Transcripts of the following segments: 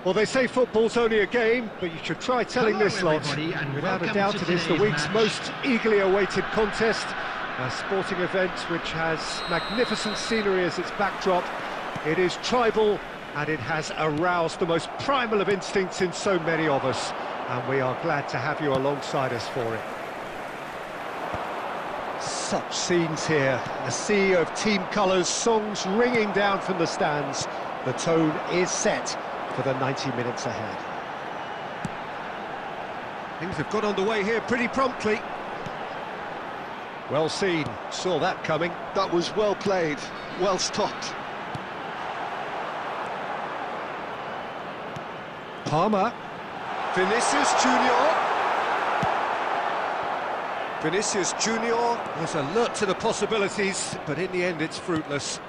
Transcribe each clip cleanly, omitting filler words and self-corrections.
Well, they say football's only a game, but you should try telling Hello, this lot. everybody, and Without a welcome doubt, to it is the today's week's match. most eagerly awaited contest. A sporting event which has magnificent scenery as its backdrop. It is tribal, and it has aroused the most primal of instincts in so many of us. And we are glad to have you alongside us for it. Such scenes here, a sea of team colours, songs ringing down from the stands. The tone is set for the 90 minutes ahead. Things have got underway here pretty promptly. Well seen, saw that coming. That was well played, well stopped. Palmer. Vinicius Junior. Vinicius Junior was alert to the possibilities, but in the end it's fruitless.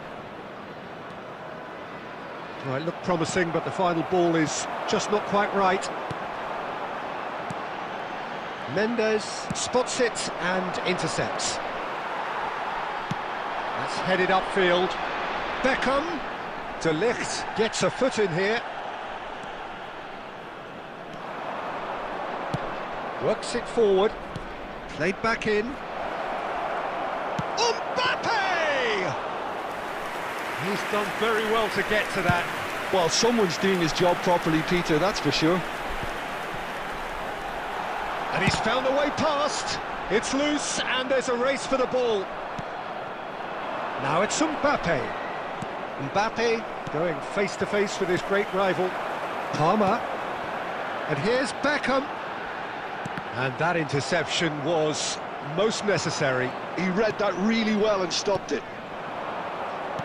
Well, it looked promising, but the final ball is just not quite right. Mendes spots it and intercepts. That's headed upfield. Beckham. De Ligt gets a foot in here. Works it forward. Played back in. Mbappe! He's done very well to get to that. Well, someone's doing his job properly, Peter, that's for sure. And he's found a way past. It's loose, and there's a race for the ball. Now it's Mbappe. Mbappe going face-to-face with his great rival, Palmer. And here's Beckham. And that interception was most necessary. He read that really well and stopped it.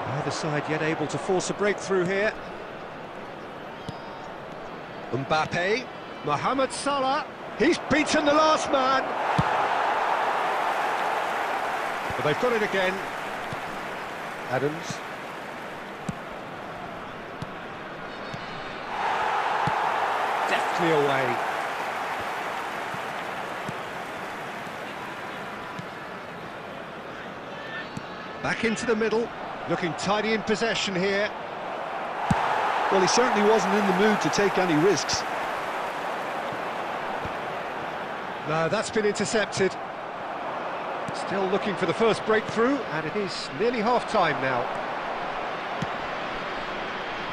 Neither side yet able to force a breakthrough here. Mbappe, Mohamed Salah, he's beaten the last man. But they've got it again. Adams. Deftly away. Back into the middle, looking tidy in possession here. Well, he certainly wasn't in the mood to take any risks. No, that's been intercepted. Still looking for the first breakthrough, and it is nearly half-time now.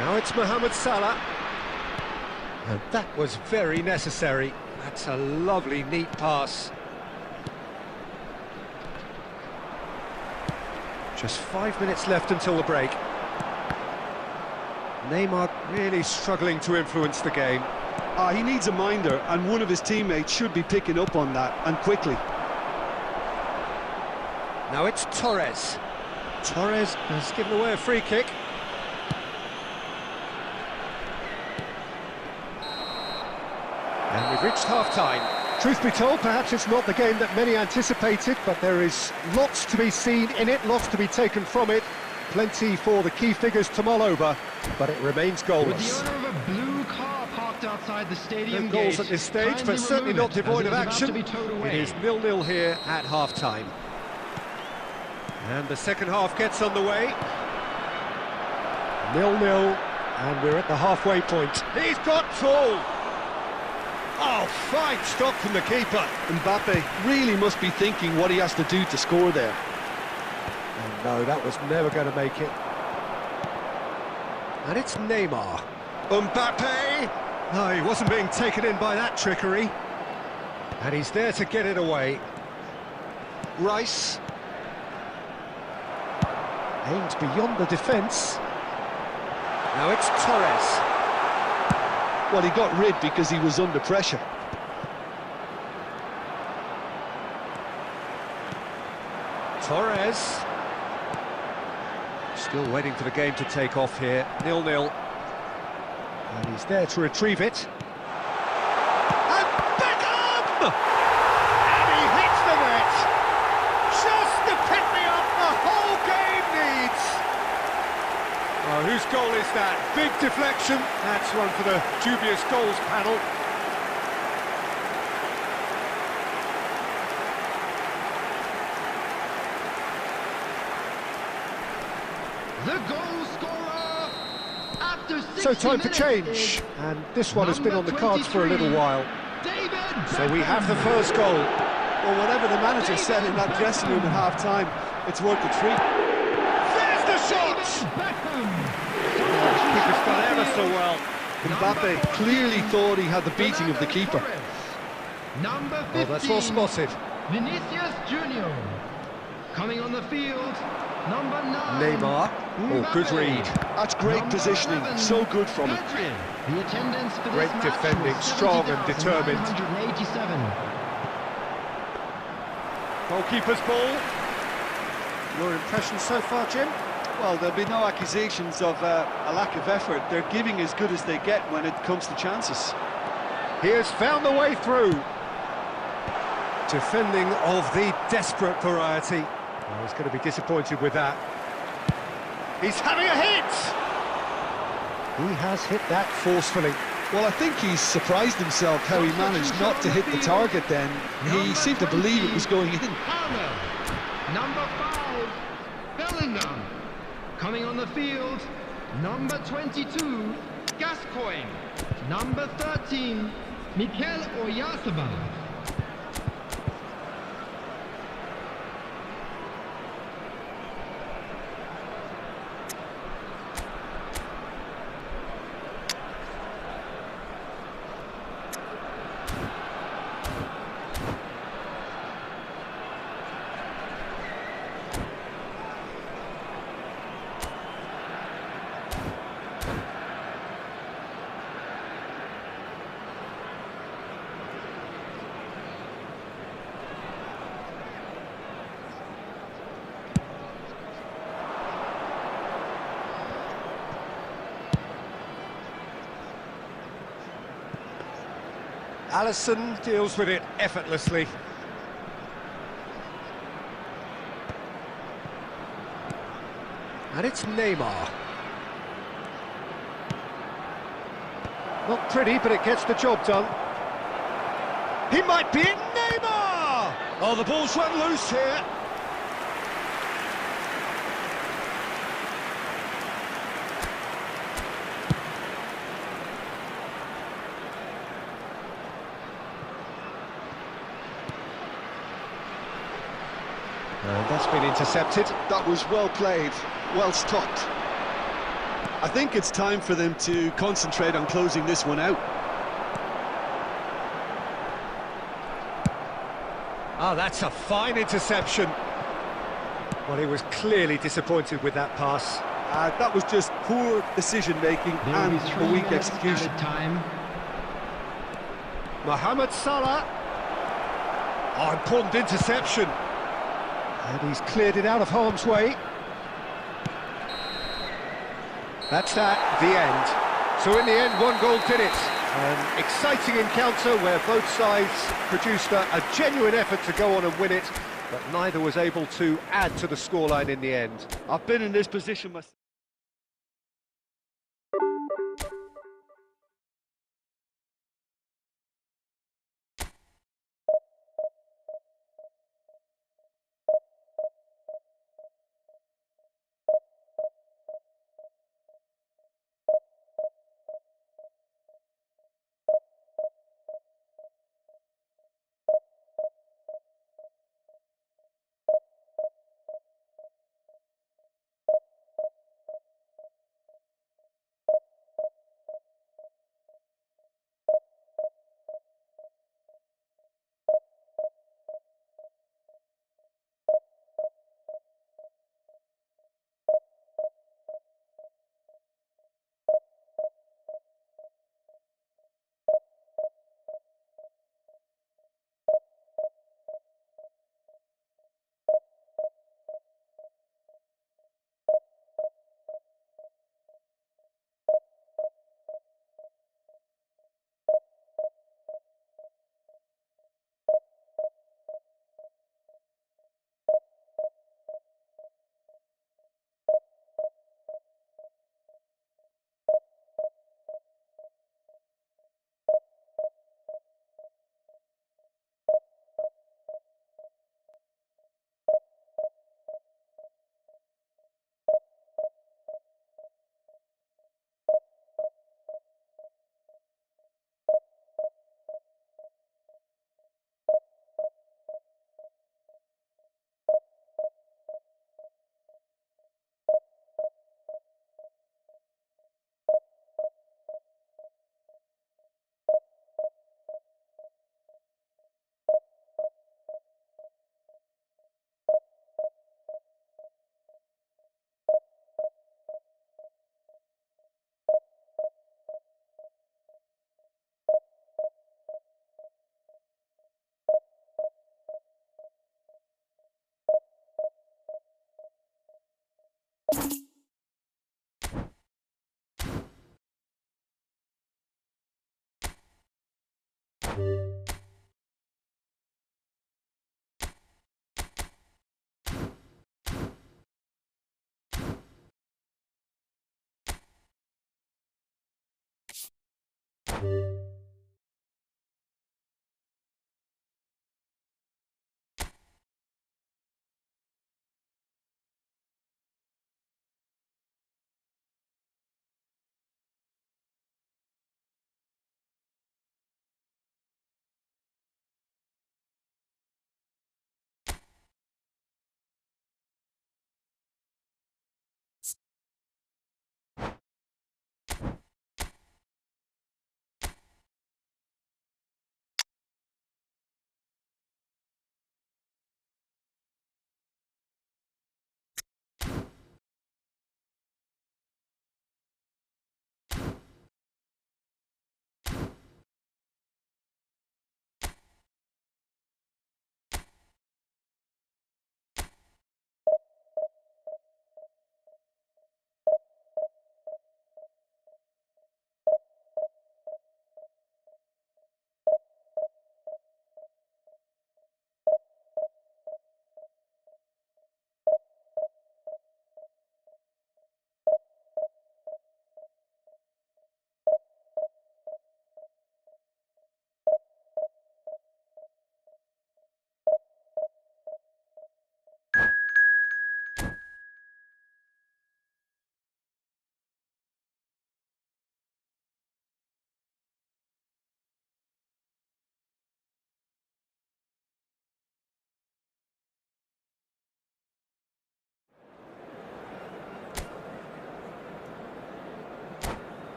Now it's Mohamed Salah. And that was very necessary. That's a lovely, neat pass. Just 5 minutes left until the break. Neymar really struggling to influence the game. He needs a minder, and one of his teammates should be picking up on that, and quickly. Now it's Torres. Torres has given away a free kick. And we've reached half-time. Truth be told, perhaps it's not the game that many anticipated, but there is lots to be seen in it, lots to be taken from it. Plenty for the key figures to mull over, but it remains goalless. With the owner of a blue car parked outside the stadium No goals gate, at this stage, kindly but certainly remove not it, as devoid it of is about action. to be towed away. It is 0-0 here at half-time. And the second half gets underway. 0-0, and we're at the halfway point. He's got tall! Oh, fine stop from the keeper. Mbappe really must be thinking what he has to do to score there. And no, that was never going to make it. And it's Neymar. Mbappe! No, he wasn't being taken in by that trickery. And he's there to get it away. Rice. Aimed beyond the defence. Now it's Torres. Well, he got rid because he was under pressure. Torres. Still waiting for the game to take off here. 0-0. And he's there to retrieve it. And Beckham! And he hits the net! Just the pick-me-up the whole game needs! Oh, whose goal is that? Big deflection. That's one for the dubious goals panel. The goal scorer at After 60 So time for minutes change, is and this one has been on the number cards for a little 23, while. David So we have the Beckham. first goal. Well, whatever the manager said in that dressing room at half-time, it's worth the treat. There's the shot! Beckham. Keeper's done ever so well. Mbappe clearly thought he had the beating of the keeper. Number 15. Oh, that's well spotted. Vinicius Junior. Coming on the field, number 9. Neymar. Oh, good read. That's great Number positioning, 11, so good from him. Pedri. The attendance for Great this match defending, was strong and determined. 70,987. Goalkeeper's ball. Your impressions so far, Jim? Well, there'll be no accusations of a lack of effort. They're giving as good as they get when it comes to chances. He has found the way through. Defending of the desperate variety. Oh, he's going to be disappointed with that. He's having a hit! He has hit that forcefully. Well, I think he's surprised himself how he managed not to hit the target then. He seemed to believe it was going in. Palmer. Number 5, Bellingham. Coming on the field, number 22, Gascoigne. Number 13, Mikel Oyarzabal. Alisson deals with it effortlessly. And it's Neymar. Not pretty, but it gets the job done. He might be it, Neymar! Oh, the ball's run loose here. And that's been intercepted. That was well played, well stopped. I think it's time for them to concentrate on closing this one out. Oh, that's a fine interception. Well, he was clearly disappointed with that pass. That was just poor decision-making There will and be 3 a weak minutes execution. added time. Mohamed Salah. Oh, important interception. And he's cleared it out of harm's way. That's that, the end. So in the end, 1 goal did it. An exciting encounter where both sides produced a genuine effort to go on and win it, but neither was able to add to the scoreline in the end. I've been in this position myself.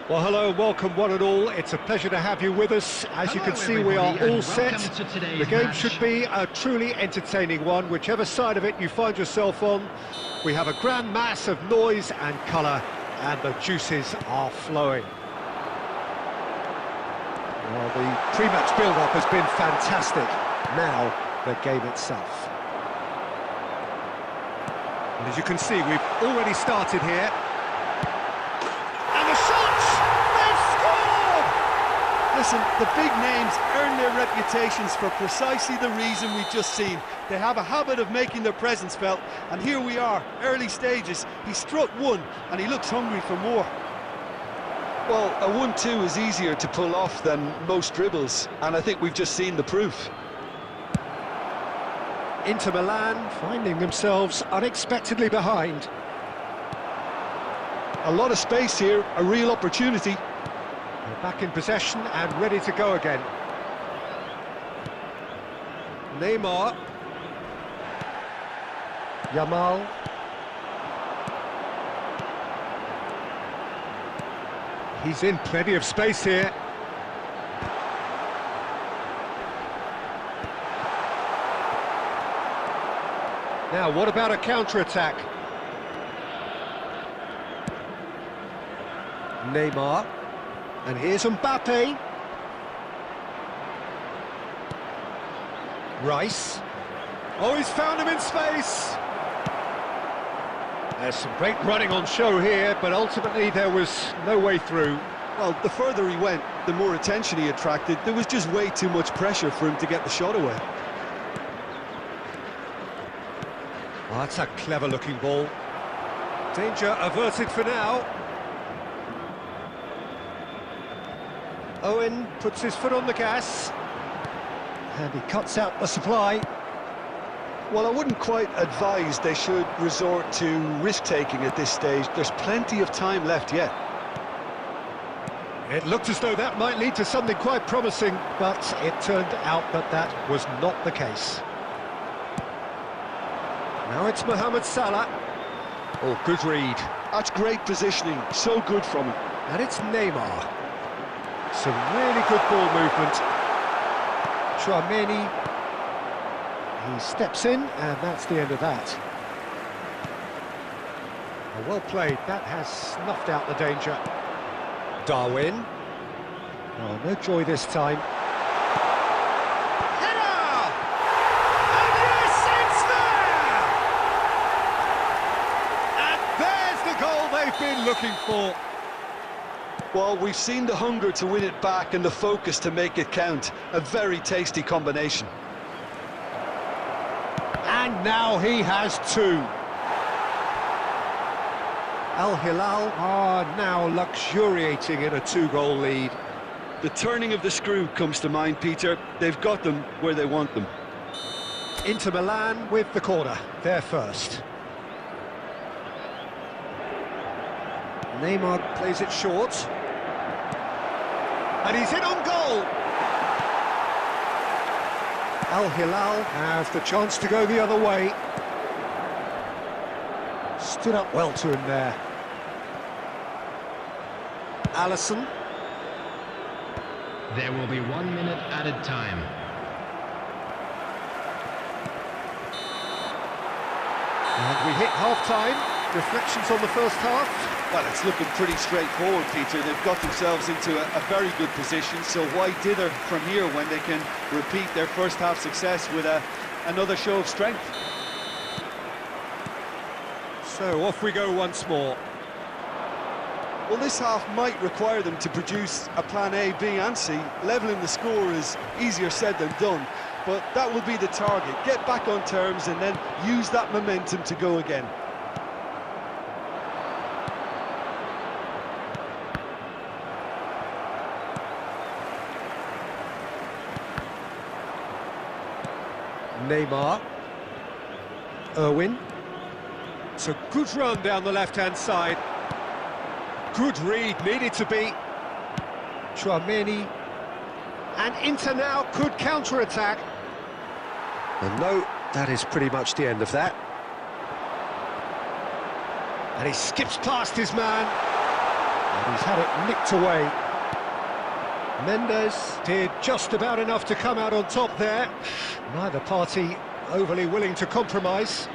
Well, hello and welcome one and all. It's a pleasure to have you with us. As you can see, we are all set. The game should be a truly entertaining one, whichever side of it you find yourself on. We have a grand mass of noise and colour, and the juices are flowing. Well, the pre-match build-up has been fantastic. Now, the game itself. And as you can see, we've already started here. And the shots! They've scored! Listen, the big names earn their reputations for precisely the reason we've just seen. They have a habit of making their presence felt, and here we are, early stages. He struck one, and he looks hungry for more. Well, a 1-2 is easier to pull off than most dribbles, and I think we've just seen the proof. Inter Milan finding themselves unexpectedly behind. A lot of space here, a real opportunity. They're back in possession and ready to go again. Neymar. Yamal. He's in plenty of space here. Now, what about a counter-attack? Neymar. And here's Mbappe. Rice. Oh, he's found him in space. There's some great running on show here, but ultimately there was no way through. Well, the further he went, the more attention he attracted. There was just way too much pressure for him to get the shot away. Oh, that's a clever-looking ball. Danger averted for now. Owen puts his foot on the gas. And he cuts out the supply. Well, I wouldn't quite advise they should resort to risk-taking at this stage. There's plenty of time left yet. It looked as though that might lead to something quite promising, but it turned out that that was not the case. Now it's Mohamed Salah. Oh, good read. That's great positioning, so good from him. And it's Neymar. Some really good ball movement. Tchouaméni. He steps in, and that's the end of that. Well played, that has snuffed out the danger. Darwin. Oh, no joy this time. Header! And yes, it's there! And there's the goal they've been looking for. Well, we've seen the hunger to win it back and the focus to make it count. A very tasty combination. And now he has two. Al Hilal are now luxuriating in a two-goal lead. The turning of the screw comes to mind, Peter. They've got them where they want them. Inter Milan with the corner, they're first. Neymar plays it short. And he's in on goal! Al Hilal have the chance to go the other way. Stood up well to him there. Alisson. There will be 1 minute added time. And we hit half-time. Reflections on the first half? Well, it's looking pretty straightforward, Peter. They've got themselves into a very good position, so why dither from here when they can repeat their first half success with another show of strength? So off we go once more. Well, this half might require them to produce a plan A, B and C. Levelling the score is easier said than done, but that will be the target. Get back on terms and then use that momentum to go again. Neymar. Irwin. It's a good run down the left-hand side. Good read, needed to be. Tchouaméni. And Inter now could counter-attack. And no, that is pretty much the end of that. And he skips past his man. And he's had it nicked away. Mendes did just about enough to come out on top there. Neither party overly willing to compromise.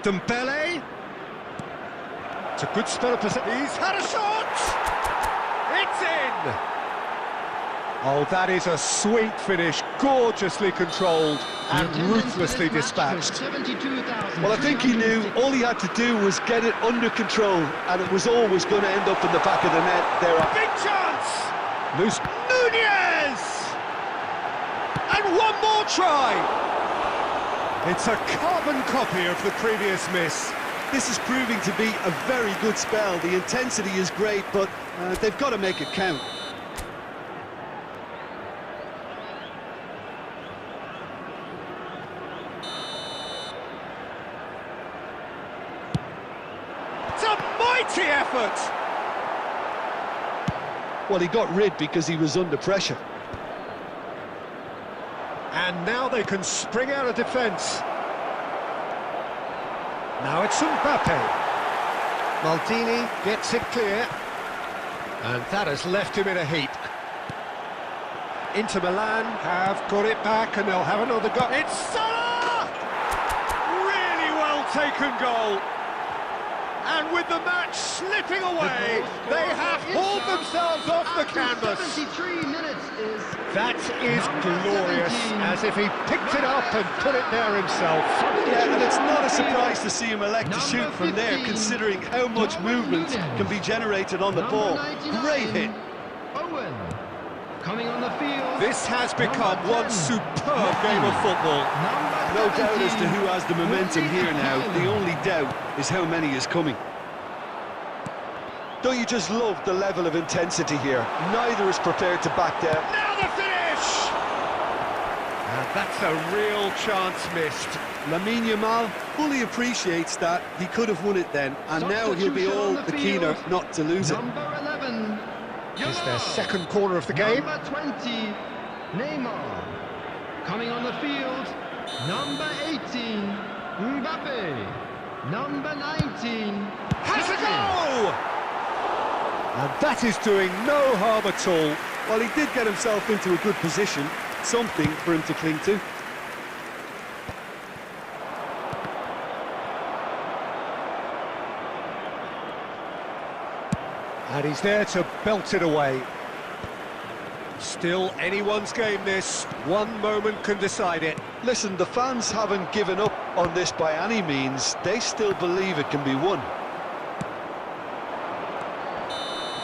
Dembele. It's a good spell of possession. He's had a shot! It's in! Oh, that is a sweet finish, gorgeously controlled and ruthlessly dispatched. Well, I think he knew all he had to do was get it under control, and it was always going to end up in the back of the net. There, big chance! Loose Nunez! And one more try! It's a carbon copy of the previous miss. This is proving to be a very good spell. The intensity is great, but they've got to make it count. It's a mighty effort! Well, he got rid because he was under pressure. And now they can spring out of defence. Now it's Mbappe. Maldini gets it clear. And that has left him in a heap. Inter Milan have got it back and they'll have another go. It's Salah! Really well taken goal. And with the match slipping away, they have hauled themselves off the canvas. 73 minutes is... That is glorious, as if he picked it up and put it there himself. Yeah, and it's not a surprise to see him elect to shoot from there, considering how much movement can be generated on the ball. Great hit. Owen, coming on the field. This has become one superb game of football. No doubt as to who has the momentum here now. The only doubt is how many is coming. Don't you just love the level of intensity here? Neither is prepared to back down. Now the finish! And that's a real chance missed. Lamine Yamal fully appreciates that. He could have won it then, and now he'll be Substitution all on the the keener field. not to lose it. Number 11, It's their Yamal. second corner of the game. Number 20, Neymar. Coming on the field, number 18, Mbappe. Number 19, Has a Messi. goal! And that is doing no harm at all. Well, he did get himself into a good position, something for him to cling to. And he's there to belt it away. Still anyone's game this. One moment can decide it. Listen, the fans haven't given up on this by any means. They still believe it can be won.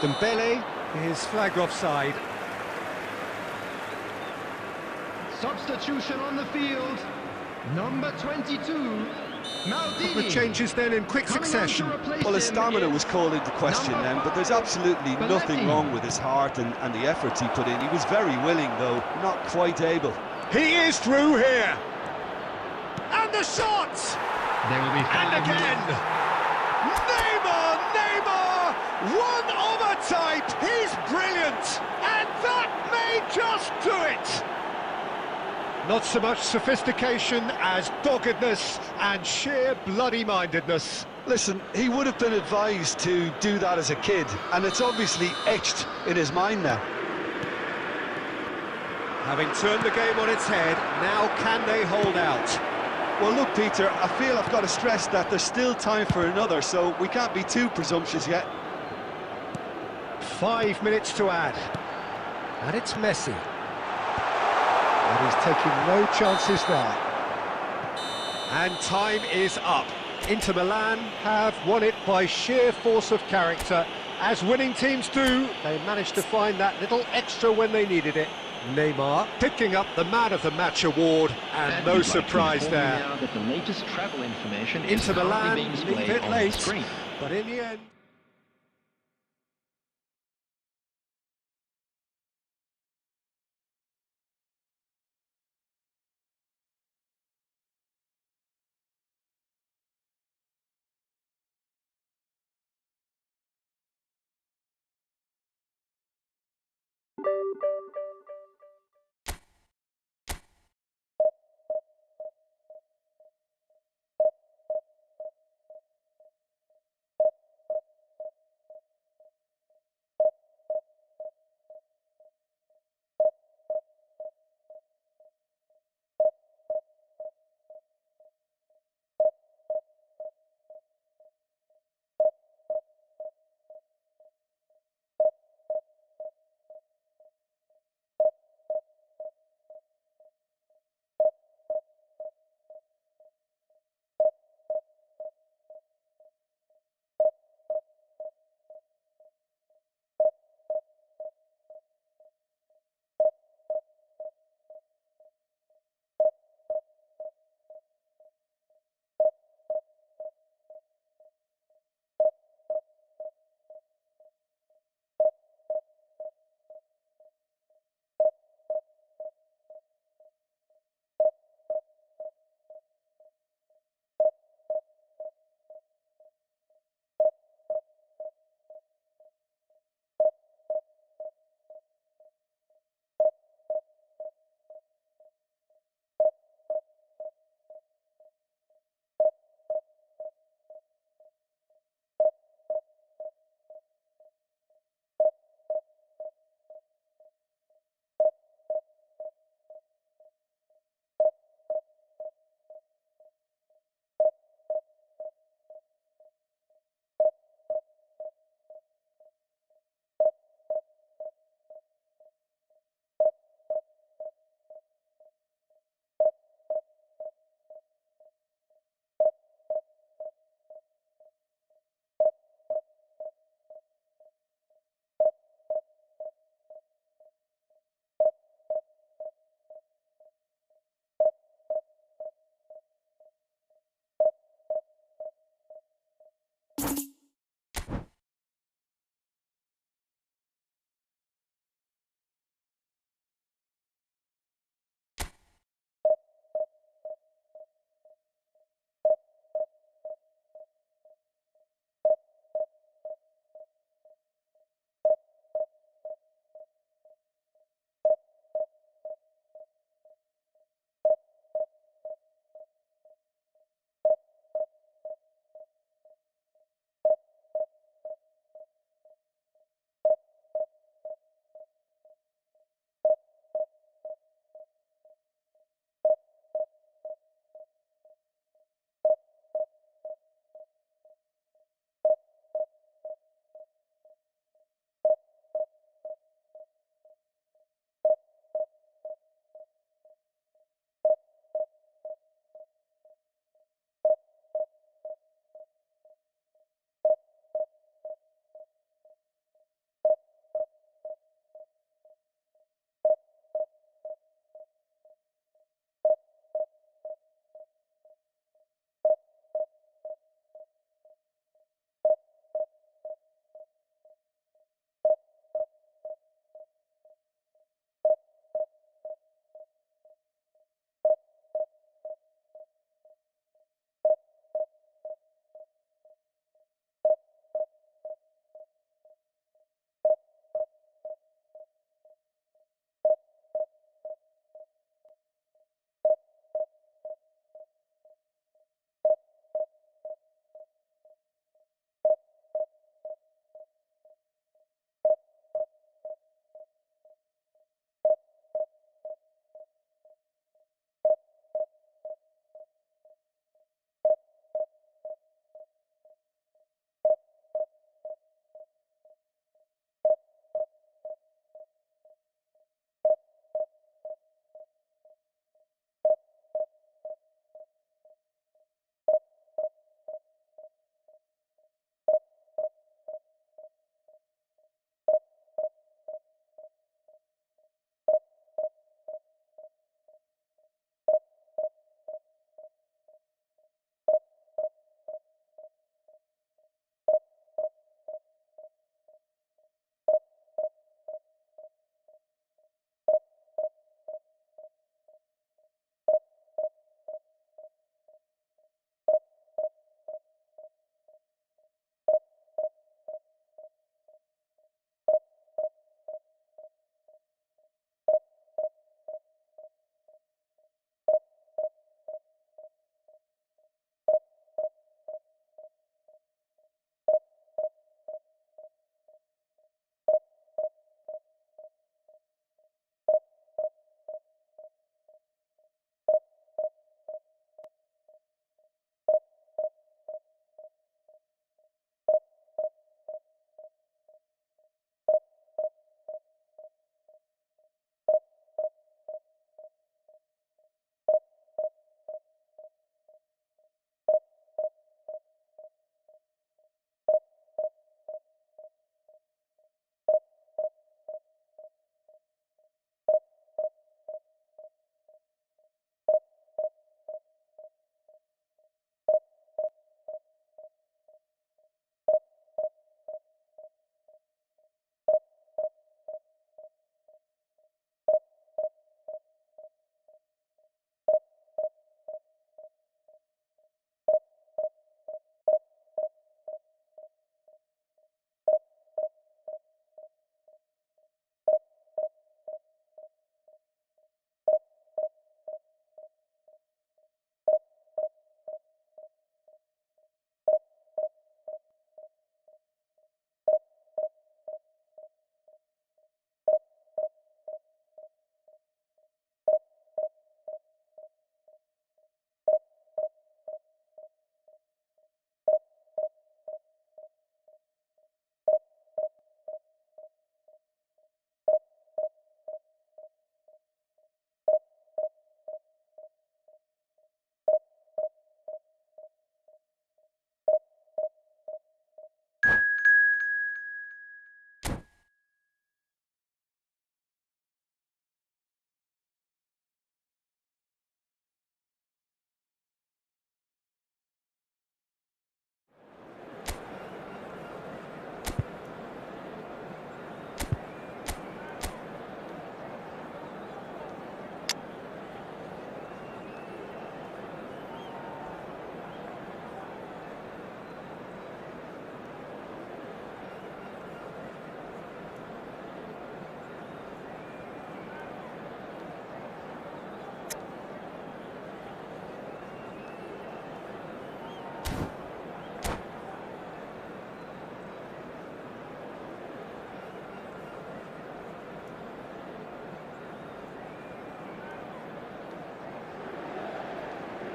Dembele is flagged offside. Substitution on the field, number 22, Maldini. The changes then in quick Coming on to succession. replace Well, his him stamina is was called into question number then, but there's 5, absolutely nothing Belletti. wrong with his heart and the efforts he put in. He was very willing, though, not quite able. He is through here. And the shot! There will be And 5 again! minutes. Neymar! One of a type! He's brilliant! And that may just do it! Not so much sophistication as doggedness and sheer bloody-mindedness. Listen, he would have been advised to do that as a kid, and it's obviously etched in his mind now. Having turned the game on its head, now can they hold out? Well, look, Peter, I feel I've got to stress that there's still time for another, so we can't be too presumptuous yet. 5 minutes to add. And it's Messi. And he's taking no chances there. And time is up. Inter Milan have won it by sheer force of character. As winning teams do, they managed to find that little extra when they needed it. Neymar picking up the Man of the Match award, and no surprise there. Now that the latest travel information is Inter Milan, currently being a displayed bit on late, the screen. but in the end...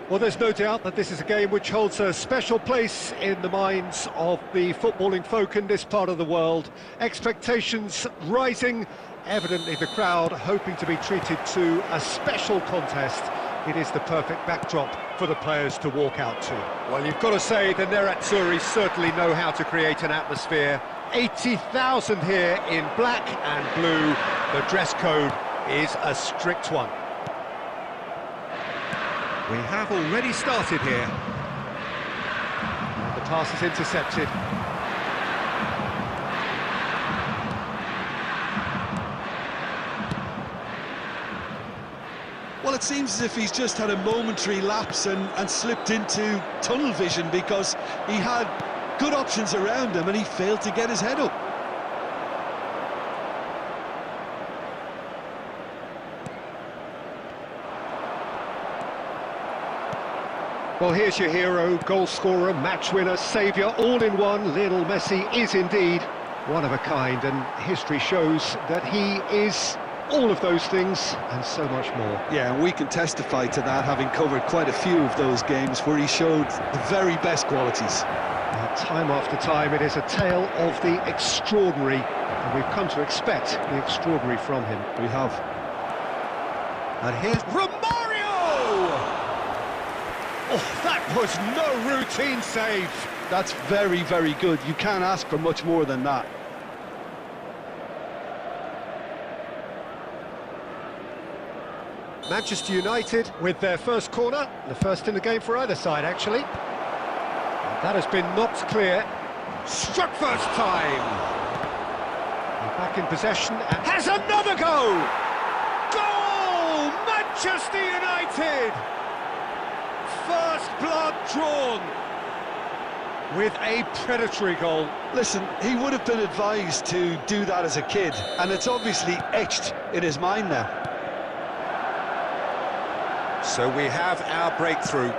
Well, there's no doubt that this is a game which holds a special place in the minds of the footballing folk in this part of the world. Expectations rising, evidently the crowd hoping to be treated to a special contest. It is the perfect backdrop for the players to walk out to. Well, you've got to say the Nerazzurri certainly know how to create an atmosphere. 80,000 here in black and blue. The dress code is a strict one. We have already started here. And the pass is intercepted. Well, it seems as if he's just had a momentary lapse and slipped into tunnel vision, because he had good options around him and he failed to get his head up. Well, here's your hero, goal scorer, match winner, saviour, all in one. Lionel Messi is indeed one of a kind, and history shows that he is all of those things and so much more. Yeah, and we can testify to that, having covered quite a few of those games where he showed the very best qualities. Time after time, it is a tale of the extraordinary, and we've come to expect the extraordinary from him. We have. And here's Romario! Oh, that was no routine save. That's very, very good. You can't ask for much more than that. Manchester United with their first corner, the first in the game for either side, actually. That has been knocked clear. Struck first time. And back in possession and has another go! Goal! Manchester United! First blood drawn with a predatory goal. Listen, he would have been advised to do that as a kid, and it's obviously etched in his mind now. So we have our breakthrough.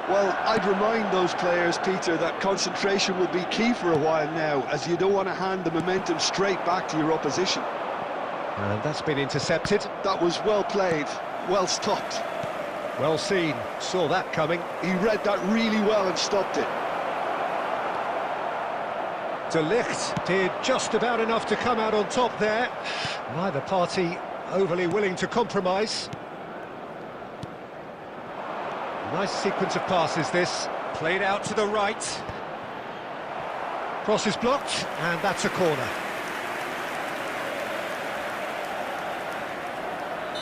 Well, I'd remind those players, Peter, that concentration will be key for a while now, as you don't want to hand the momentum straight back to your opposition. And that's been intercepted. That was well played, well stopped. Well seen, saw that coming. He read that really well and stopped it. De Ligt did just about enough to come out on top there. Neither party overly willing to compromise. Nice sequence of passes this, played out to the right. Cross is blocked, and that's a corner.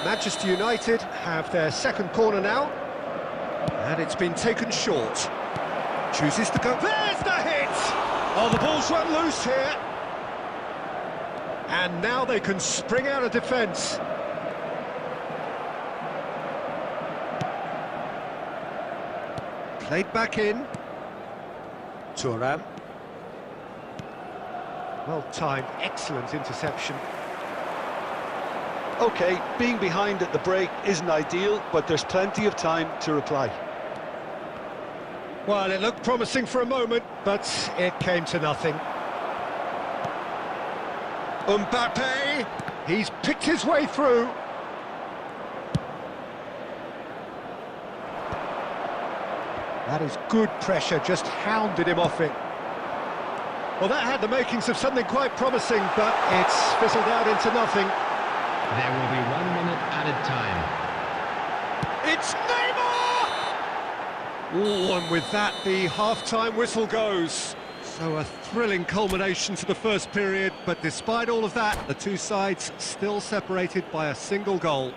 Manchester United have their second corner now, and it's been taken short. Chooses to go, there's the hit! Oh, the ball's run loose here. And now they can spring out of defence. Played back in. Thuram. Well timed, excellent interception. OK, being behind at the break isn't ideal, but there's plenty of time to reply. Well, it looked promising for a moment, but it came to nothing. Mbappe, he's picked his way through. That is good pressure, just hounded him off it. Well, that had the makings of something quite promising, but it's fizzled out into nothing. There will be 1 minute added time. It's Neymar! Oh, and with that, the half-time whistle goes. So a thrilling culmination to the first period, but despite all of that, the two sides still separated by a single goal.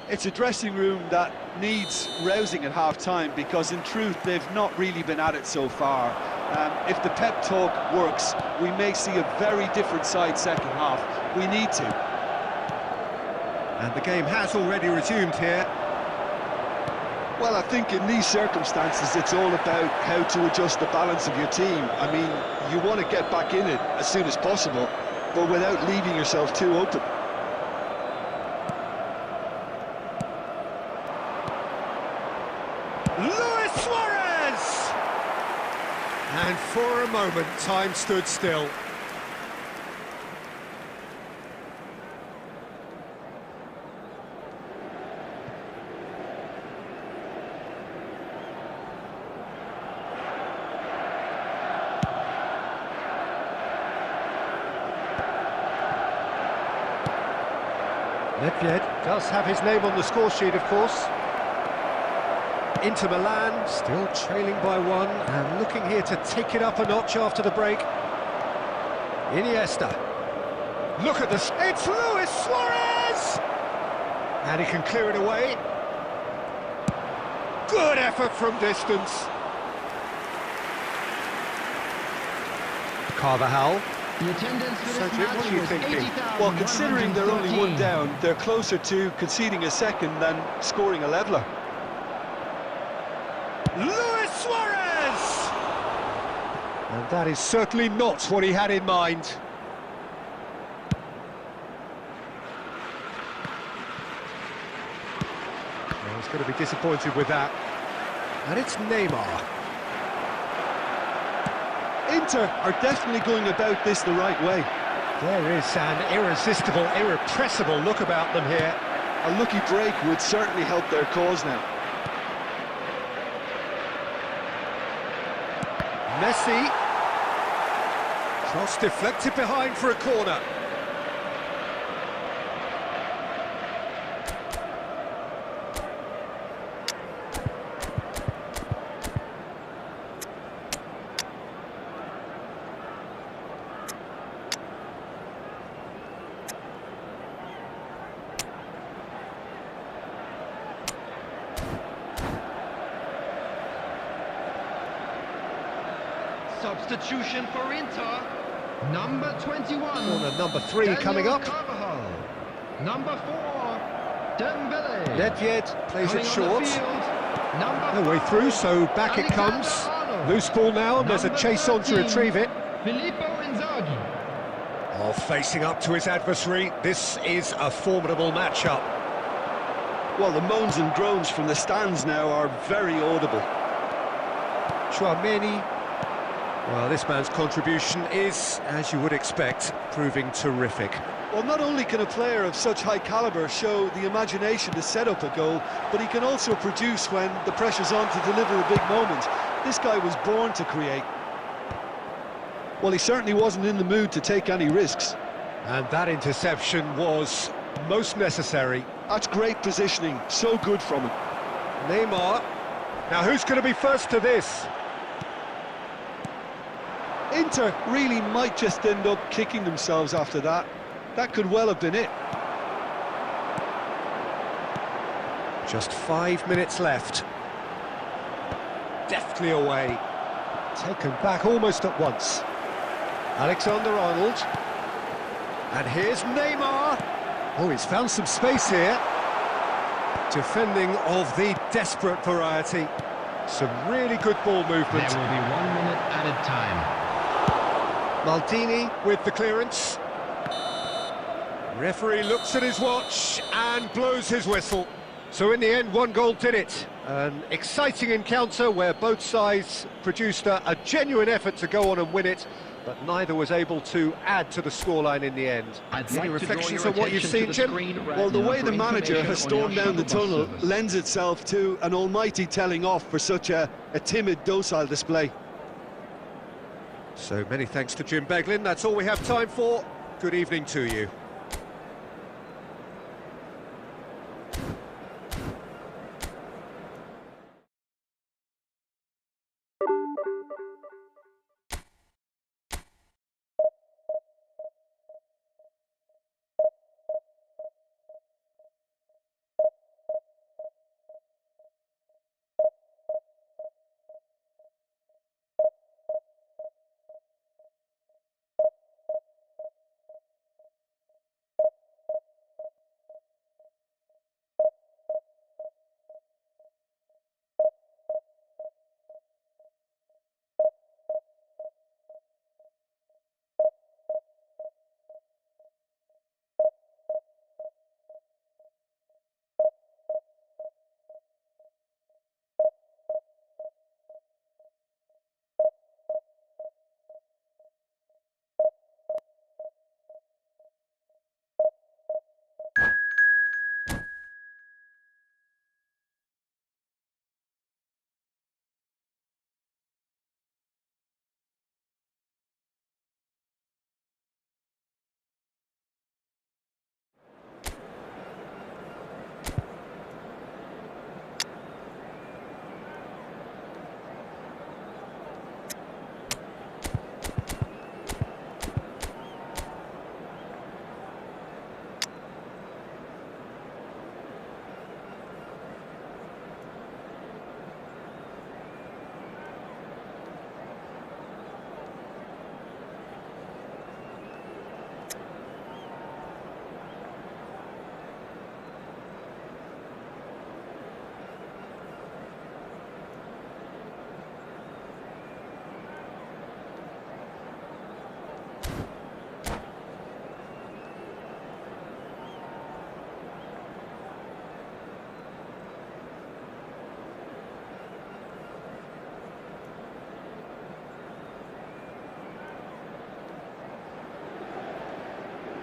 It's a dressing room that needs rousing at half-time, because in truth they've not really been at it so far. If the pep talk works, we may see a very different side second half. We need to. And the game has already resumed here. Well, I think in these circumstances it's all about how to adjust the balance of your team. I mean, you want to get back in it as soon as possible, but without leaving yourself too open. Luis Suarez! And for a moment, time stood still. Nedved does have his name on the score sheet, of course. Inter Milan still trailing by one and looking here to take it up a notch after the break. Iniesta. Look at this. It's Luis Suarez! And he can clear it away. Good effort from distance. Carvajal. The attendance for So, this Jim, what match are you was thinking? 80,113. Well, considering they're only one down, they're closer to conceding a second than scoring a leveller. Luis Suarez! And that is certainly not what he had in mind. Well, he's going to be disappointed with that. And it's Neymar. Inter are definitely going about this the right way. There is an irresistible, irrepressible look about them here. A lucky break would certainly help their cause now. Messi. Cross deflected behind for a corner. Substitution for Inter. Number 21. Corner number 3 Daniel coming up. Carvajal. Number 4. Dembele. Nedved plays Coming it on short. the field, number No way 5, through, so back it Alexander comes. Arnold. Loose ball now, and there's a Number chase on to 13, retrieve it. Filippo Inzaghi. Oh, facing up to his adversary, this is a formidable matchup. Well, the moans and groans from the stands now are very audible. Chouameni. Well, this man's contribution is, as you would expect, proving terrific. Well, not only can a player of such high calibre show the imagination to set up a goal, but he can also produce when the pressure's on to deliver a big moment. This guy was born to create. Well, he certainly wasn't in the mood to take any risks. And that interception was most necessary. That's great positioning, so good from him. Neymar. Now, who's going to be first to this? Inter really might just end up kicking themselves after that. That could well have been it. Just 5 minutes left. Deftly away. Taken back almost at once. Alexander-Arnold. And here's Neymar. Oh, he's found some space here. Defending of the desperate variety. Some really good ball movement. There will be 1 minute added time. Maldini with the clearance. Referee looks at his watch and blows his whistle. So in the end, 1 goal did it. An exciting encounter where both sides produced a genuine effort to go on and win it, but neither was able to add to the scoreline in the end. Any reflections on what you've seen, Jim? Well, the way the manager has stormed down the tunnel lends itself to an almighty telling off for such a timid, docile display. So many thanks to Jim Beglin. That's all we have time for. Good evening to you.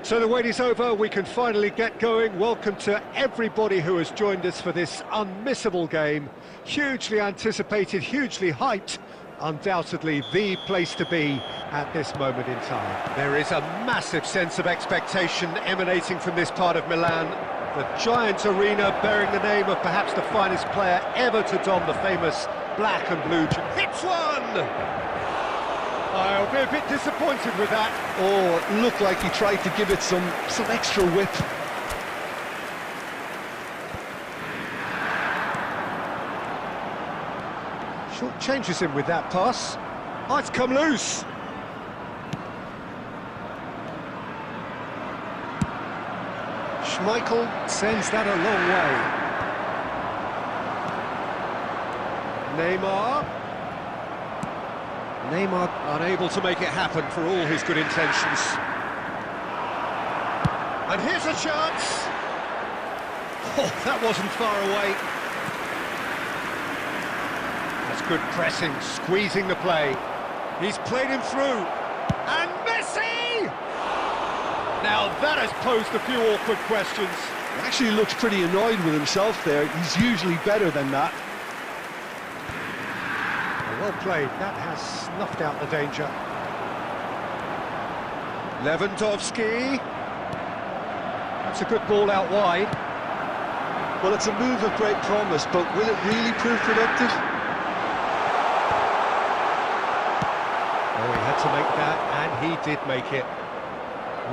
So the wait is over, we can finally get going. Welcome to everybody who has joined us for this unmissable game. Hugely anticipated, hugely hyped. Undoubtedly the place to be at this moment in time. There is a massive sense of expectation emanating from this part of Milan. The giant arena bearing the name of perhaps the finest player ever to don the famous black and blue. Hits one! I'll be a bit disappointed with that. Oh, it looked like he tried to give it some extra whip. Short changes him with that pass. Oh, it's come loose. Schmeichel sends that a long way. Neymar unable to make it happen for all his good intentions. And here's a chance. Oh, that wasn't far away. That's good pressing, squeezing the play. He's played him through. And Messi! Now that has posed a few awkward questions. He actually looks pretty annoyed with himself there. He's usually better than that. Well played, that has snuffed out the danger. Lewandowski. That's a good ball out wide. Well, it's a move of great promise, but will it really prove productive? Oh, he had to make that, and he did make it.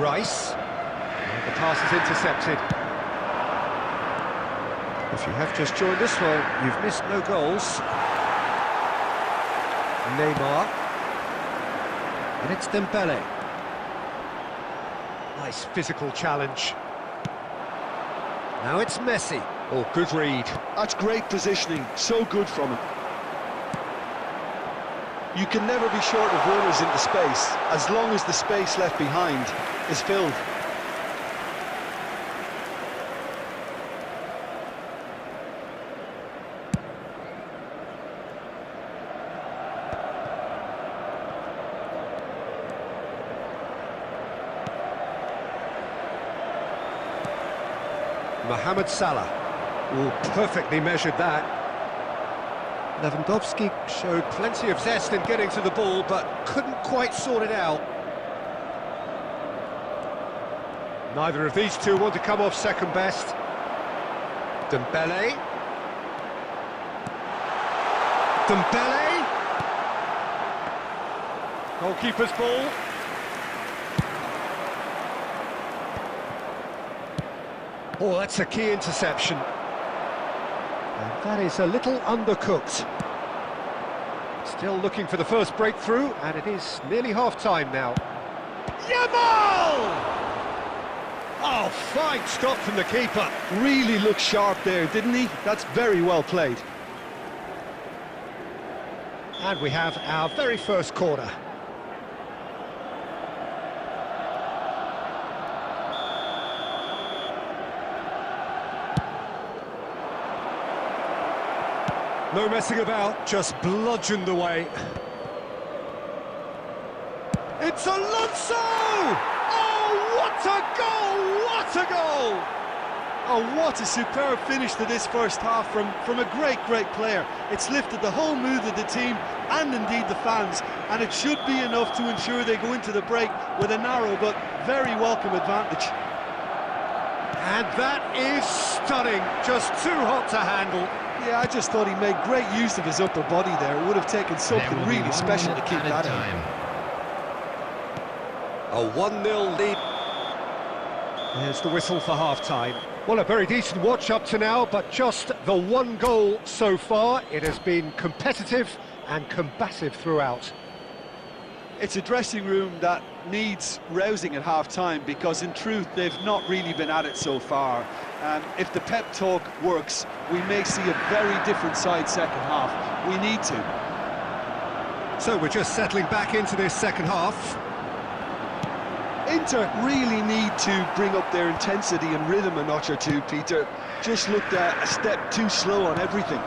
Rice. And the pass is intercepted. If you have just joined us, well, you've missed no goals. Neymar, and it's Dembele. Nice physical challenge. Now it's Messi. Oh, good read. That's great positioning, so good from him. You can never be short of runners into space, as long as the space left behind is filled. Mohamed Salah. Oh, perfectly measured that. Lewandowski showed plenty of zest in getting to the ball, but couldn't quite sort it out. Neither of these two want to come off second best. Dembele. Dembele. Goalkeeper's ball. Oh, that's a key interception. And that is a little undercooked. Still looking for the first breakthrough, and it is nearly half-time now. Yamal! Oh, fine stop from the keeper. Really looked sharp there, didn't he? That's very well played. And we have our very first corner. No messing about, just bludgeoned away. It's Alonso! Oh, what a goal! What a goal! Oh, what a superb finish to this first half from a great player. It's lifted the whole mood of the team and indeed the fans, and it should be enough to ensure they go into the break with a narrow but very welcome advantage. And that is stunning, just too hot to handle. Yeah, I just thought he made great use of his upper body there. It would have taken something really special to keep that in. A 1-0 lead. There's the whistle for half-time. Well, a very decent watch up to now, but just the one goal so far. It has been competitive and combative throughout. It's a dressing room that needs rousing at half-time, because in truth they've not really been at it so far. If the pep talk works, we may see a very different side second half. We need to. So we're just settling back into this second half. Inter really need to bring up their intensity and rhythm a notch or two, Peter. Just looked a step too slow on everything.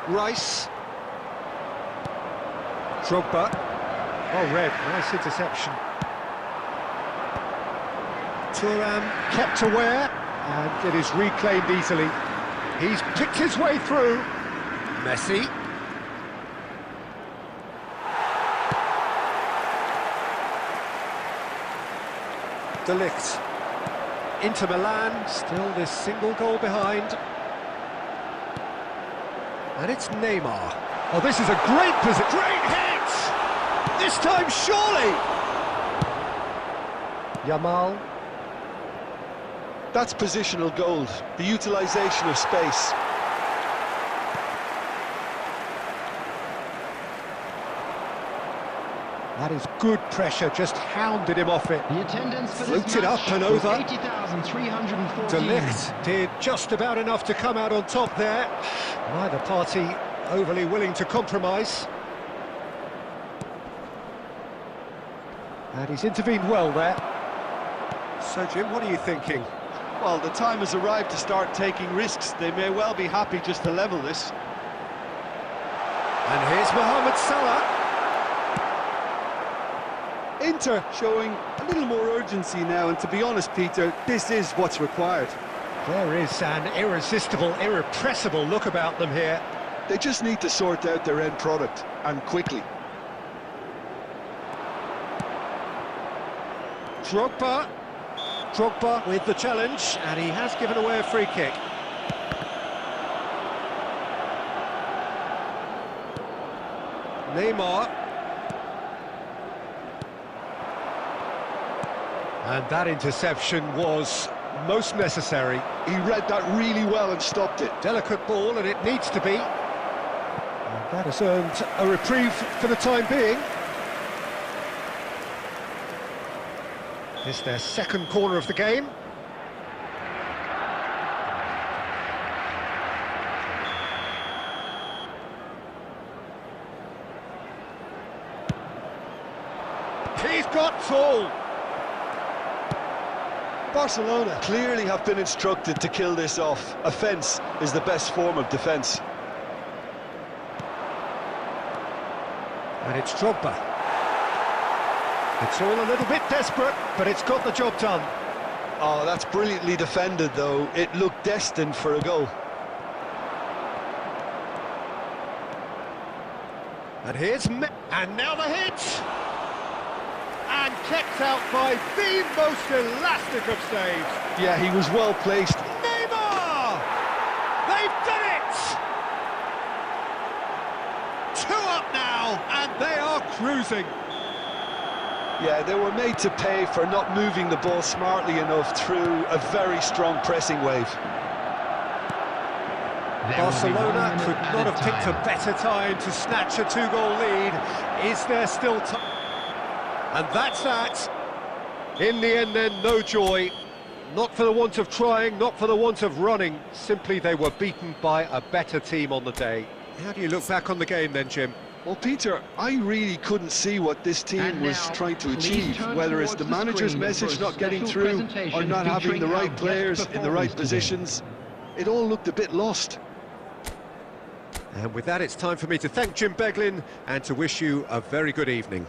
Rice. Drogba. Oh, red. Nice interception. Thuram kept aware, and it is reclaimed easily. He's picked his way through. Messi. De Ligt. Inter Milan, still this single goal behind. And it's Neymar. Oh, this is a great position. Great hit! This time, surely! Yamal. That's positional gold, the utilisation of space. That is good pressure, just hounded him off it. The attendance for Floats this it match up and was over. 80,314. De Ligt did just about enough to come out on top there. Neither party overly willing to compromise. And he's intervened well there. So, Jim, what are you thinking? Well, the time has arrived to start taking risks. They may well be happy just to level this. And here's Mohamed Salah. Inter showing a little more urgency now, and to be honest, Peter, this is what's required. There is an irresistible, irrepressible look about them here. They just need to sort out their end product, and quickly. Drogba with the challenge, and he has given away a free kick. Neymar. And that interception was most necessary. He read that really well and stopped it. Delicate ball, and it needs to be. And that has earned a reprieve for the time being. This is their second corner of the game. He's got tall. Barcelona clearly have been instructed to kill this off. Offence is the best form of defence. And it's Drogba. It's all a little bit desperate, but it's got the job done. Oh, that's brilliantly defended, though. It looked destined for a goal. And and now the hit! And kept out by the most elastic of saves. Yeah, he was well placed. Neymar! They've done it! 2 up now, and they are cruising. Yeah, they were made to pay for not moving the ball smartly enough through a very strong pressing wave. Barcelona could not have picked a better time to snatch a 2-goal lead. Is there still time? And that's that. In the end then, no joy. Not for the want of trying, not for the want of running. Simply they were beaten by a better team on the day. How do you look back on the game then, Jim? Well, Peter, I really couldn't see what this team was trying to achieve, whether it's the manager's message not getting through or not having the right players in the right positions. It all looked a bit lost. And with that, it's time for me to thank Jim Beglin and to wish you a very good evening.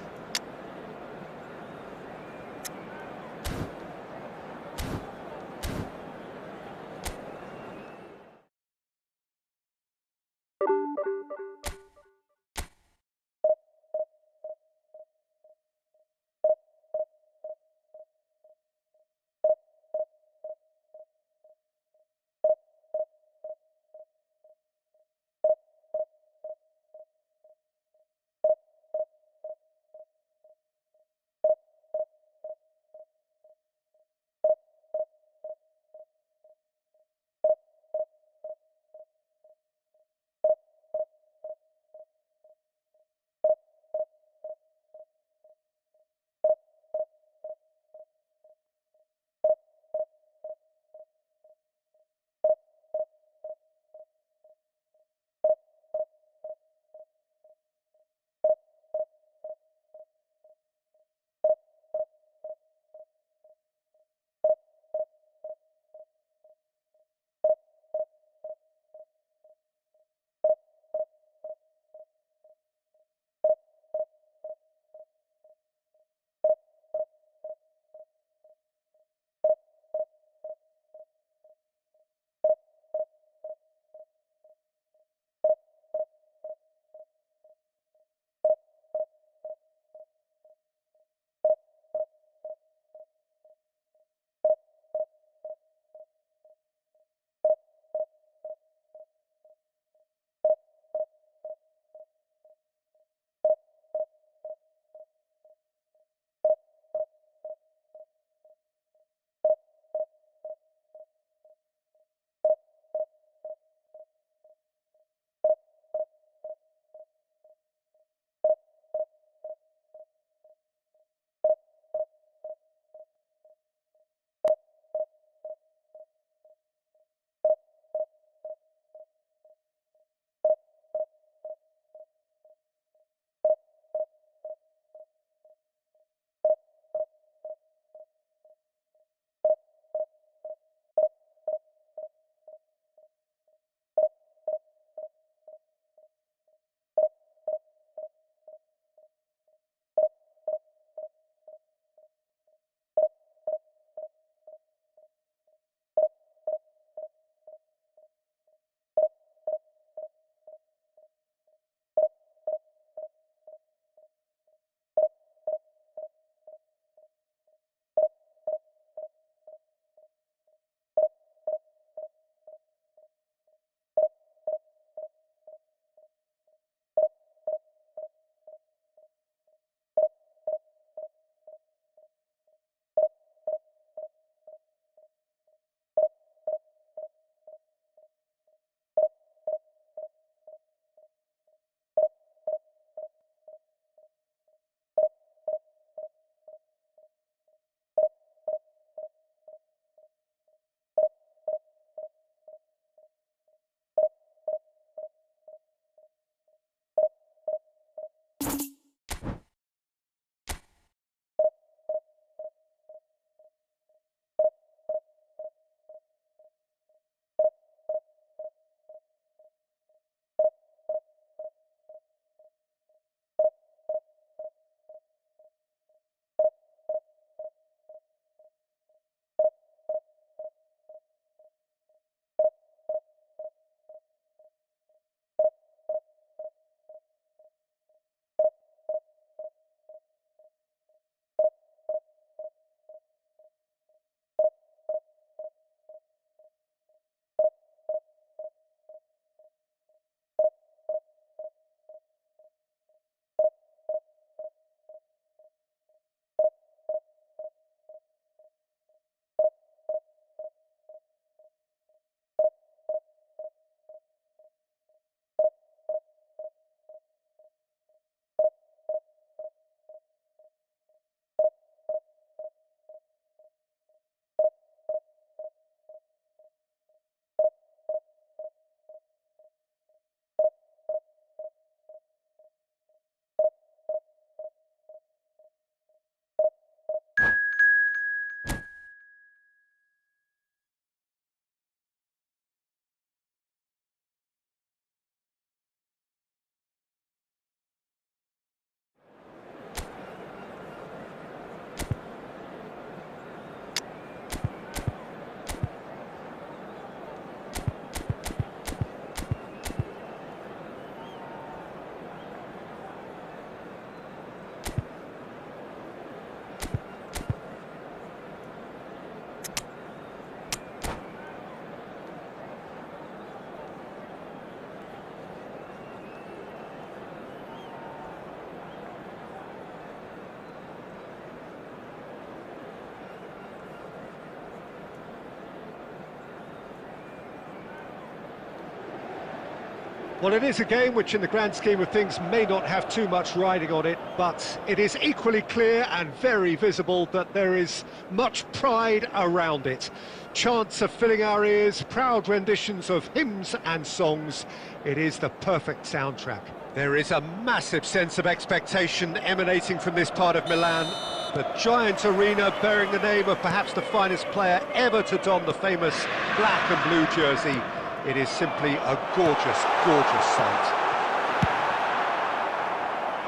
Well, it is a game which, in the grand scheme of things, may not have too much riding on it, but it is equally clear and very visible that there is much pride around it. Chants are filling our ears, proud renditions of hymns and songs. It is the perfect soundtrack. There is a massive sense of expectation emanating from this part of Milan. The giant arena bearing the name of perhaps the finest player ever to don the famous black and blue jersey. It is simply a gorgeous, gorgeous sight.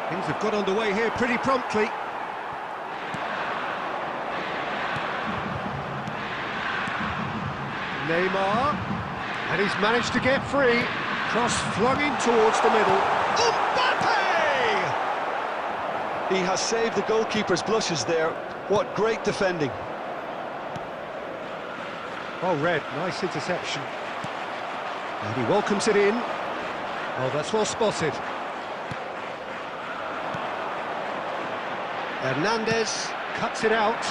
Things have got underway here pretty promptly. Neymar, and he's managed to get free. Cross flung in towards the middle. Mbappe! He has saved the goalkeeper's blushes there. What great defending. Oh, Red, nice interception. And he welcomes it in. Oh, that's well spotted. Hernandez cuts it out.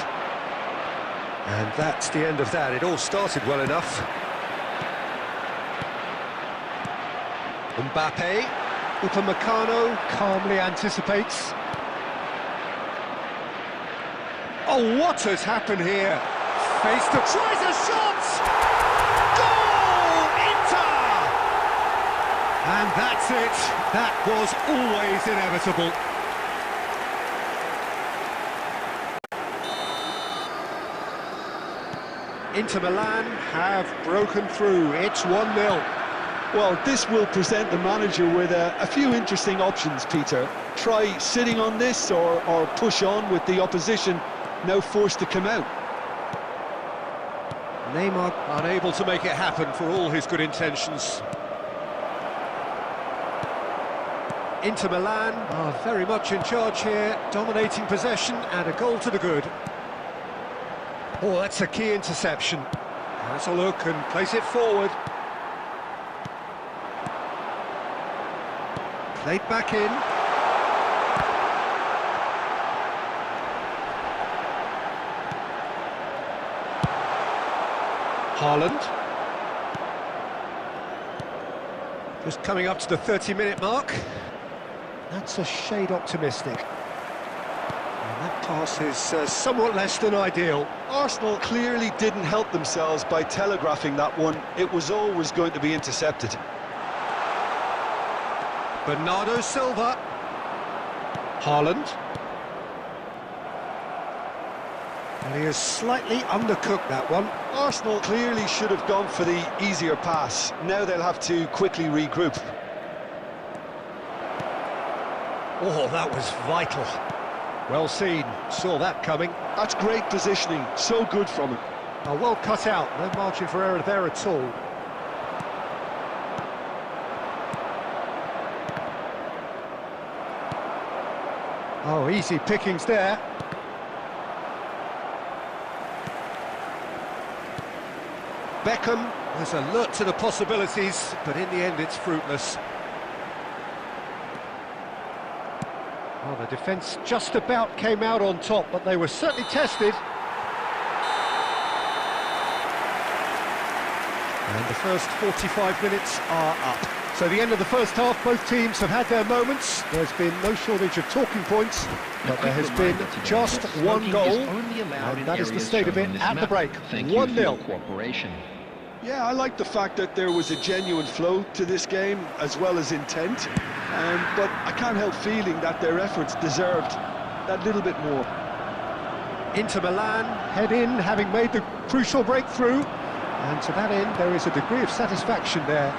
And that's the end of that. It all started well enough. Mbappe, Upamecano calmly anticipates. Oh, what has happened here? Face to tries a shot! Goal! Inter! And that's it. That was always inevitable. Inter Milan have broken through. It's 1-0. Well, this will present the manager with a few interesting options, Peter. Try sitting on this or push on with the opposition now forced to come out. Neymar unable to make it happen for all his good intentions. Inter Milan are very much in charge here, dominating possession and a goal to the good. Oh, that's a key interception. Has a look and plays it forward. Played back in. Haaland. Just coming up to the 30-minute mark. That's a shade optimistic. And that pass is somewhat less than ideal. Arsenal clearly didn't help themselves by telegraphing that one. It was always going to be intercepted. Bernardo Silva. Haaland. And he has slightly undercooked that one. Arsenal clearly should have gone for the easier pass. Now they'll have to quickly regroup. Oh, that was vital. Well seen, saw that coming. That's great positioning, so good from him. Oh, well cut out, no margin for error there at all. Oh, easy pickings there. Beckham is alert to the possibilities, but in the end it's fruitless. Well, the defence just about came out on top, but they were certainly tested. And the first 45 minutes are up. So the end of the first half, both teams have had their moments. There's been no shortage of talking points, but there has been just one goal, and that is the state of it at the break. 1-0. Yeah, I like the fact that there was a genuine flow to this game, as well as intent. But I can't help feeling that their efforts deserved that little bit more. Inter Milan head in, having made the crucial breakthrough. And to that end, there is a degree of satisfaction there.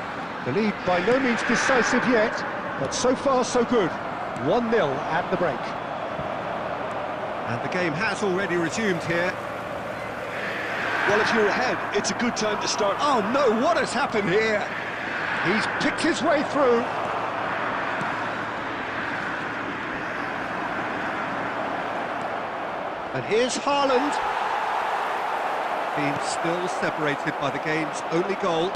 The lead by no means decisive yet, but so far so good. 1-0 at the break. And the game has already resumed here. Well, if you're ahead, it's a good time to start. Oh no, what has happened here? He's picked his way through. And here's Haaland. Being still separated by the game's only goal.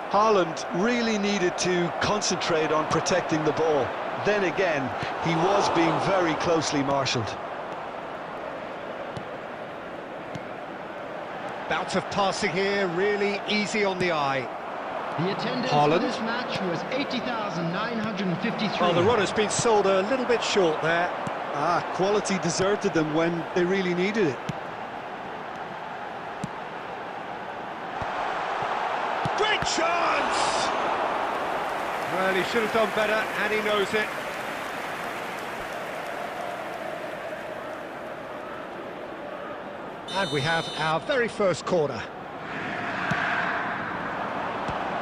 Haaland really needed to concentrate on protecting the ball. Then again, he was being very closely marshalled. Bout of passing here, really easy on the eye. The attendance Haaland. for this match was 80,953. Well, the run has been sold a little bit short there. Quality deserted them when they really needed it. Great chance! Well, he should have done better, and he knows it. And we have our very first corner.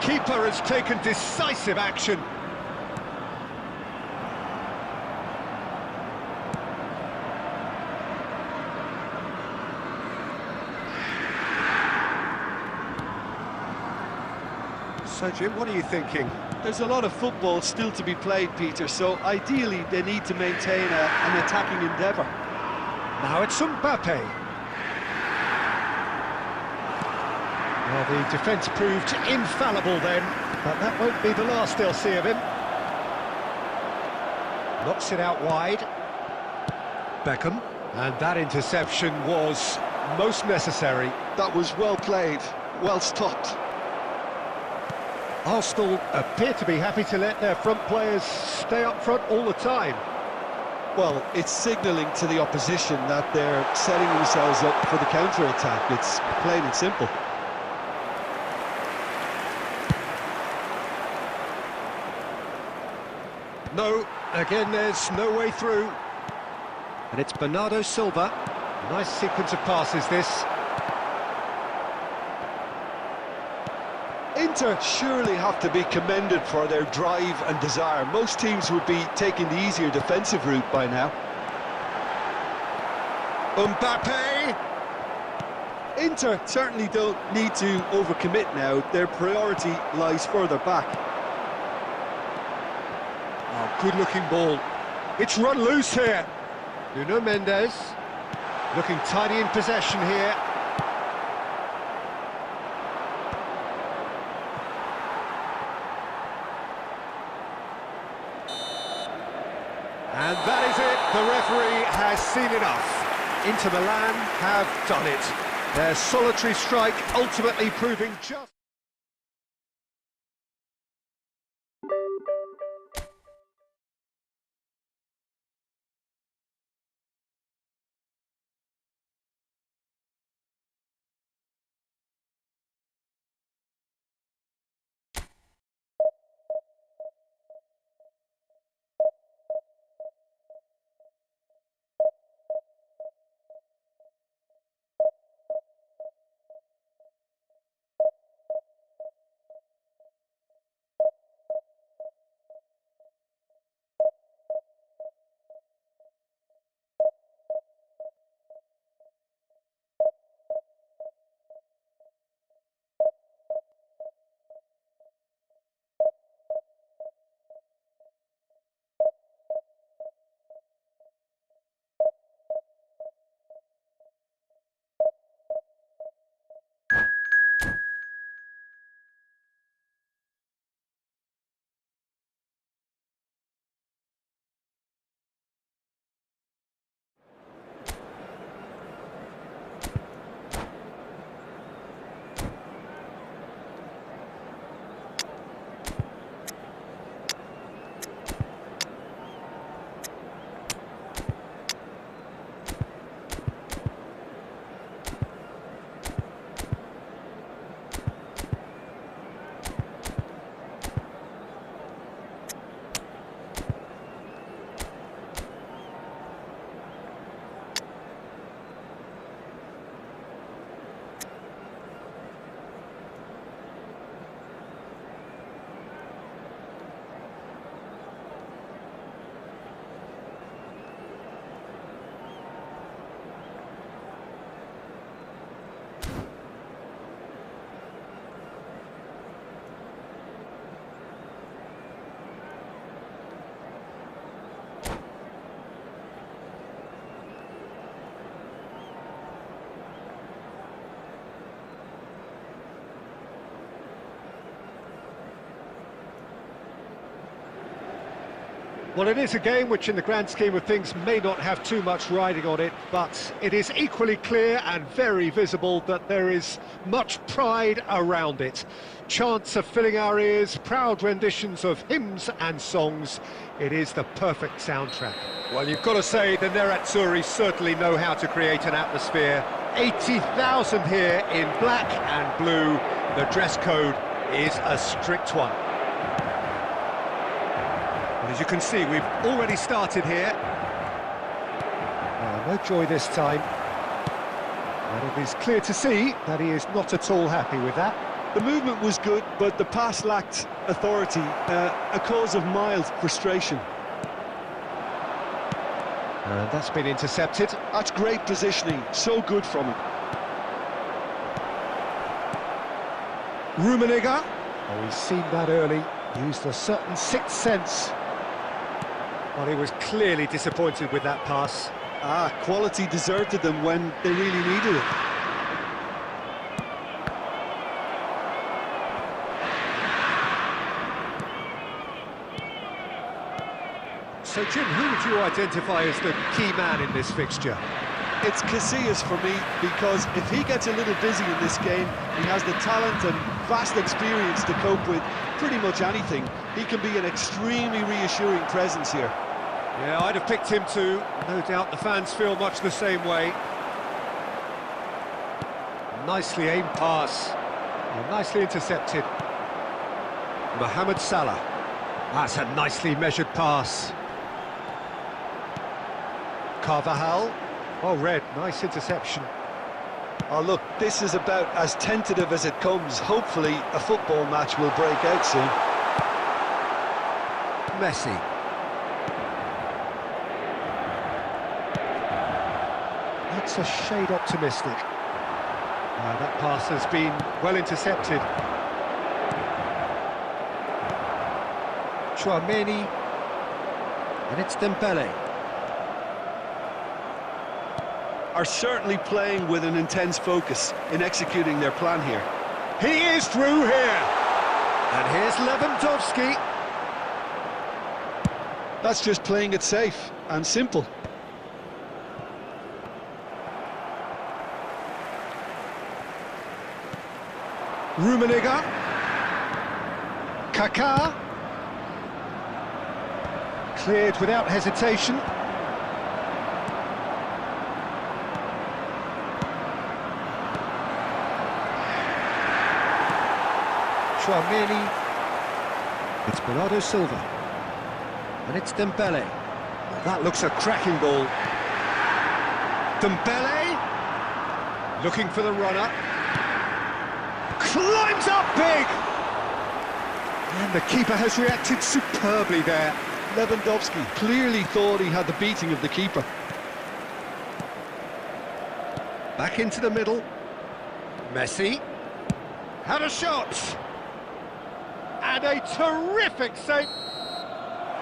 Keeper has taken decisive action. So, Jim, what are you thinking? There's a lot of football still to be played, Peter, so ideally they need to maintain an attacking endeavour. Now it's Mbappe. Well, the defence proved infallible then, but that won't be the last they'll see of him. Knocks it out wide. Beckham. And that interception was most necessary. That was well played, well stopped. Arsenal appear to be happy to let their front players stay up front all the time. Well, it's signalling to the opposition that they're setting themselves up for the counter-attack. It's plain and simple. No, again there's no way through. And it's Bernardo Silva. Nice sequence of passes this. Inter surely have to be commended for their drive and desire. Most teams would be taking the easier defensive route by now. Mbappe! Inter certainly don't need to overcommit now. Their priority lies further back. Oh, good-looking ball. It's run loose here. Nuno Mendes looking tidy in possession here. And that is it. The referee has seen enough. Inter Milan have done it. Their solitary strike ultimately proving just... Well, it is a game which in the grand scheme of things may not have too much riding on it, but it is equally clear and very visible that there is much pride around it. Chants are filling our ears, proud renditions of hymns and songs. It is the perfect soundtrack. Well, you've got to say the Nerazzurri certainly know how to create an atmosphere. 80,000 here in black and blue. The dress code is a strict one. As you can see, we've already started here. No joy this time. And it is clear to see that he is not at all happy with that. The movement was good, but the pass lacked authority, a cause of mild frustration. And that's been intercepted. That's great positioning, so good from him. Rummenigge. Oh, he's seen that early, used a certain sixth sense. Well, he was clearly disappointed with that pass. Quality deserted them when they really needed it. So, Jim, who would you identify as the key man in this fixture? It's Casillas for me, because if he gets a little busy in this game, he has the talent and vast experience to cope with pretty much anything. He can be an extremely reassuring presence here. Yeah, I'd have picked him too. No doubt the fans feel much the same way. Nicely aimed pass. And nicely intercepted. Mohamed Salah. That's a nicely measured pass. Carvajal. Oh, Red, nice interception. Oh, look, this is about as tentative as it comes. Hopefully, a football match will break out soon. Messi. That's a shade optimistic. That pass has been well intercepted. Chouameni. And it's Dembele. Are certainly playing with an intense focus in executing their plan here. He is through here. And here's Lewandowski. That's just playing it safe and simple. Rummenigge. Kaká. Cleared without hesitation. Chouameni. It's Bernardo Silva. And it's Dembele. Well, that looks a cracking ball. Dembele. Looking for the runner. Climbs up big! And the keeper has reacted superbly there. Lewandowski clearly thought he had the beating of the keeper. Back into the middle. Messi. Had a shot! And a terrific save!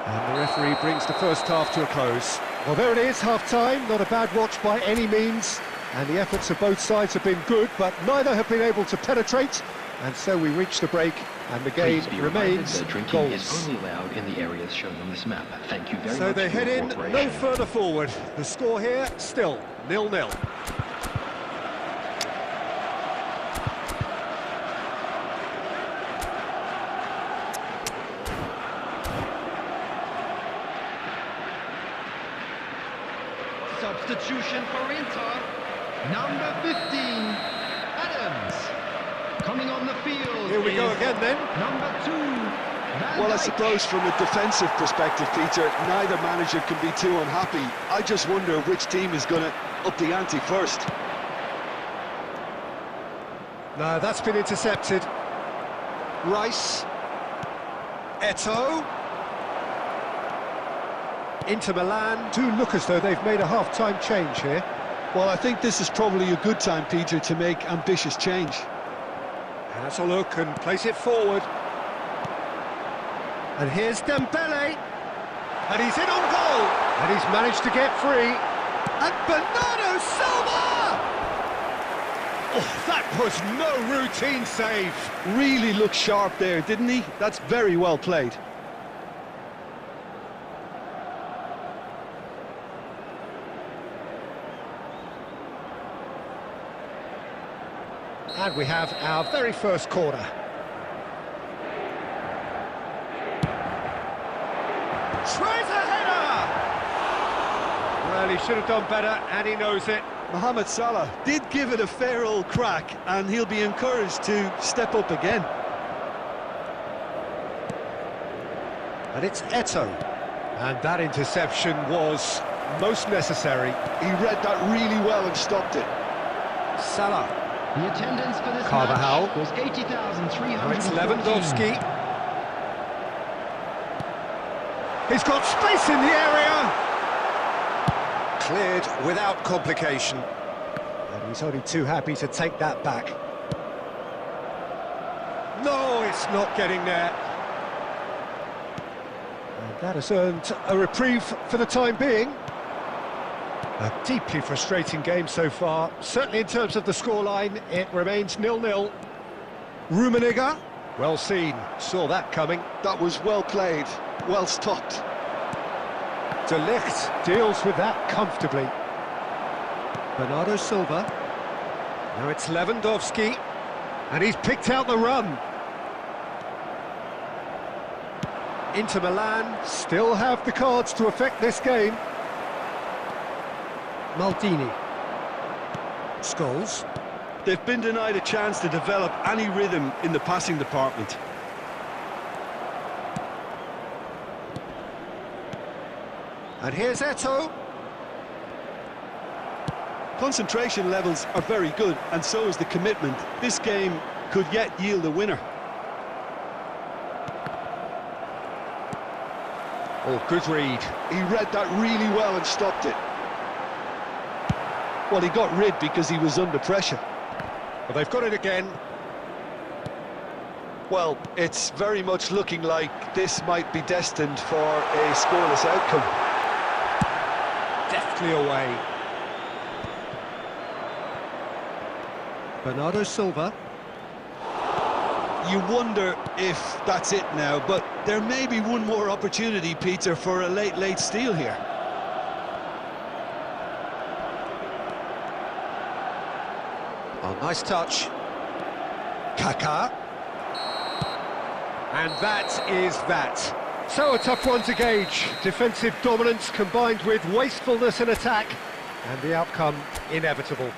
And the referee brings the first half to a close. Well, there it is, half-time. Not a bad watch by any means. And the efforts of both sides have been good, but neither have been able to penetrate. And so we reach the break, and the game remains drinking goals. is only allowed in the areas shown on this map. Thank you very much. So they for head your in no cooperation. further forward. The score here, still 0-0. Substitution for Inter. Number 15, Adams. Coming on the field. Here we go is again then. Number 2, Van Well, I Dijk. suppose from a defensive perspective, Peter, neither manager can be too unhappy. I just wonder which team is going to up the ante first. No, that's been intercepted. Rice. Eto'o. Inter Milan do look as though they've made a half-time change here. Well, I think this is probably a good time, Peter, to make ambitious change. Has a look and place it forward. And here's Dembele. And he's in on goal. And he's managed to get free. And Bernardo Silva! Oh, that was no routine save. Really looked sharp there, didn't he? That's very well played. And we have our very first corner. Tries a header! Well, he should have done better, and he knows it. Mohamed Salah did give it a fair old crack, and he'll be encouraged to step up again. And it's Eto'o. And that interception was most necessary. He read that really well and stopped it. Salah. The attendance for this Carvajal. match was 80,314. Now it's Lewandowski. He's got space in the area. Cleared without complication. And he's only too happy to take that back. No, it's not getting there. And that has earned a reprieve for the time being. A deeply frustrating game so far. Certainly in terms of the scoreline, it remains 0-0. Rummenigge, well seen, saw that coming. That was well played, well stopped. De Ligt deals with that comfortably. Bernardo Silva. Now it's Lewandowski. And he's picked out the run. Inter Milan still have the cards to affect this game. Maldini. Scholes. They've been denied a chance to develop any rhythm in the passing department. And here's Eto'o. Concentration levels are very good, and so is the commitment. This game could yet yield a winner. Oh, good read. He read that really well and stopped it. Well, he got rid because he was under pressure. Well, they've got it again. Well, it's very much looking like this might be destined for a scoreless outcome. Deftly away. Bernardo Silva. You wonder if that's it now, but there may be one more opportunity, Peter, for a late steal here. Oh, nice touch. Kaká. And that is that. So a tough one to gauge. Defensive dominance combined with wastefulness in attack, and the outcome inevitable.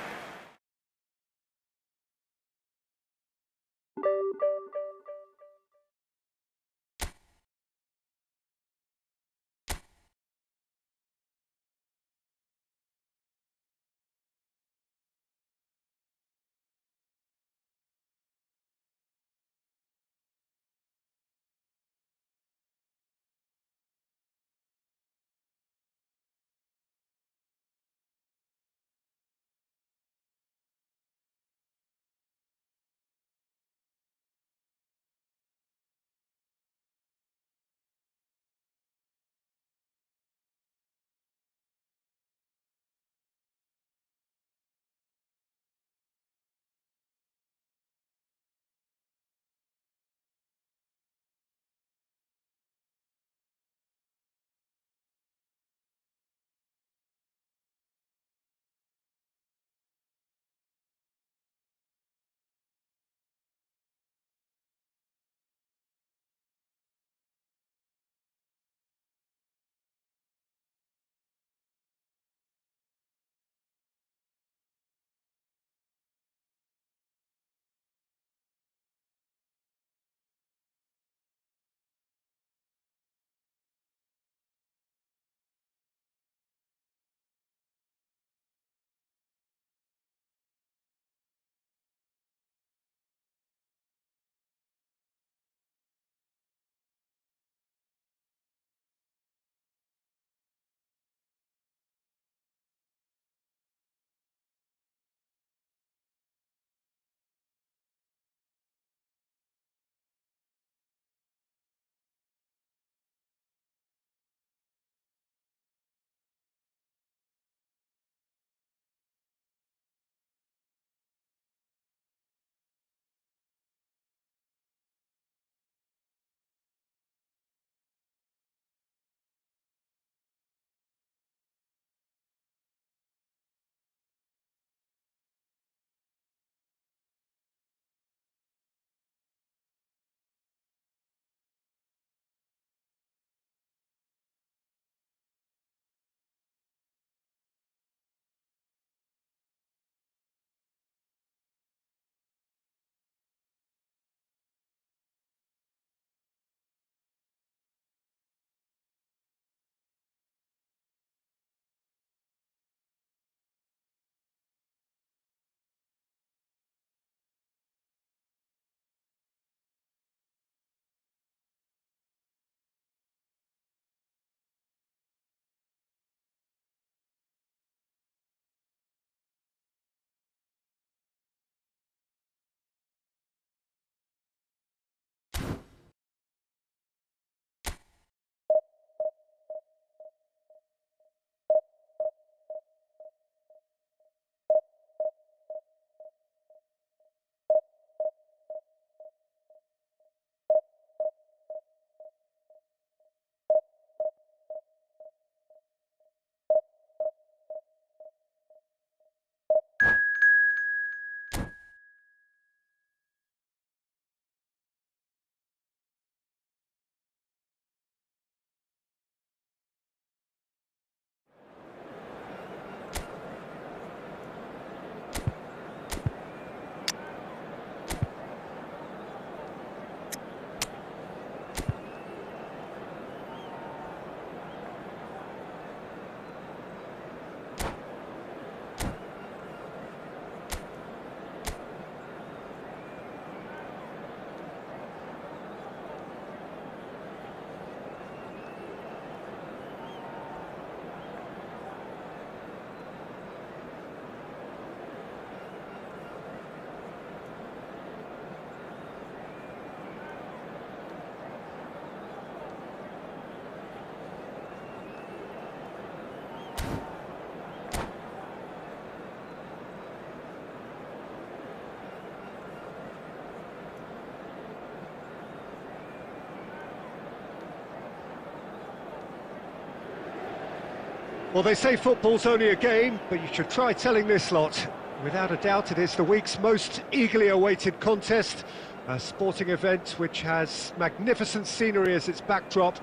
Well, they say football's only a game, but you should try telling this lot. Without a doubt, it is the week's most eagerly awaited contest, a sporting event which has magnificent scenery as its backdrop.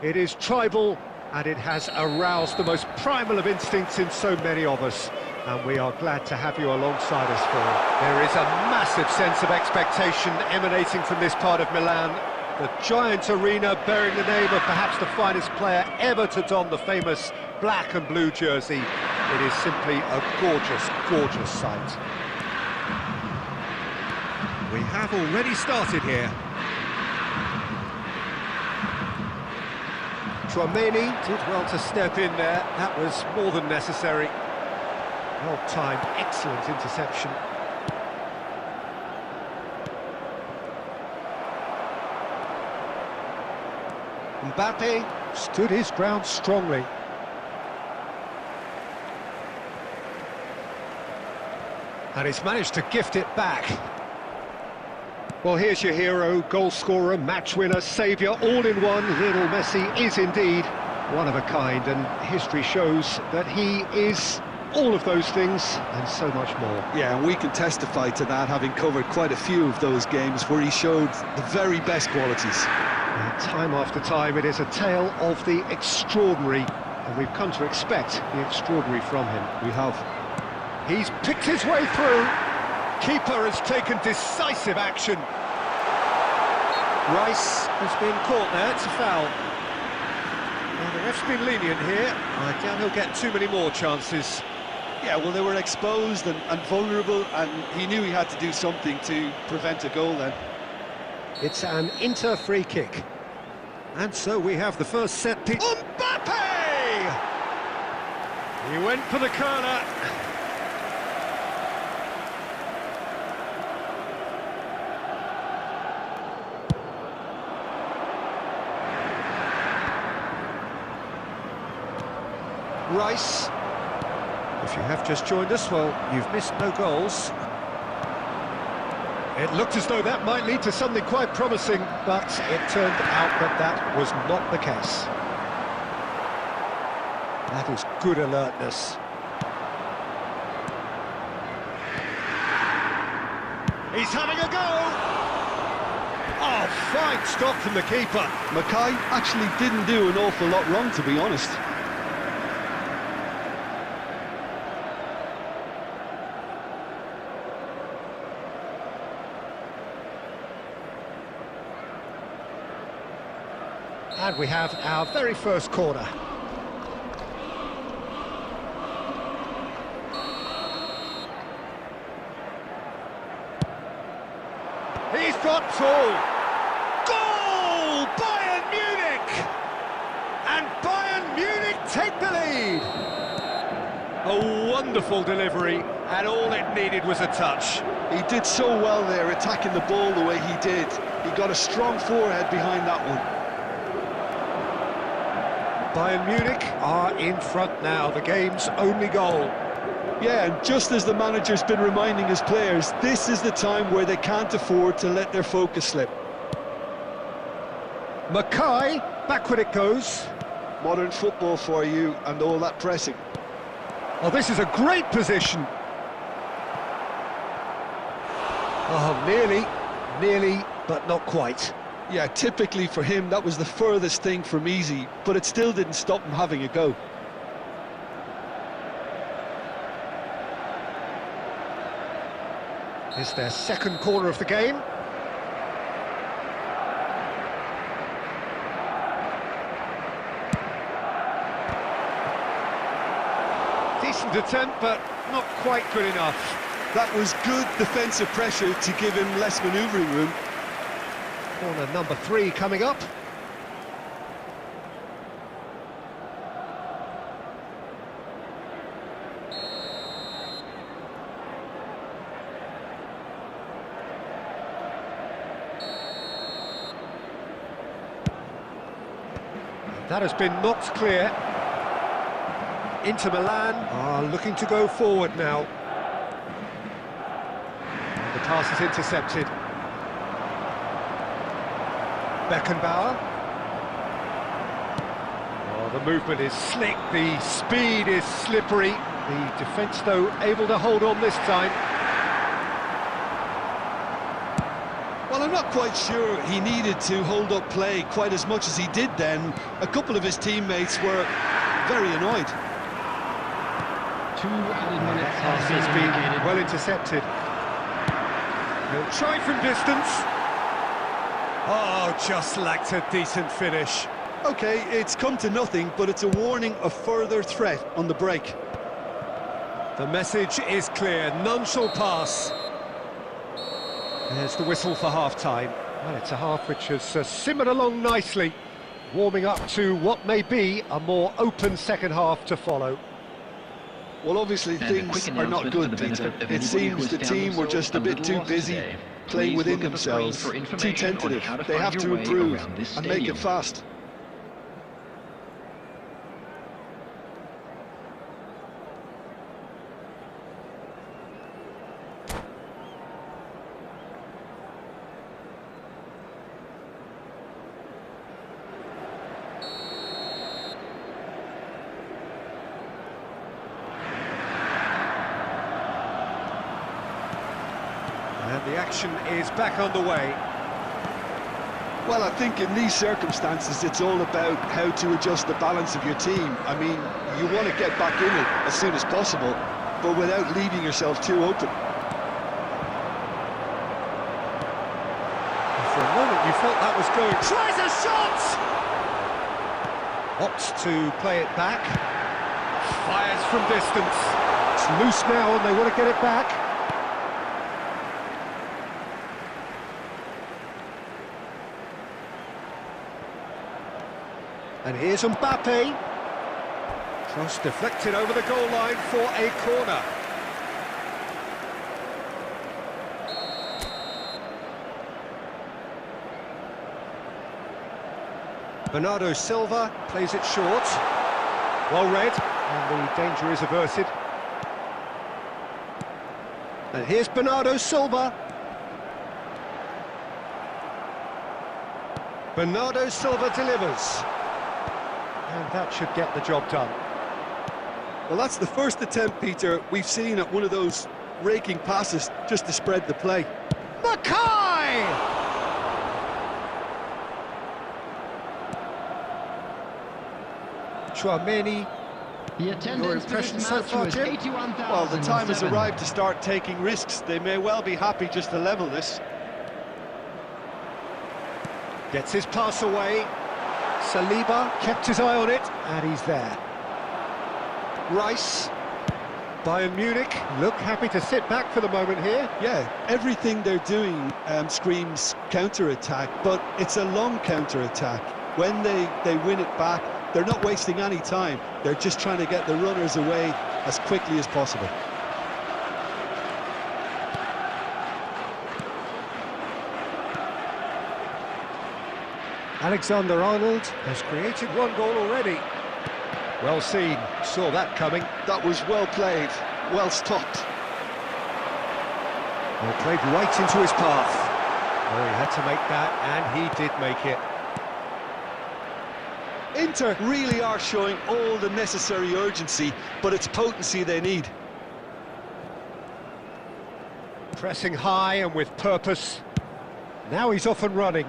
It is tribal, and it has aroused the most primal of instincts in so many of us. And we are glad to have you alongside us for it. There is a massive sense of expectation emanating from this part of Milan. The giant arena bearing the name of perhaps the finest player ever to don the famous black and blue jersey. It is simply a gorgeous, gorgeous sight. We have already started here. Tchouaméni did well to step in there. That was more than necessary. Well timed, excellent interception. Mbappe stood his ground strongly. And he's managed to gift it back. Well, here's your hero, goal scorer, match winner, saviour, all in one. Lionel Messi is indeed one of a kind, and history shows that he is all of those things and so much more. Yeah, and we can testify to that, having covered quite a few of those games where he showed the very best qualities. And time after time, it is a tale of the extraordinary, and we've come to expect the extraordinary from him. We have. He's picked his way through. Keeper has taken decisive action. Rice has been caught there, it's a foul. Well, the ref's been lenient here. I doubt he'll get too many more chances. Yeah, well, they were exposed and vulnerable, and he knew he had to do something to prevent a goal then. It's an Inter free kick. And so we have the first set piece. Mbappe! He went for the corner. Rice. If you have just joined us, well, you've missed no goals. It looked as though that might lead to something quite promising, but it turned out that that was not the case. That is good alertness. He's having a go! Oh, fine stop from the keeper. Mackay actually didn't do an awful lot wrong, to be honest. And we have our very first corner. He's got full. Goal! Bayern Munich! And Bayern Munich take the lead. A wonderful delivery, and all it needed was a touch. He did so well there, attacking the ball the way he did. He got a strong forehead behind that one. Bayern Munich are in front now, the game's only goal. Yeah, and just as the manager's been reminding his players, this is the time where they can't afford to let their focus slip. Mackay, backward it goes. Modern football for you, and all that pressing. Oh, this is a great position. Oh, nearly, but not quite. Yeah, typically for him, that was the furthest thing from easy, but it still didn't stop him having a go. It's their second corner of the game. Decent attempt, but not quite good enough. That was good defensive pressure to give him less manoeuvring room. Corner number 3 coming up. That has been knocked clear. Inter Milan are looking to go forward now. And the pass is intercepted. Beckenbauer. Oh, The movement is slick, the speed is slippery. The defence, though, able to hold on this time. Well, I'm not quite sure he needed to hold up play quite as much as he did then. A couple of his teammates were very annoyed. 2 added minutes Pass has been well intercepted. He'll try from distance. Oh, just lacked a decent finish. Okay, it's come to nothing, but it's a warning of further threat on the break. The message is clear, none shall pass. There's the whistle for half-time. Well, it's a half which has simmered along nicely, warming up to what may be a more open second half to follow. Well, obviously things are not good, Peter. It seems the team were just a bit too busy playing within themselves, too tentative. They have to improve and make it fast. And the action is back underway. Well, I think in these circumstances it's all about how to adjust the balance of your team. I mean, you want to get back in it as soon as possible, but without leaving yourself too open. For a moment you felt that was going... Tries a shot! Opts to play it back. Fires from distance. It's loose now and they want to get it back. And here's Mbappe. Cross deflected over the goal line for a corner. Bernardo Silva plays it short. Well read, and the danger is averted. And here's Bernardo Silva. Bernardo Silva delivers. And that should get the job done. Well, that's the first attempt, Peter, we've seen at one of those raking passes just to spread the play. Mackay! Chouameni. The attendance for this impression so match far, was Jim? 81,007. Well, the time has arrived to start taking risks. They may well be happy just to level this. Gets his pass away. Saliba kept his eye on it, and he's there. Rice. Bayern Munich look happy to sit back for the moment here. Yeah, everything they're doing screams counter-attack, but it's a long counter-attack. When they win it back, they're not wasting any time. They're just trying to get the runners away as quickly as possible. Alexander-Arnold has created one goal already. Well seen, saw that coming. That was well played, well stopped. Well, played right into his path. Oh, he had to make that, and he did make it. Inter really are showing all the necessary urgency, but it's potency they need. Pressing high and with purpose. Now he's off and running.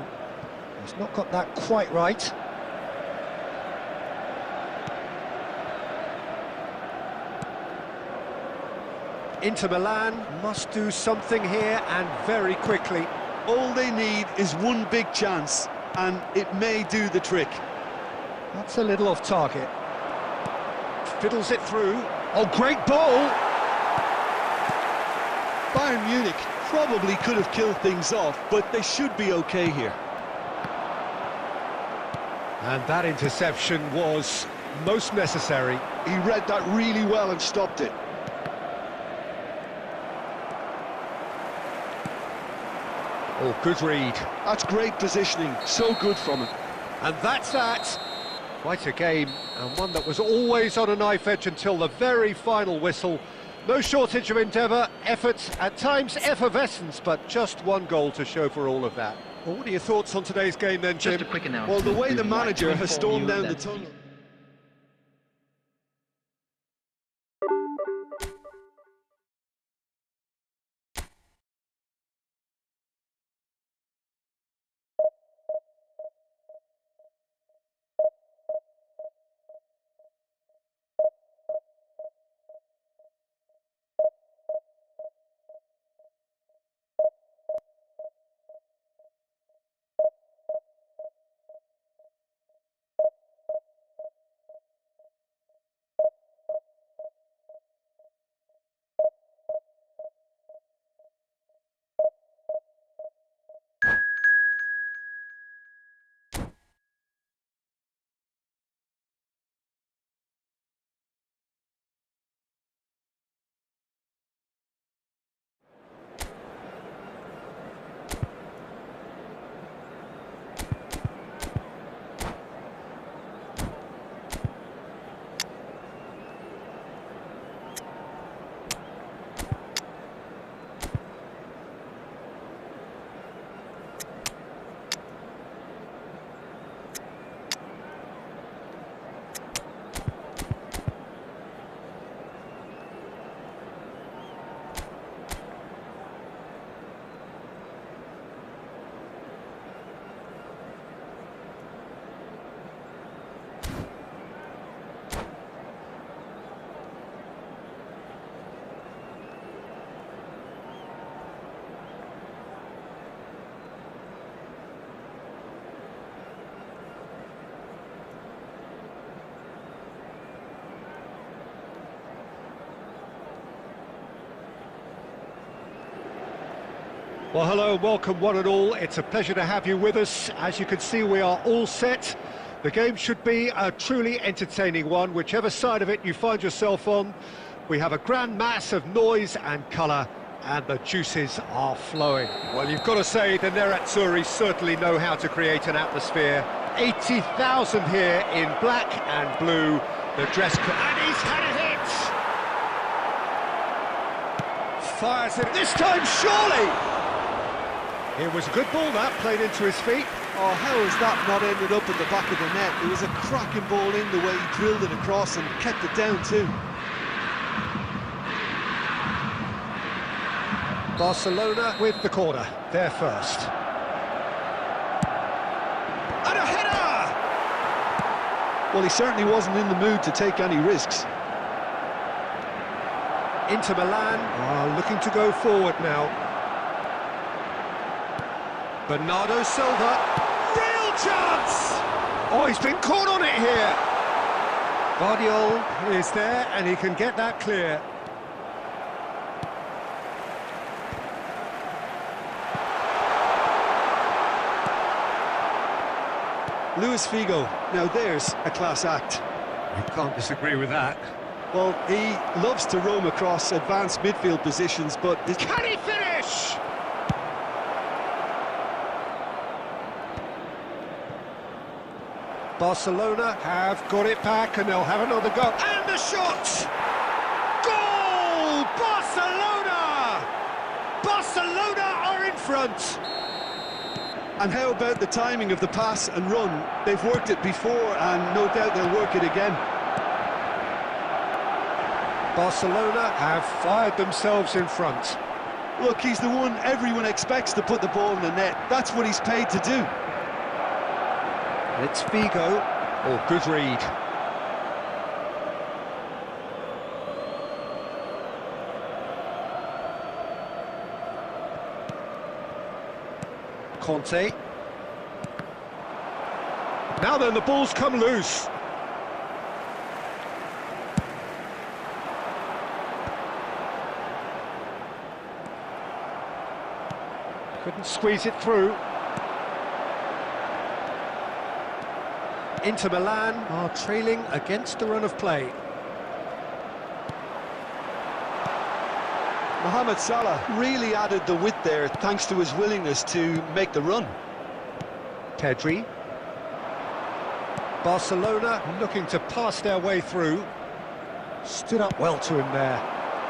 He's not got that quite right. Inter Milan must do something here, and very quickly. All they need is one big chance, and it may do the trick. That's a little off target. Fiddles it through. Oh, great ball! Bayern Munich probably could have killed things off, but they should be okay here. And that interception was most necessary. He read that really well and stopped it. Oh, good read. That's great positioning, so good from him. And that's that. Quite a game, and one that was always on a knife edge until the very final whistle. No shortage of endeavour, effort, at times effervescence, but just one goal to show for all of that. Well, what are your thoughts on today's game then, Jim? Just a quick announcement. Well, the way We the would like to manager has inform stormed you down the that- tunnel. Well, hello and welcome one and all. It's a pleasure to have you with us. As you can see, we are all set. The game should be a truly entertaining one, whichever side of it you find yourself on. We have a grand mass of noise and colour, and the juices are flowing. Well, you've got to say the Nerazzurri certainly know how to create an atmosphere. 80,000 here in black and blue. The dress code, and he's had a hit! Fires it this time, surely! It was a good ball that, played into his feet. Oh, how has that not ended up at the back of the net? It was a cracking ball in the way he drilled it across and kept it down too. Barcelona with the corner, there first. And a header! Well, he certainly wasn't in the mood to take any risks. Inter Milan are looking to go forward now. Bernardo Silva, real chance! Oh, he's been caught on it here. Guardiola is there and he can get that clear. Luis Figo, now there's a class act. You can't disagree with that. Well, he loves to roam across advanced midfield positions, but... Can he finish? Barcelona have got it back and they'll have another go. And the shot! Goal! Barcelona! Barcelona are in front! And how about the timing of the pass and run? They've worked it before and no doubt they'll work it again. Barcelona have fired themselves in front. Look, he's the one everyone expects to put the ball in the net. That's what he's paid to do. It's Figo. Oh, good read. Conte. Now then, the ball's come loose. Couldn't squeeze it through. Inter Milan are trailing against the run of play. Mohamed Salah really added the width there thanks to his willingness to make the run. Pedri. Barcelona looking to pass their way through. Stood up well to him there.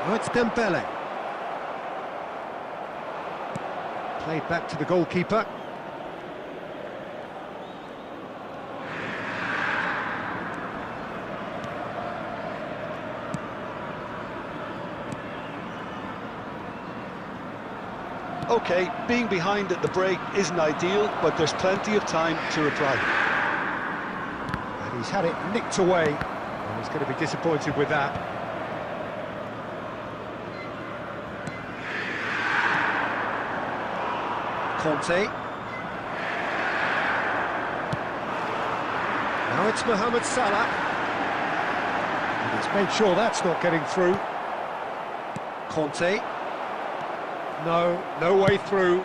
Oh, it's Dembele. Played back to the goalkeeper. OK, being behind at the break isn't ideal, but there's plenty of time to reply. And he's had it nicked away. And he's going to be disappointed with that. Conte. Now it's Mohamed Salah. And he's made sure that's not getting through. Conte. No way through.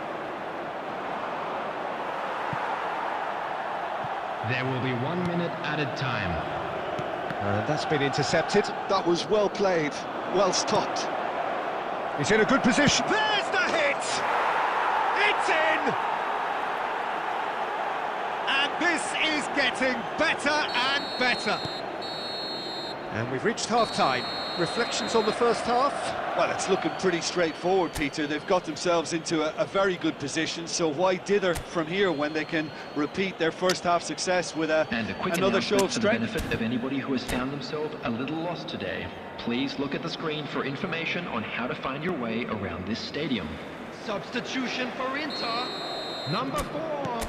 There will be 1 minute added time. And that's been intercepted. That was well played, well stopped. He's in a good position. There's the hit! It's in! And this is getting better and better. And we've reached half-time. Reflections on the first half? Well, it's looking pretty straightforward, Peter. They've got themselves into a very good position, so why dither from here when they can repeat their first half success with another show of strength? For the benefit of anybody who has found themselves a little lost today, please look at the screen for information on how to find your way around this stadium. Substitution for Inter. Number 4,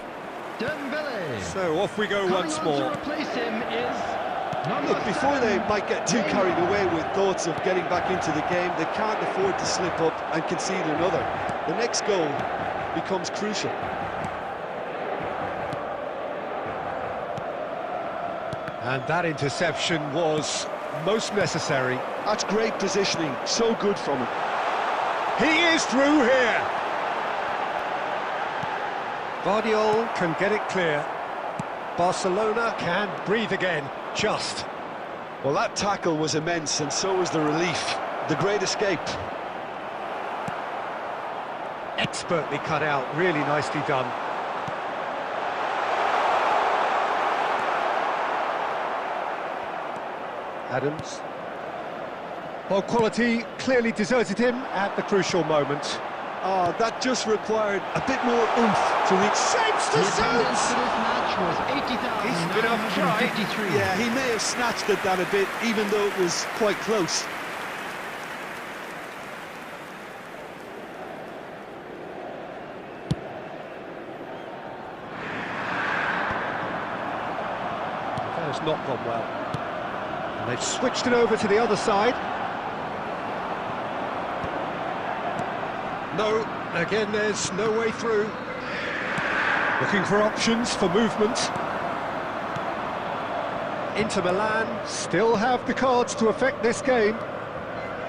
Dembele. So off we go once more. To replace him is Look, before they might get too carried away with thoughts of getting back into the game, they can't afford to slip up and concede another. The next goal becomes crucial. And that interception was most necessary. That's great positioning, so good from him. He is through here. Guardiola can get it clear. Barcelona can breathe again, just. Well, that tackle was immense, and so was the relief. The great escape. Expertly cut out, really nicely done. Adams. Well, quality clearly deserted him at the crucial moment. Oh, that just required a bit more oomph to reach. Shapes to The attendance shoot! for this match was He's been off try. 80,953. Yeah, he may have snatched at that a bit, even though it was quite close. That has not gone well. And they've switched it over to the other side. No, again there's no way through. Looking for options for movement. Inter Milan still have the cards to affect this game.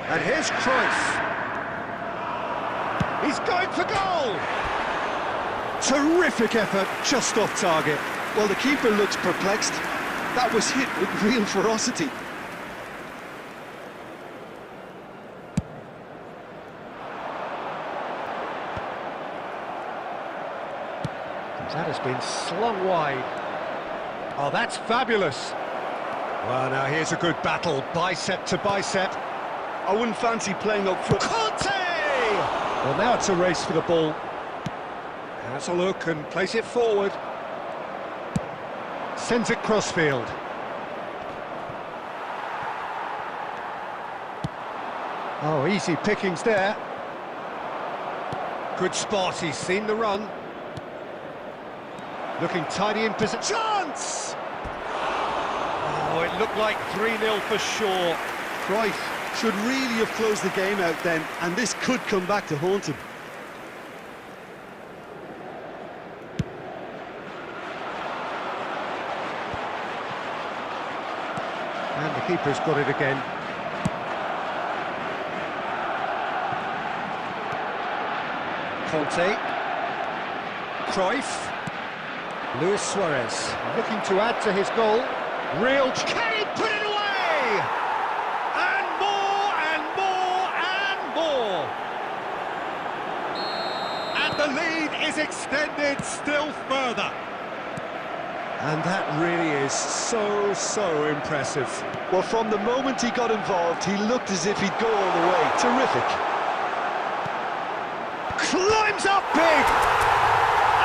And here's Cruyff. He's going for goal! Terrific effort, just off target. Well, the keeper looks perplexed. That was hit with real ferocity. That has been slung wide. Oh, that's fabulous. Well, now here's a good battle, bicep to bicep. I wouldn't fancy playing up front. Conte! Well, now it's a race for the ball. Has a look and plays it forward. Sends it crossfield. Oh, easy pickings there. Good spot, he's seen the run. Looking tidy in position. Chance! Oh, it looked like 3-0 for sure. Cruyff should really have closed the game out then, and this could come back to haunt him. And the keeper's got it again. Conte. Cruyff. Luis Suarez looking to add to his goal. Real... Can he put it away? And more, and more, and more. And the lead is extended still further. And that really is so impressive. Well, from the moment he got involved, he looked as if he'd go all the way. Terrific. Climbs up big!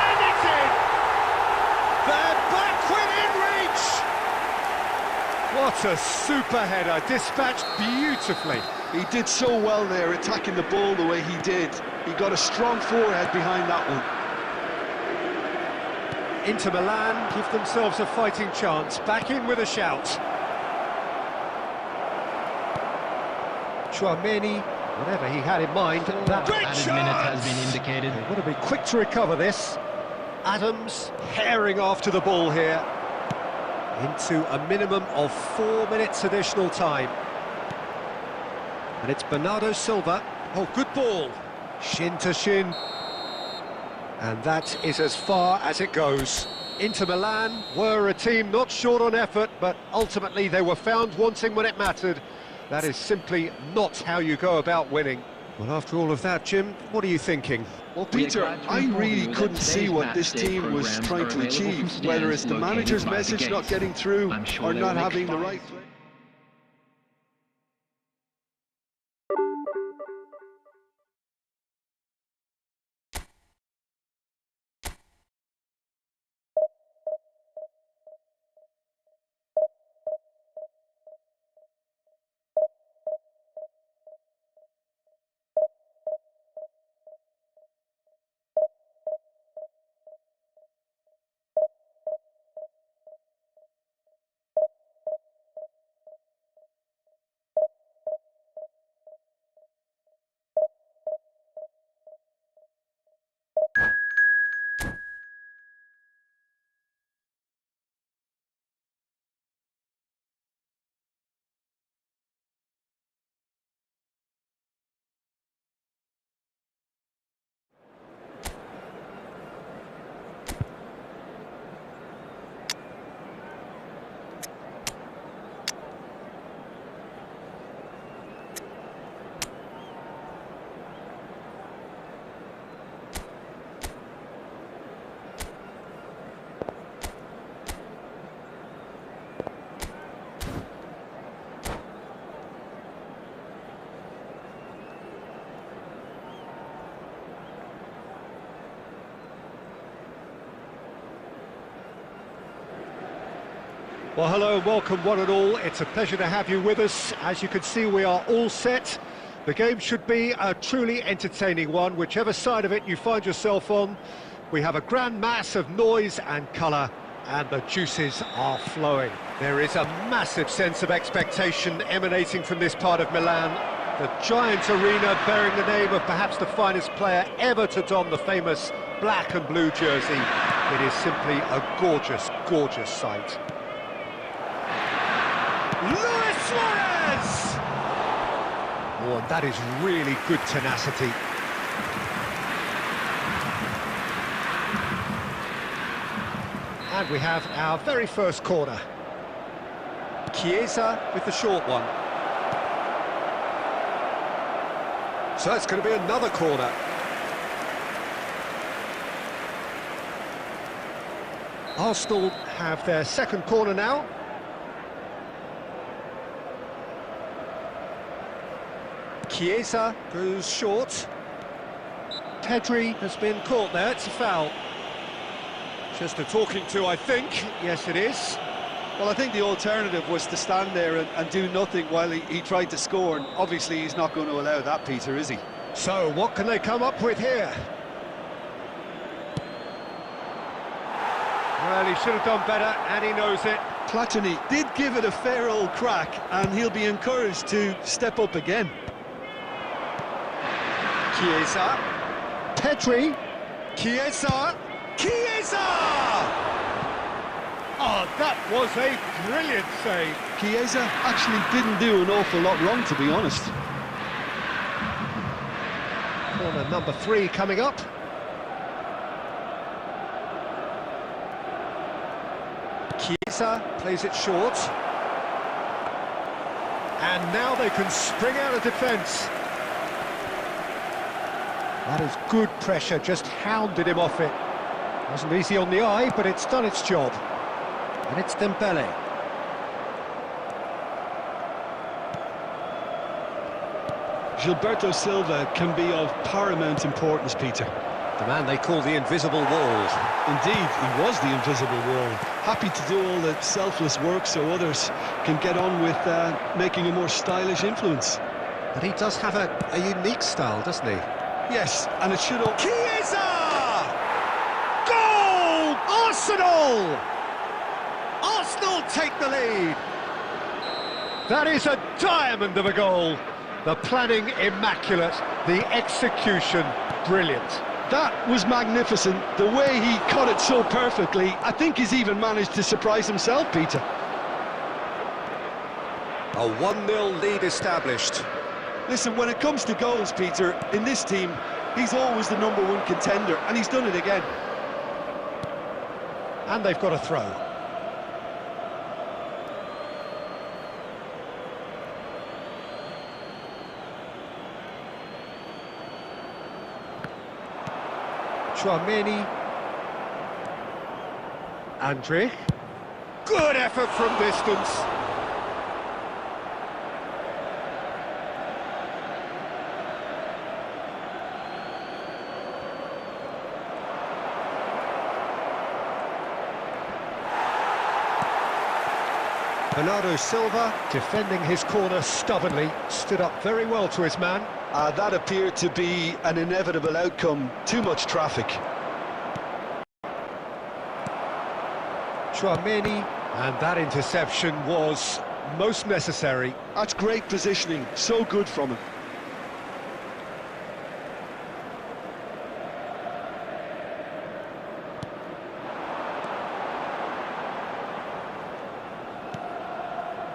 And it's in! They're back within reach! What a super header, dispatched beautifully. He did so well there, attacking the ball the way he did. He got a strong forehead behind that one. Inter Milan give themselves a fighting chance, back in with a shout. Chouameni, whatever he had in mind, that great Added chance! minute has been indicated. They want to be quick to recover this. Adams herring after the ball here. Into a minimum of 4 minutes additional time. And it's Bernardo Silva. Oh, good ball. Shin to shin. And that is as far as it goes. Inter Milan were a team not short on effort, but ultimately they were found wanting when it mattered. That is simply not how you go about winning. Well, after all of that, Jim, what are you thinking? Well, Peter, I really couldn't see what this team was trying to achieve, whether it's the manager's message not getting through or not having the right play. Well, hello and welcome one and all. It's a pleasure to have you with us. As you can see, we are all set. The game should be a truly entertaining one, whichever side of it you find yourself on. We have a grand mass of noise and colour, and the juices are flowing. There is a massive sense of expectation emanating from this part of Milan. The giant arena bearing the name of perhaps the finest player ever to don the famous black and blue jersey. It is simply a gorgeous, gorgeous sight. Luis Suarez! Oh, and that is really good tenacity. And we have our very first corner. Chiesa with the short one. So it's going to be another corner. Arsenal have their second corner now. Chiesa goes short. Pedri has been caught there, it's a foul. Just a talking to, I think. Yes, it is. Well, I think the alternative was to stand there and do nothing while he tried to score, and obviously he's not going to allow that, Peter, is he? So, what can they come up with here? Well, he should have done better, and he knows it. Platini did give it a fair old crack, and he'll be encouraged to step up again. Chiesa, Pedri, Chiesa, Chiesa! Oh, that was a brilliant save. Chiesa actually didn't do an awful lot wrong, to be honest. Corner number 3 coming up. Chiesa plays it short. And now they can spring out of defence. That is good pressure, just hounded him off it. Wasn't easy on the eye, but it's done its job. And it's Dembele. Gilberto Silva can be of paramount importance, Peter. The man they call the invisible wall. Indeed, he was the invisible wall. Happy to do all the selfless work so others can get on with making a more stylish influence. But he does have a unique style, doesn't he? Yes, and it should all... Chiesa! Goal! Arsenal! Arsenal take the lead. That is a diamond of a goal. The planning immaculate, the execution brilliant. That was magnificent. The way he cut it so perfectly. I think he's even managed to surprise himself, Peter. A 1-0 lead established. Listen, when it comes to goals, Peter, in this team, he's always the #1 contender, and he's done it again. And they've got a throw. Tchouaméni. Andrich. Good effort from distance. Bernardo Silva, defending his corner stubbornly, stood up very well to his man. That appeared to be an inevitable outcome. Too much traffic. Tchouaméni, and that interception was most necessary. That's great positioning. So good from him.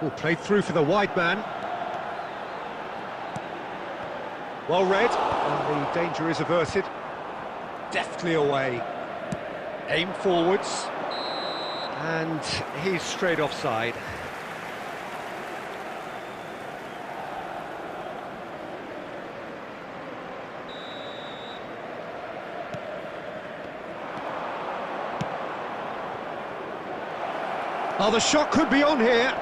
Oh, played through for the wide man. Well read, and the danger is averted. Deftly away. Aim forwards. And he's straight offside. Oh, the shot could be on here.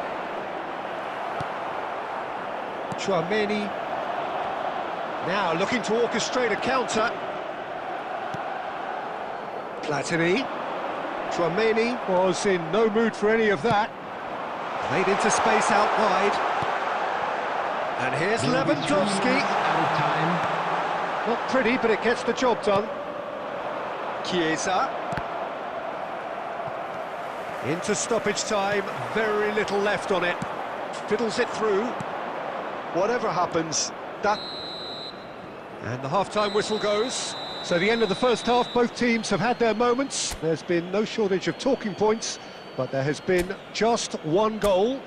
Tchouaméni now looking to orchestrate a counter. Platini. Tchouaméni was in no mood for any of that. Played into space out wide. And here's Lewandowski. Out of time. Not pretty, but it gets the job done. Chiesa. Into stoppage time, very little left on it. Fiddles it through. Whatever happens, that... And the half-time whistle goes. So the end of the first half, both teams have had their moments. There's been no shortage of talking points, but there has been just one goal,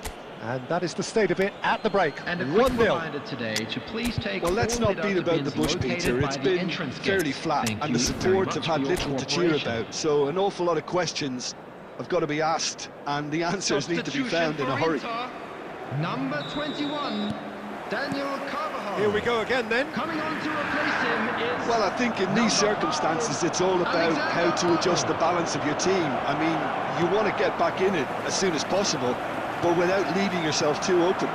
and that is the state of it at the break. And a quick 1-0. reminder today to please take Well, let's all not beat about the bins bush, located Peter. by It's the been entrance fairly gates. flat, Thank and the you very support much have for had your little to cheer cooperation. about. So an awful lot of questions have got to be asked, and the answers need to be found in a hurry. Number 21, Daniel Carvajal. Here we go again then. Coming on to replace him is... Well, I think in these circumstances, it's all about how to adjust the balance of your team. I mean, you want to get back in it as soon as possible, but without leaving yourself too open.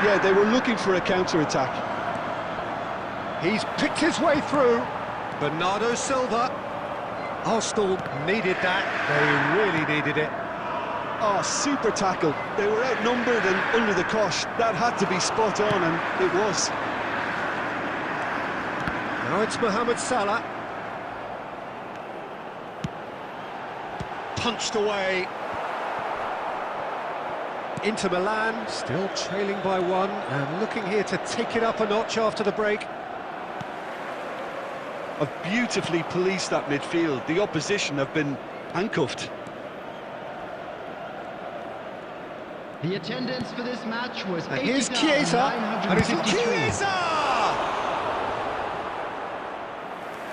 Yeah, they were looking for a counter-attack. He's picked his way through. Bernardo Silva. Arsenal needed that. They really needed it. Oh, super tackle. They were outnumbered and under the cosh. That had to be spot on, and it was. Now it's Mohamed Salah. Punched away. Inter Milan, still trailing by one, and looking here to take it up a notch after the break. Have beautifully policed that midfield. The opposition have been handcuffed. The attendance for this match was And here's Chiesa, and it's 80,953. Chiesa!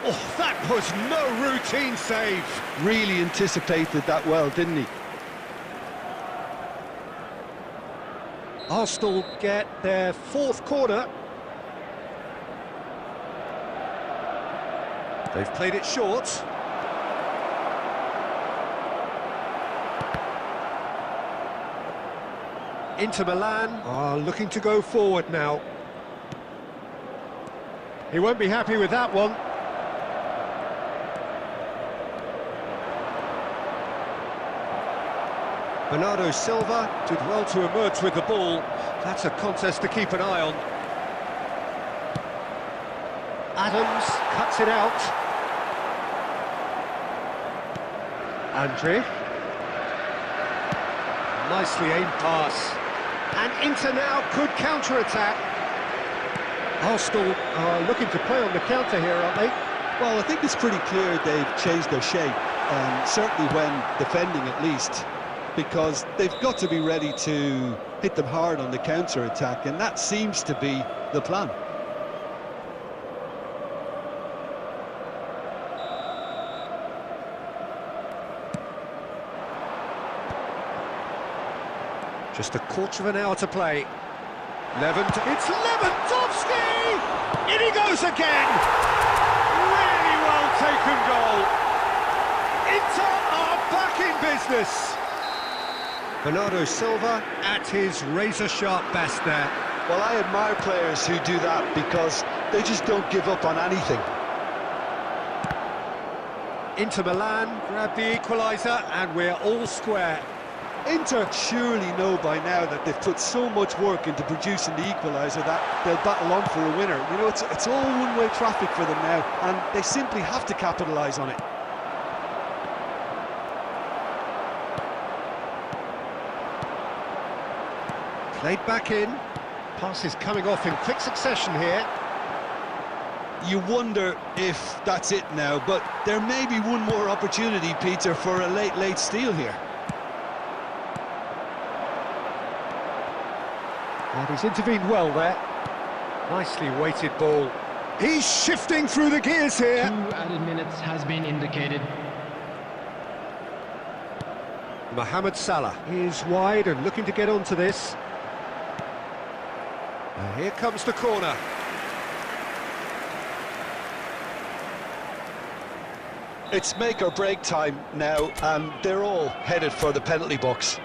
Oh, that was no routine save. Really anticipated that well, didn't he? Arsenal get their fourth corner. They've played it short. Inter Milan are looking to go forward now. He won't be happy with that one. Bernardo Silva did well to emerge with the ball. That's a contest to keep an eye on. Adams cuts it out. Andre. Nicely aimed pass. And Inter now could counter-attack. Arsenal are looking to play on the counter here, aren't they? Well, I think it's pretty clear they've changed their shape, certainly when defending at least, because they've got to be ready to hit them hard on the counter-attack, and that seems to be the plan. Just a quarter of an hour to play. It's Lewandowski! In he goes again! Really well taken goal. Inter are back in business. Bernardo Silva at his razor-sharp best there. Well, I admire players who do that because they just don't give up on anything. Inter Milan grab the equaliser and we're all square. Inter surely know by now that they've put so much work into producing the equaliser that they'll battle on for a winner. You know, it's all one-way traffic for them now, and they simply have to capitalise on it. Played back in. Passes coming off in quick succession here. You wonder if that's it now, but there may be one more opportunity, Peter, for a late steal here. And he's intervened well there. Nicely weighted ball. He's shifting through the gears here. 2 added minutes has been indicated. Mohamed Salah is wide and looking to get onto this. And here comes the corner. It's make or break time now, and they're all headed for the penalty box.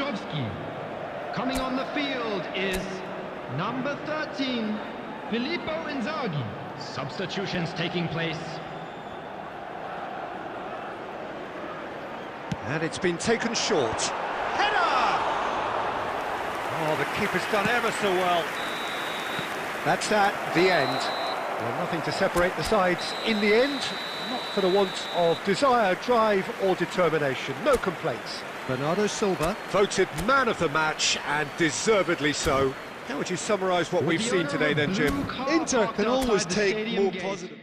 Lewandowski. Coming on the field is number 13, Filippo Inzaghi. Substitutions taking place. And it's been taken short. Header! Oh, the keeper's done ever so well. That's that, the end. Well, nothing to separate the sides in the end, not for the want of desire, drive or determination. No complaints. Bernardo Silva. Voted man of the match, and deservedly so. How would you summarise what we've seen today then, Jim? Inter can always take more positive.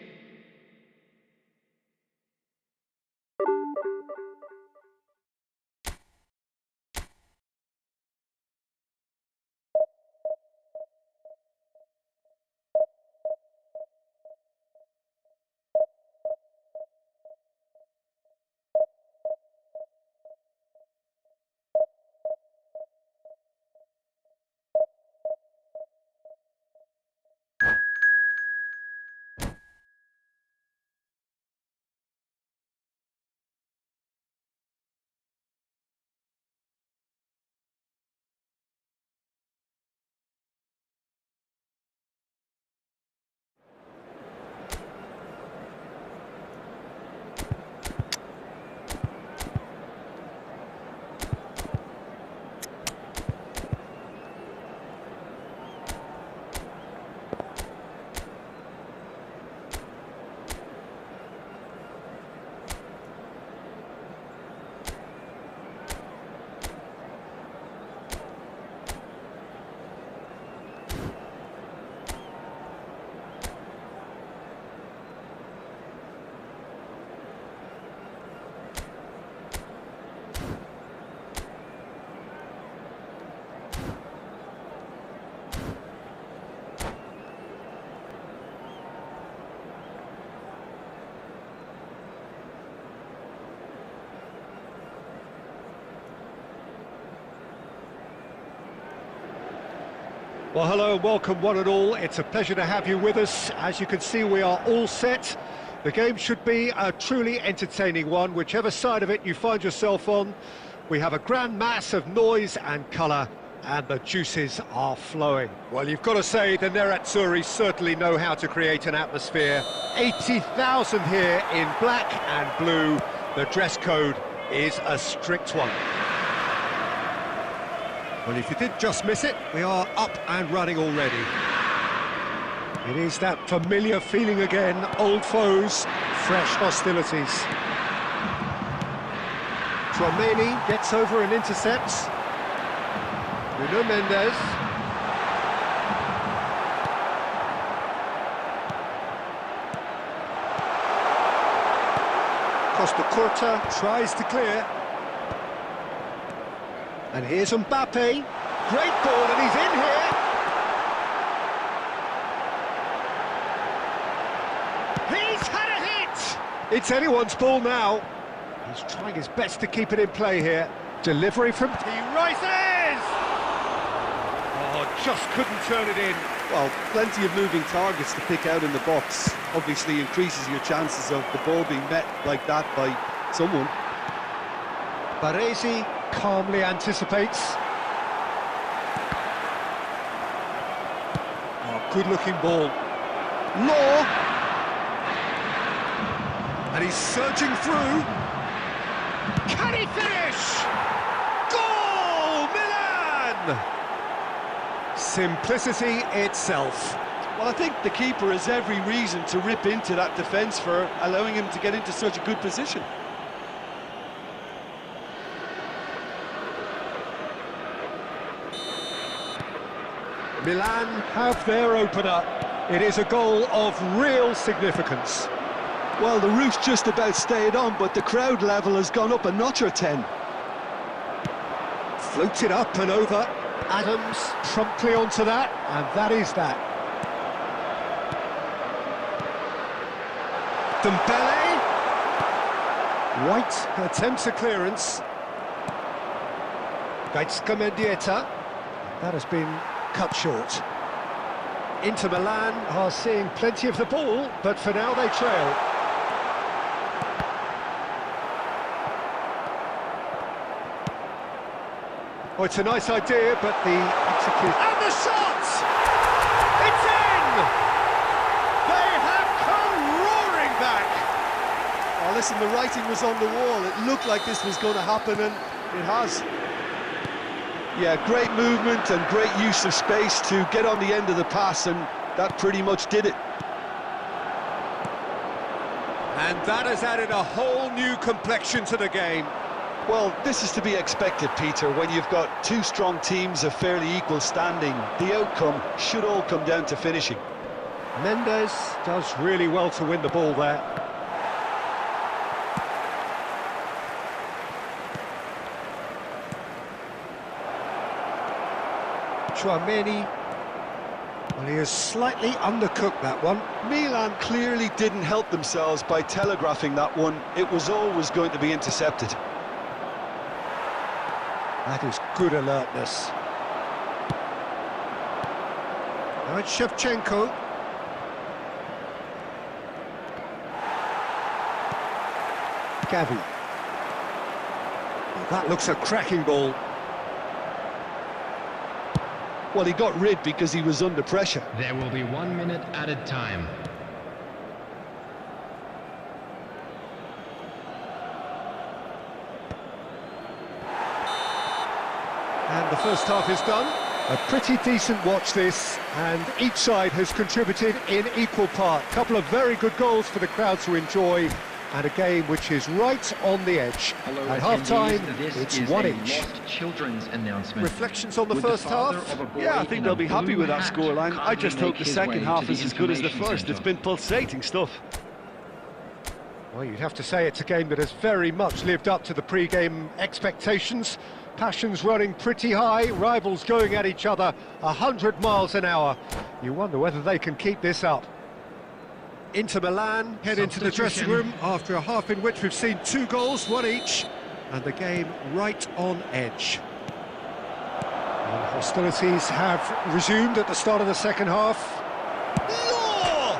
Well, hello and welcome one and all. It's a pleasure to have you with us. As you can see, we are all set. The game should be a truly entertaining one, whichever side of it you find yourself on. We have a grand mass of noise and colour, and the juices are flowing. Well, you've got to say the Nerazzurri certainly know how to create an atmosphere. 80,000 here in black and blue. The dress code is a strict one. Well, if you did just miss it, we are up and running already. It is that familiar feeling again, old foes, fresh hostilities. Tchouameni gets over and intercepts. Nuno Mendes. Costa Curta tries to clear. And here's Mbappe. Great ball, and he's in here. He's had a hit! It's anyone's ball now. He's trying his best to keep it in play here. Delivery from... He rises! Oh, just couldn't turn it in. Well, plenty of moving targets to pick out in the box. Obviously increases your chances of the ball being met like that by someone. Baresi calmly anticipates. Oh, good-looking ball. Law! And he's surging through. Can he finish? Goal! Milan! Simplicity itself. Well, I think the keeper has every reason to rip into that defence for allowing him to get into such a good position. Milan have their opener. It is a goal of real significance. Well, the roof's just about stayed on, but the crowd level has gone up a notch or 10. Floated up and over. Adams promptly onto that, and that is that. Dembele. White attempts a clearance. Gaizka Mendieta. That has been cut short. Inter Milan are seeing plenty of the ball, but for now they trail. Oh, it's a nice idea, but the execution... And the shot! It's in! They have come roaring back! Oh, listen, the writing was on the wall. It looked like this was going to happen, and it has. Yeah, great movement and great use of space to get on the end of the pass, and that pretty much did it. And that has added a whole new complexion to the game. Well, this is to be expected, Peter, when you've got two strong teams of fairly equal standing. The outcome should all come down to finishing. Mendes does really well to win the ball there. Chouameni. Well, he has slightly undercooked that one. Milan clearly didn't help themselves by telegraphing that one. It was always going to be intercepted. That is good alertness. Now it's Shevchenko. Gavi. Well, that looks a cracking ball. Well, he got rid because he was under pressure. There will be 1 minute added time. And the first half is done. A pretty decent watch this, and each side has contributed in equal part. A couple of very good goals for the crowd to enjoy, and a game which is right on the edge. Hello, At half-time, this it's is 1 a each. lost children's announcement. Reflections on the Would first father half? of a boy Yeah, I in think a they'll be happy blue with that hat scoreline. I just kindly hope make the his second way half to the is as good as the information first. It's centre. been pulsating stuff. Well, you'd have to say it's a game that has very much lived up to the pre-game expectations. Passions running pretty high, rivals going at each other 100 miles an hour. You wonder whether they can keep this up. Inter Milan head into the dressing room after a half in which we've seen 2 goals, 1 each, and the game right on edge. And hostilities have resumed at the start of the second half. Law!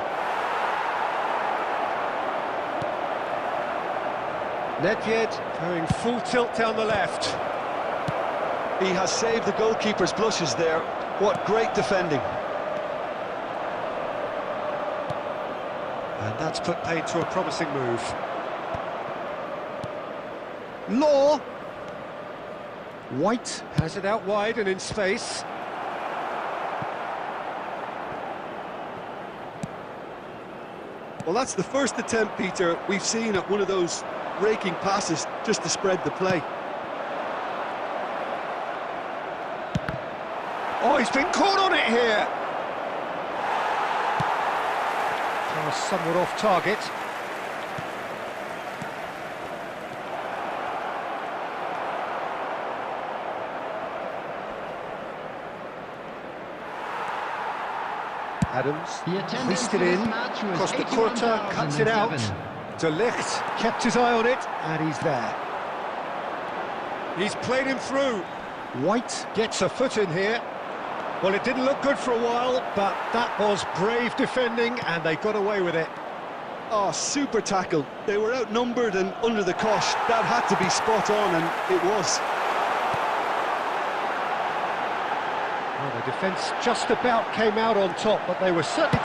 Nedved going full tilt down the left. He has saved the goalkeeper's blushes there. What great defending. And that's put paid to a promising move. Law. White has it out wide and in space. Well, that's the first attempt, Peter, we've seen at one of those raking passes just to spread the play. Oh, he's been caught on it here. Pass somewhat off target. Adams The attendance twisted for this in, match was Costa Curta cuts it out. 81,007. De Ligt kept his eye on it, and he's there. He's played him through. White gets a foot in here. Well, it didn't look good for a while, but that was brave defending, and they got away with it. Oh, super tackle. They were outnumbered and under the cosh. That had to be spot on, and it was. Well, the defence just about came out on top, but they were certainly...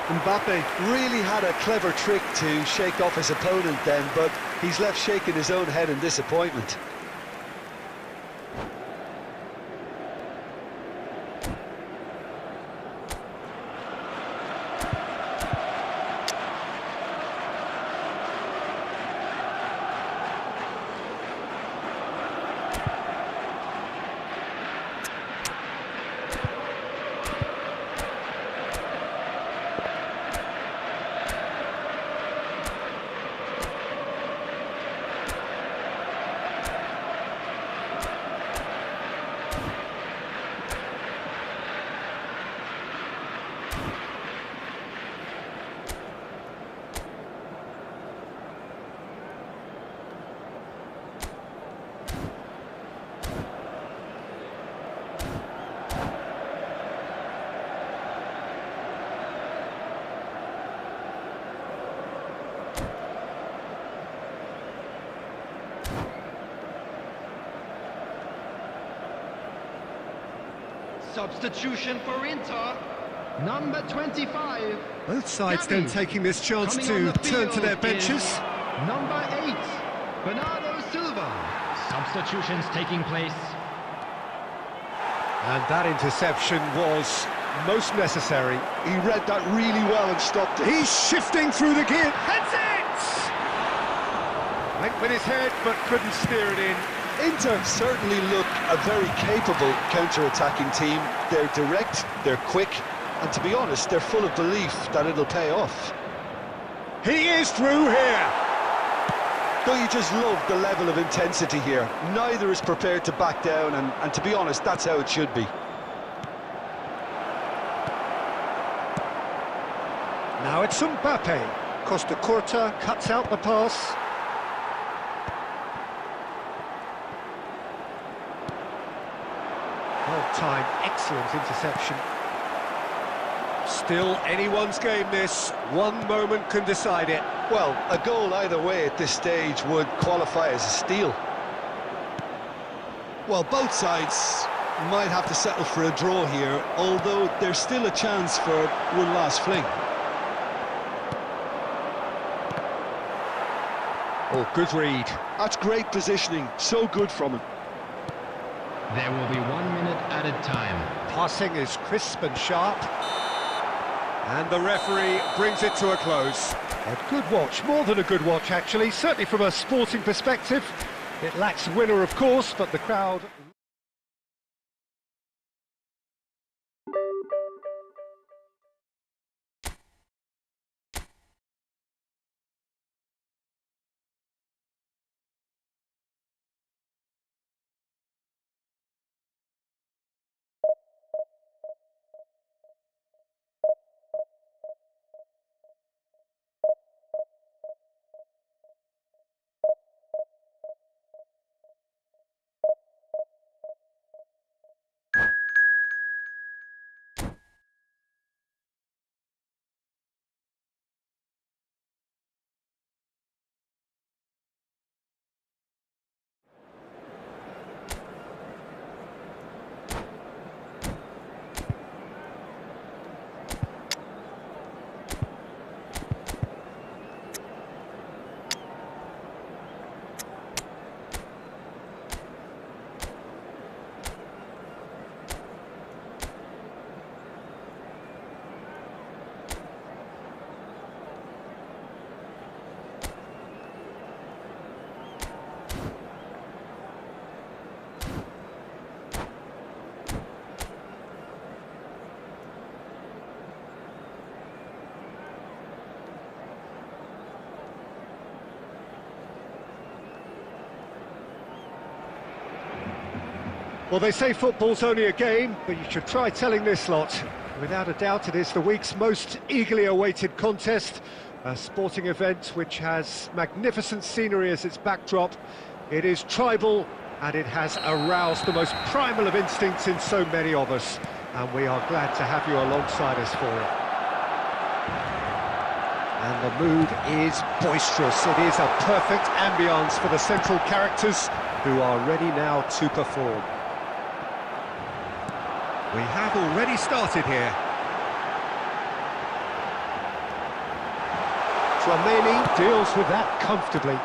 Mbappe really had a clever trick to shake off his opponent then, but he's left shaking his own head in disappointment. Substitution for Inter, number 25. Both sides Gabby. then taking this chance Coming to on the turn to field their benches. is number 8, Bernardo Silva. Substitutions taking place. And that interception was most necessary. He read that really well and stopped it. He's shifting through the gear. Heads it! Went with his head, but couldn't steer it in. Inter certainly look a very capable counter-attacking team. They're direct, they're quick, and to be honest, they're full of belief that it'll pay off. He is through here. Don't you just love the level of intensity here? Neither is prepared to back down, and to be honest, that's how it should be. Now it's Mbappe. Costa Curta cuts out the pass. Well-timed, excellent interception. Still anyone's game this. One moment can decide it. Well, a goal either way at this stage would qualify as a steal. Well, both sides might have to settle for a draw here, although there's still a chance for one last fling. Oh, good read. That's great positioning, so good from him. There will be 1 minute added time. Passing is crisp and sharp. And the referee brings it to a close. A good watch, more than a good watch actually, certainly from a sporting perspective. It lacks a winner of course, but the crowd... Well, they say football's only a game, but you should try telling this lot. Without a doubt, it is the week's most eagerly awaited contest, a sporting event which has magnificent scenery as its backdrop. It is tribal, and it has aroused the most primal of instincts in so many of us, and we are glad to have you alongside us for it. And the mood is boisterous. It is a perfect ambience for the central characters, who are ready now to perform. We have already started here. Tchouameni deals with that comfortably.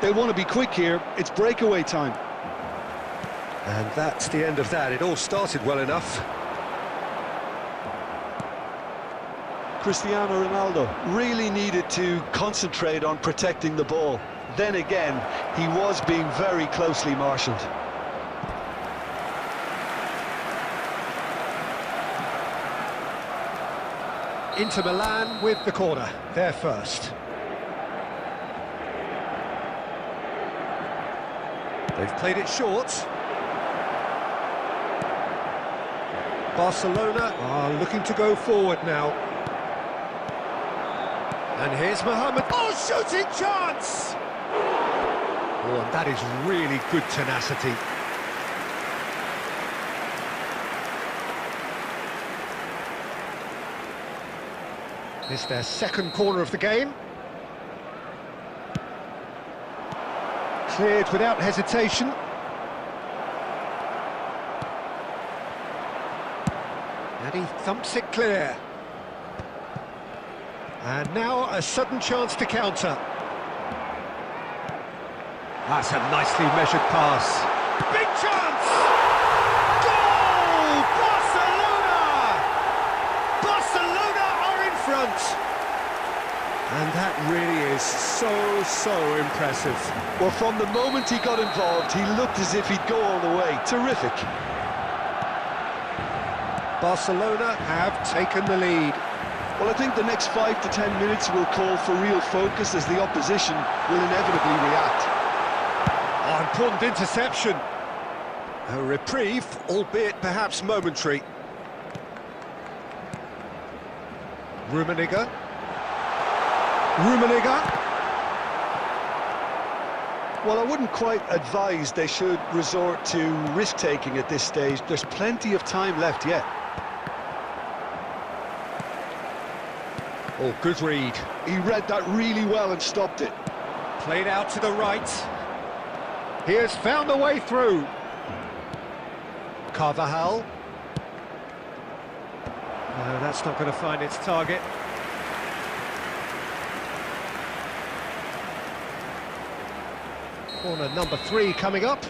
They want to be quick here, it's breakaway time. And that's the end of that. It all started well enough. Cristiano Ronaldo really needed to concentrate on protecting the ball. Then again, he was being very closely marshalled. Inter Milan with the corner, they're first. They've played it short. Barcelona are looking to go forward now. And here's Mohamed. Oh, shooting chance! Oh, and that is really good tenacity. It's their second corner of the game. Cleared without hesitation. And he thumps it clear. And now a sudden chance to counter. That's a nicely measured pass. Big chance! Goal! Barcelona! Barcelona are in front! And that really is so impressive. Well, from the moment he got involved, he looked as if he'd go all the way. Terrific. Barcelona have taken the lead. Well, I think the next 5 to 10 minutes will call for real focus as the opposition will inevitably react. Oh, important interception. A reprieve, albeit perhaps momentary. Rummenigge. Well, I wouldn't quite advise they should resort to risk-taking at this stage. There's plenty of time left yet. Oh, good read. He read that really well and stopped it. Played out to the right. He has found a way through. Carvajal. No, that's not going to find its target. Corner number 3 coming up.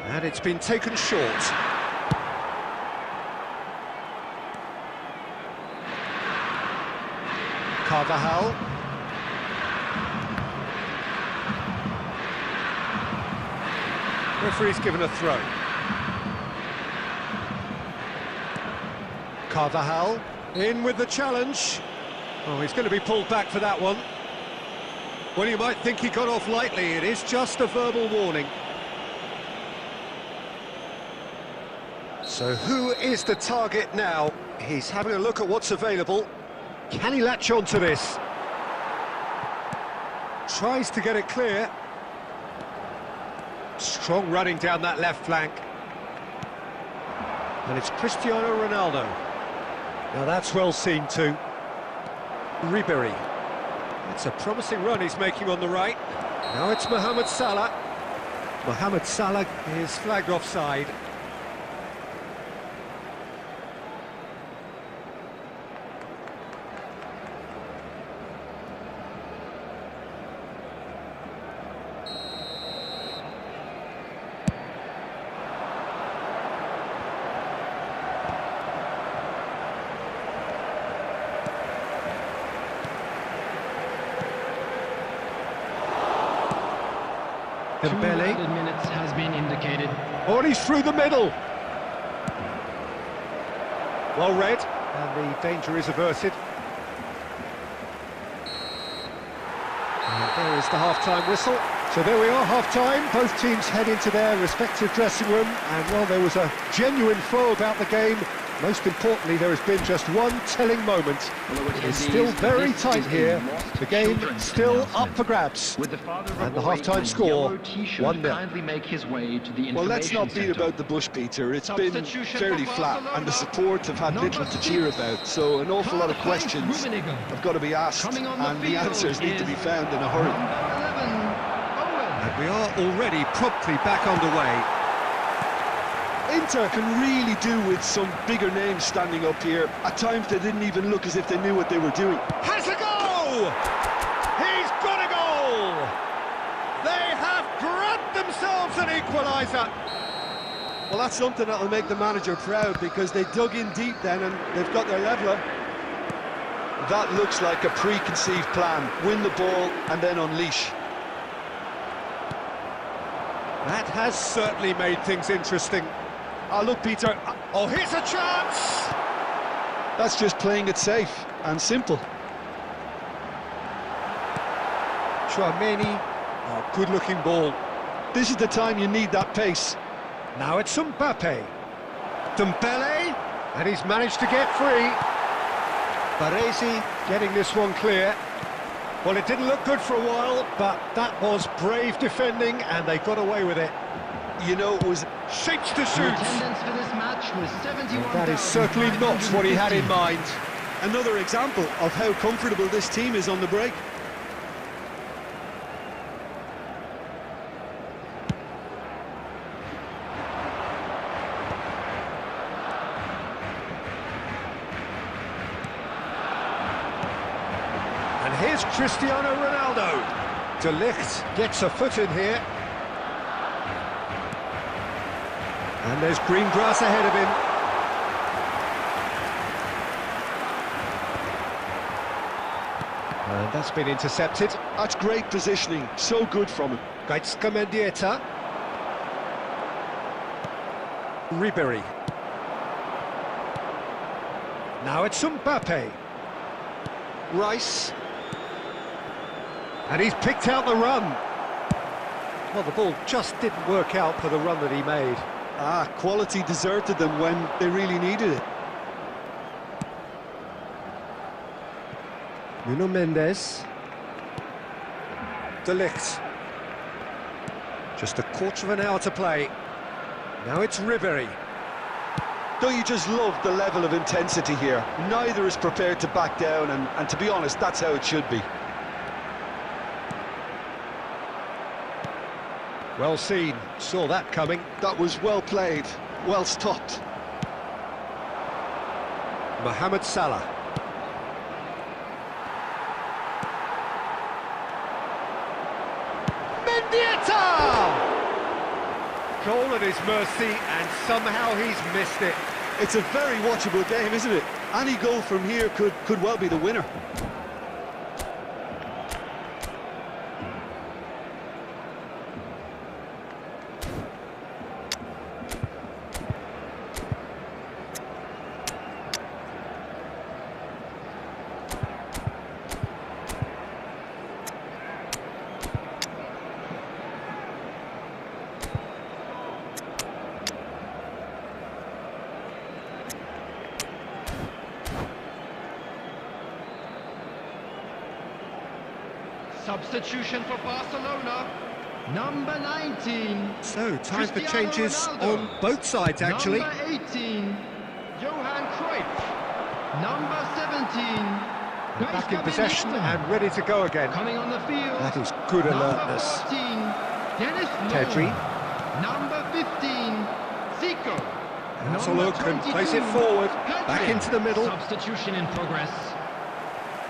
And it's been taken short. Carvajal. Referee's given a throw. Carvajal in with the challenge. Oh, he's going to be pulled back for that one. Well, you might think he got off lightly. It is just a verbal warning. So who is the target now? He's having a look at what's available. Can he latch on to this? Tries to get it clear. Strong running down that left flank. And it's Cristiano Ronaldo. Now that's well seen too. Ribery. It's a promising run he's making on the right. Now it's Mohamed Salah. Mohamed Salah is flagged offside. Dembele. 2 minutes has been indicated. Oh, and he's through the middle. Well read, and the danger is averted. And there is the half-time whistle. So there we are, half-time. Both teams head into their respective dressing room, and well, there was a genuine flow about the game. Most importantly, there has been just one telling moment. It's still very tight here. The game still up for grabs. And the half-time score, 1-0. Well, let's not beat about the bush, Peter. It's been fairly flat, and the support have had little to cheer about. So an awful lot of questions have got to be asked, and the answers need to be found in a hurry. And we are already promptly back underway. Inter can really do with some bigger names standing up here. At times they didn't even look as if they knew what they were doing. Has a goal! He's got a goal! They have grabbed themselves an equaliser. Well, that's something that'll make the manager proud, because they dug in deep then and they've got their leveller. That looks like a preconceived plan. Win the ball and then unleash. That has certainly made things interesting. Oh, look, Peter. Oh, here's a chance! That's just playing it safe and simple. Chouameni. Oh, good-looking ball. This is the time you need that pace. Now it's Mbappe. Dembele, and he's managed to get free. Baresi getting this one clear. Well, it didn't look good for a while, but that was brave defending, and they got away with it. You know, it was shapes to shoot. Attendance for this match was 71,000. That is certainly not what he had in mind. another example of how comfortable this team is on the break. here's Cristiano Ronaldo. De Ligt gets a foot in here. And there's green grass ahead of him. And that's been intercepted. That's great positioning, so good from him. Gaitska Mendieta. Ribery. Now it's Mbappe. Rice. And he's picked out the run. Well, the ball just didn't work out for the run that he made. Quality deserted them when they really needed it. Nuno Mendes. De Ligt. Just a quarter of an hour to play. Now it's Ribery. Don't you just love the level of intensity here? Neither is prepared to back down, and to be honest, that's how it should be. Well seen, saw that coming. That was well played, well stopped. Mohamed Salah. Mendieta! Goal at his mercy, and somehow he's missed it. It's a very watchable game, isn't it? Any goal from here could well be the winner. Substitution for Barcelona, number 19. So, time for Cristiano changes Ronaldo. on both sides, actually. Number 18, Johan Cruyff. Number 17, Back in possession and ready to go again. Coming on the field. That is good alertness. Number 14, Dennis Pedri. Lowe. Number 15, Zico. Has a Number look and 22, plays it forward. Back Pedri. into the middle. Substitution in progress.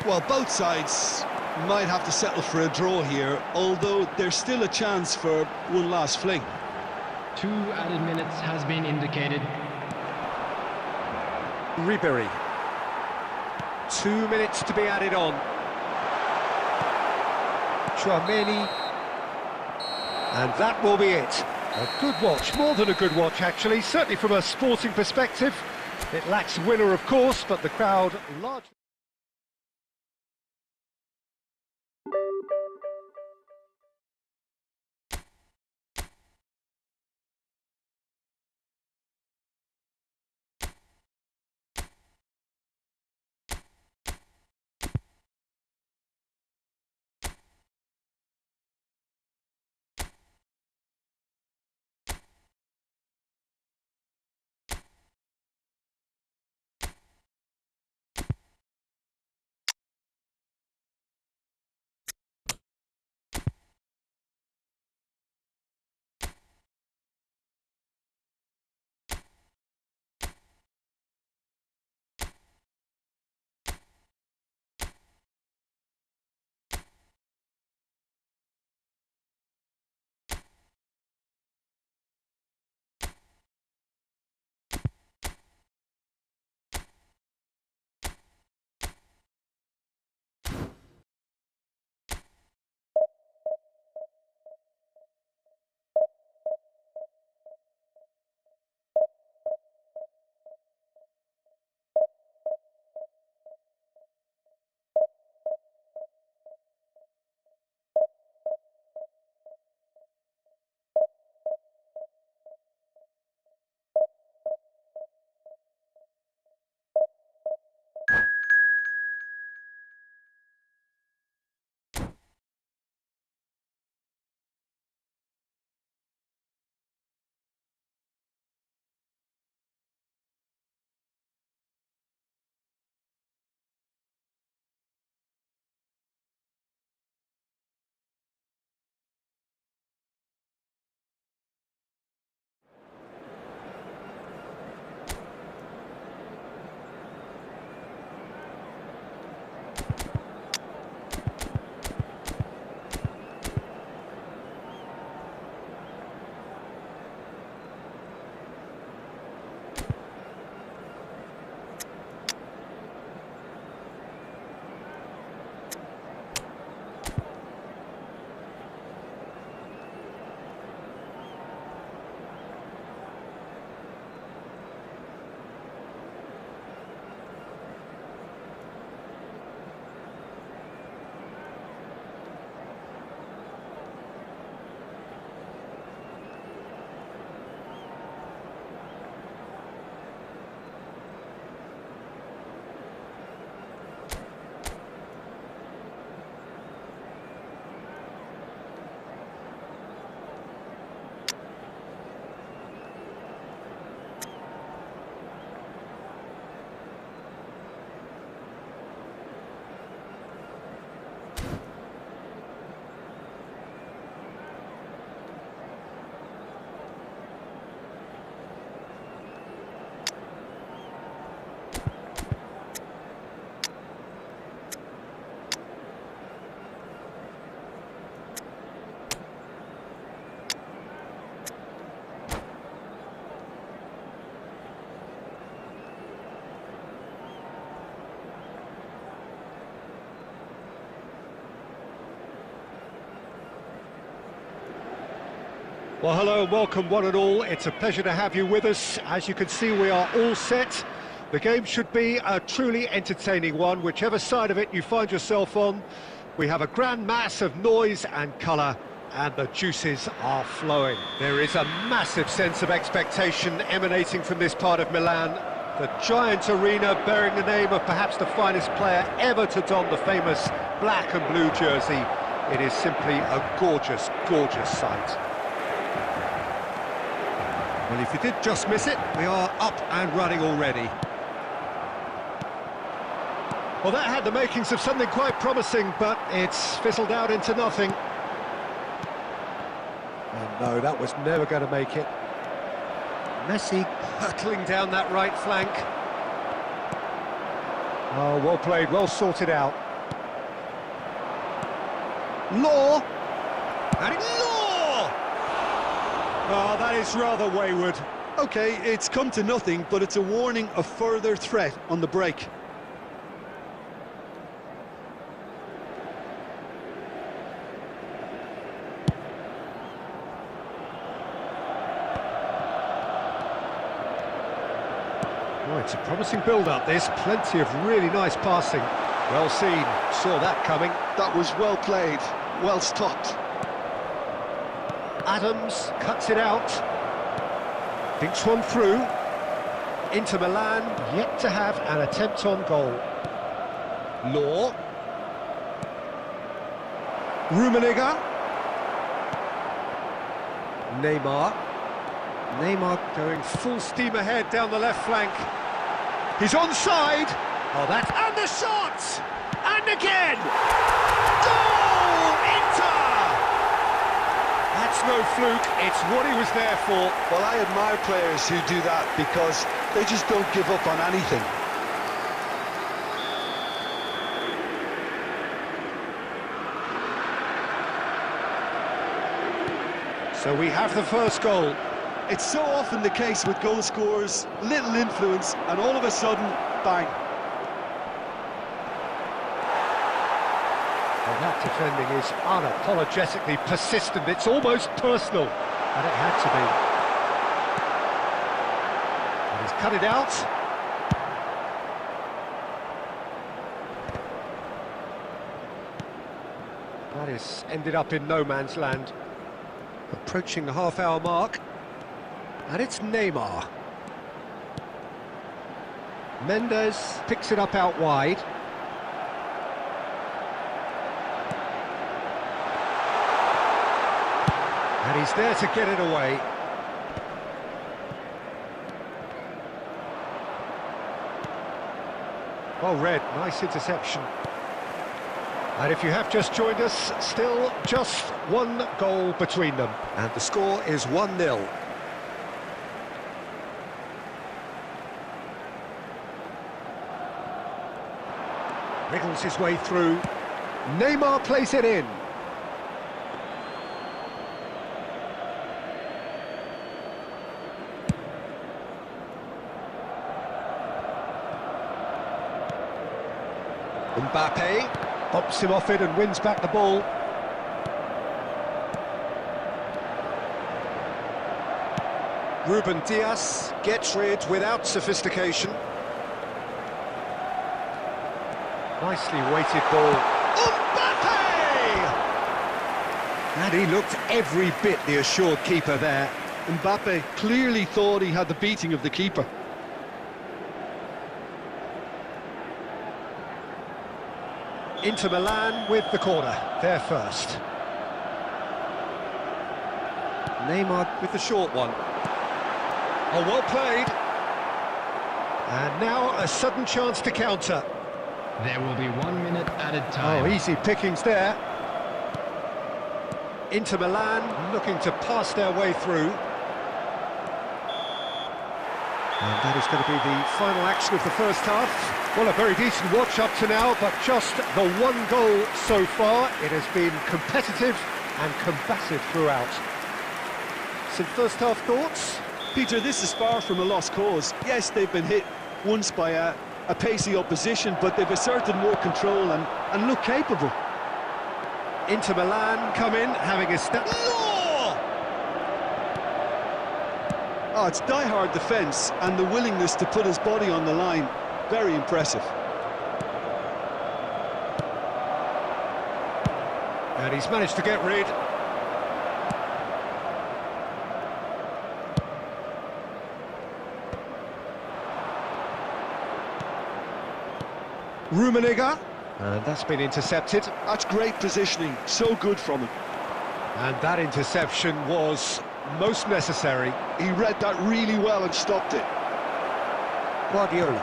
Well, both sides might have to settle for a draw here, although there's still a chance for one last fling. 2 added minutes has been indicated. Ribery. 2 minutes to be added on. Chouameni. And that will be it. A good watch, more than a good watch actually, certainly from a sporting perspective. It lacks winner of course, but the crowd largely... Well, hello and welcome one and all. It's a pleasure to have you with us. As you can see, we are all set. The game should be a truly entertaining one, whichever side of it you find yourself on. We have a grand mass of noise and colour, and the juices are flowing. There is a massive sense of expectation emanating from this part of Milan. The giant arena bearing the name of perhaps the finest player ever to don the famous black and blue jersey. It is simply a gorgeous, gorgeous sight. Well, if you did just miss it, we are up and running already. Well, that had the makings of something quite promising, but it's fizzled out into nothing. And no, that was never going to make it. Messi hurtling down that right flank. Oh, well played, well sorted out. Law! And it's Law! Oh, that is rather wayward. Okay, it's come to nothing, but it's a warning of further threat on the break. Oh, it's a promising build-up, this. Plenty of really nice passing. Well seen, saw that coming. That was well played, well stopped. Adams cuts it out. Dinks one through. Inter Milan yet to have an attempt on goal. Law. Rummenigge. Neymar going full steam ahead down the left flank. He's onside. Oh, that's... And the shot! And again! Goal! Inter! That's no fluke, it's what he was there for. Well, I admire players who do that because they just don't give up on anything. So we have the first goal. It's so often the case with goal scorers, little influence, and all of a sudden, bang. Well, that defending is unapologetically persistent. It's almost personal, and it had to be. And he's cut it out. That is ended up in no man's land. Approaching the half-hour mark. And it's Neymar. Mendes picks it up out wide. And he's there to get it away. Well read, nice interception. And if you have just joined us, still just one goal between them. And the score is 1-0. Wriggles his way through. Neymar plays it in. Mbappe bumps him off it and wins back the ball. Ruben Dias gets rid without sophistication. Nicely weighted ball. Mbappe! And he looked every bit the assured keeper there. Mbappe clearly thought he had the beating of the keeper. Inter Milan with the corner, there first. Neymar with the short one. Oh, well played. And now a sudden chance to counter. There will be 1 minute added time. Oh, easy pickings there. Inter Milan looking to pass their way through. And that is going to be the final action of the first half. Well, a very decent watch up to now, but just the one goal so far. It has been competitive and combative throughout. Some first half thoughts? Peter, this is far from a lost cause. Yes, they've been hit once by a pacey opposition, but they've asserted more control and look capable. Inter Milan come in, having a step. Law! Oh, it's die-hard defence and the willingness to put his body on the line. Very impressive. And he's managed to get rid. Rummenigge. And that's been intercepted. That's great positioning, so good from him. And that interception was most necessary. He read that really well and stopped it. Guardiola.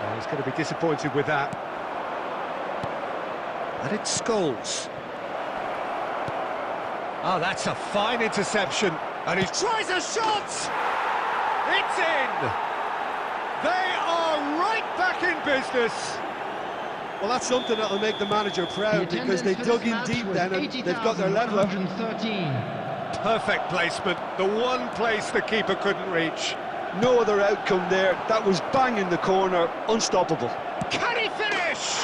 Oh, he's going to be disappointed with that. And it's Scholes. Oh, that's a fine interception. And he tries a shot! It's in! They are right back in business. Well, that's something that'll make the manager proud because they dug in deep then and they've got their leveller. Perfect placement, the one place the keeper couldn't reach. No other outcome there. That was bang in the corner, unstoppable. Can he finish?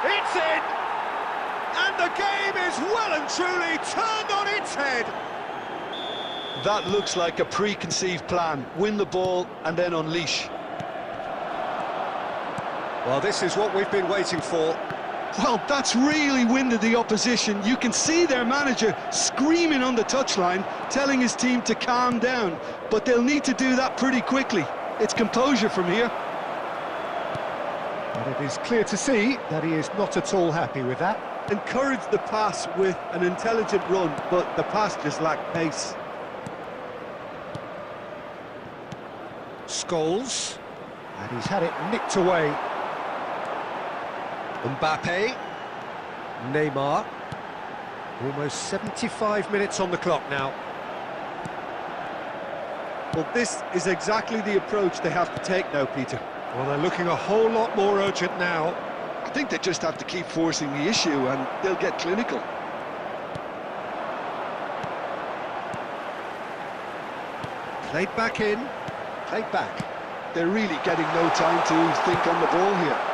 It's in! And the game is well and truly turned on its head. That looks like a preconceived plan. Win the ball and then unleash. Well, this is what we've been waiting for. Well, that's really winded the opposition. You can see their manager screaming on the touchline, telling his team to calm down. But they'll need to do that pretty quickly. It's composure from here. And it is clear to see that he is not at all happy with that. Encouraged the pass with an intelligent run, but the pass just lacked pace. Scholes. And he's had it nicked away. Mbappe, Neymar, almost 75 minutes on the clock now. Well, this is exactly the approach they have to take now, Peter. Well, they're looking a whole lot more urgent now. I think they just have to keep forcing the issue and they'll get clinical. Played back in, played back. They're really getting no time to think on the ball here.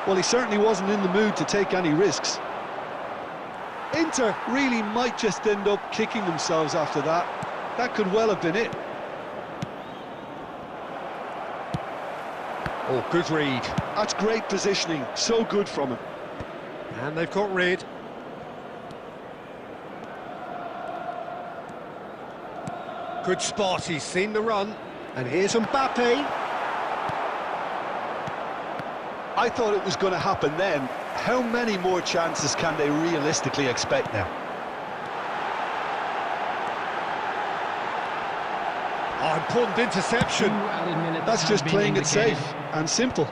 Well, he certainly wasn't in the mood to take any risks. Inter really might just end up kicking themselves after that. That could well have been it. Oh, good read. That's great positioning, so good from him. And they've got rid. Good spot, he's seen the run. And here's Mbappe. I thought it was going to happen then. How many more chances can they realistically expect now? Oh, important interception. That's just playing it safe and simple.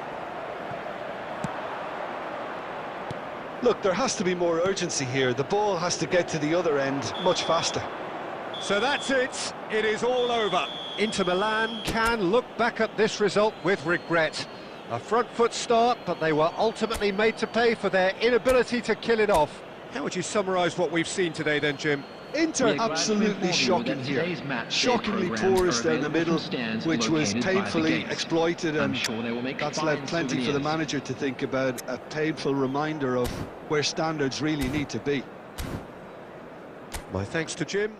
Look, there has to be more urgency here. The ball has to get to the other end much faster. So that's it. It is all over. Inter Milan can look back at this result with regret. A front foot start, but they were ultimately made to pay for their inability to kill it off. How would you summarise what we've seen today then, Jim? Inter absolutely shocking here. Shockingly porous down the middle, which was painfully exploited, and that's left plenty for the manager to think about. A painful reminder of where standards really need to be. My thanks to Jim.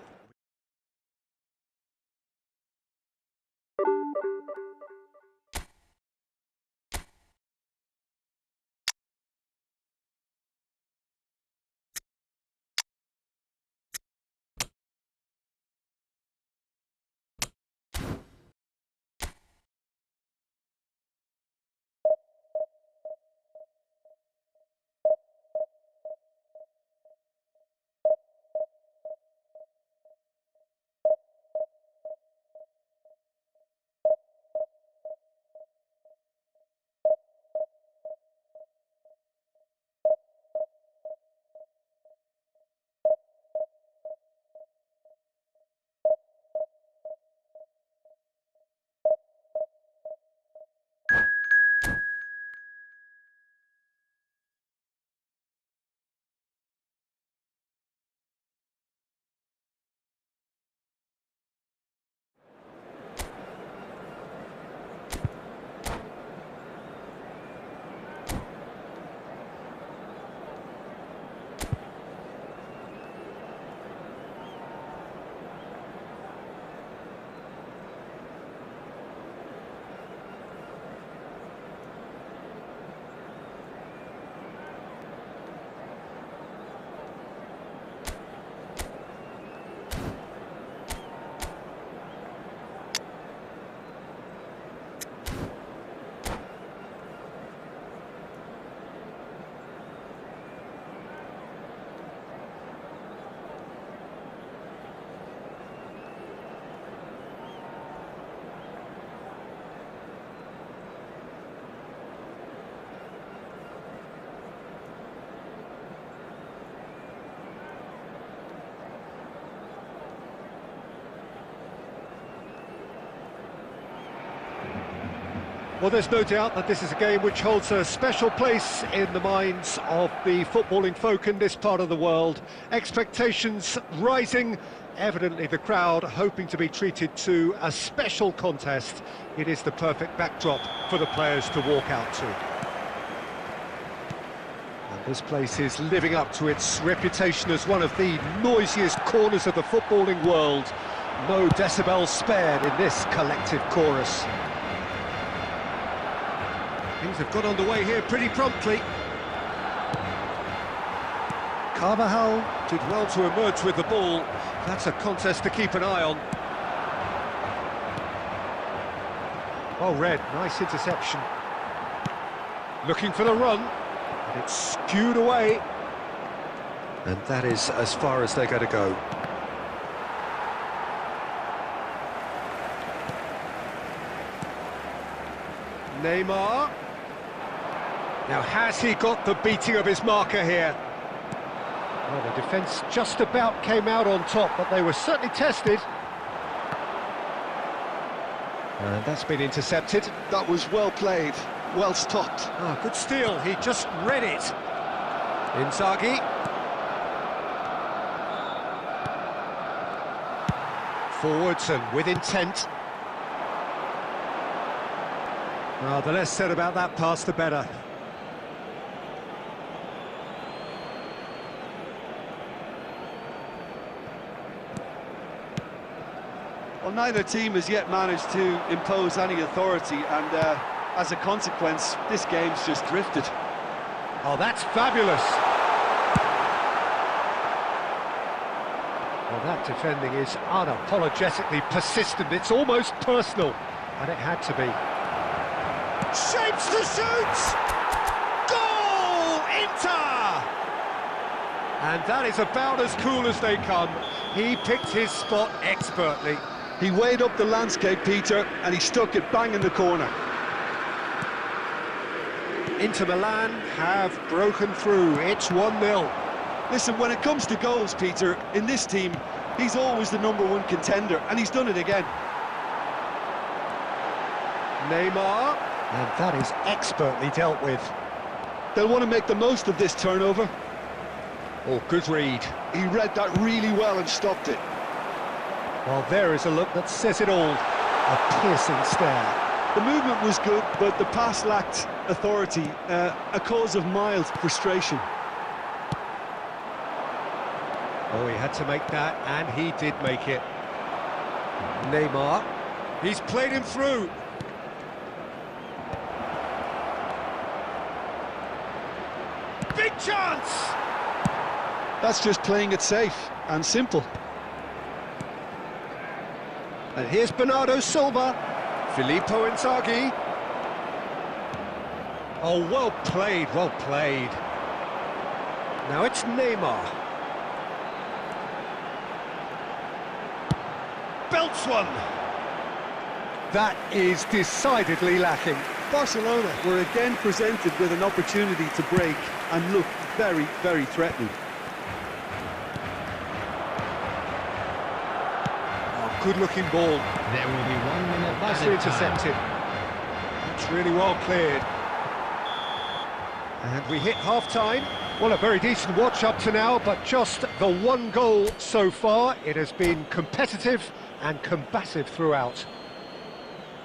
Well, there's no doubt that this is a game which holds a special place in the minds of the footballing folk in this part of the world. Expectations rising, evidently the crowd hoping to be treated to a special contest. It is the perfect backdrop for the players to walk out to. And this place is living up to its reputation as one of the noisiest corners of the footballing world. No decibels spared in this collective chorus. Things have got underway here pretty promptly. Carvajal did well to emerge with the ball. That's a contest to keep an eye on. Well read, nice interception. Looking for the run, and it's skewed away. And that is as far as they're going to go. Neymar. Now, has he got the beating of his marker here? Well, the defence just about came out on top, but they were certainly tested. And that's been intercepted. That was well played, well stopped. Ah, good steal, he just read it. Inzaghi. Forwards and with intent. Well, the less said about that pass, the better. Well, neither team has yet managed to impose any authority, and as a consequence, this game's just drifted. Oh, that's fabulous! Well, that defending is unapologetically persistent. It's almost personal, and it had to be. Shapes to shoot! Goal! Inter! And that is about as cool as they come. He picked his spot expertly. He weighed up the landscape, Peter, and he stuck it bang in the corner. Inter Milan have broken through. It's 1-0. Listen, when it comes to goals, Peter, in this team, he's always the #1 contender, and he's done it again. Neymar, and that is expertly dealt with. They'll want to make the most of this turnover. Oh, good read. He read that really well and stopped it. Well, there is a look that says it all. A piercing stare. The movement was good, but the pass lacked authority, a cause of mild frustration. Oh, he had to make that, and he did make it. Neymar, he's played him through. Big chance! That's just playing it safe and simple. And here's Bernardo Silva, Filippo Inzaghi. Oh, well played, well played. Now it's Neymar. Belts one. That is decidedly lacking. Barcelona were again presented with an opportunity to break and looked very, very threatening. Good-looking ball. There will be 1 minute. Nicely intercepted. It's really well cleared. And we hit half-time. Well, a very decent watch up to now, but just the one goal so far. It has been competitive and combative throughout.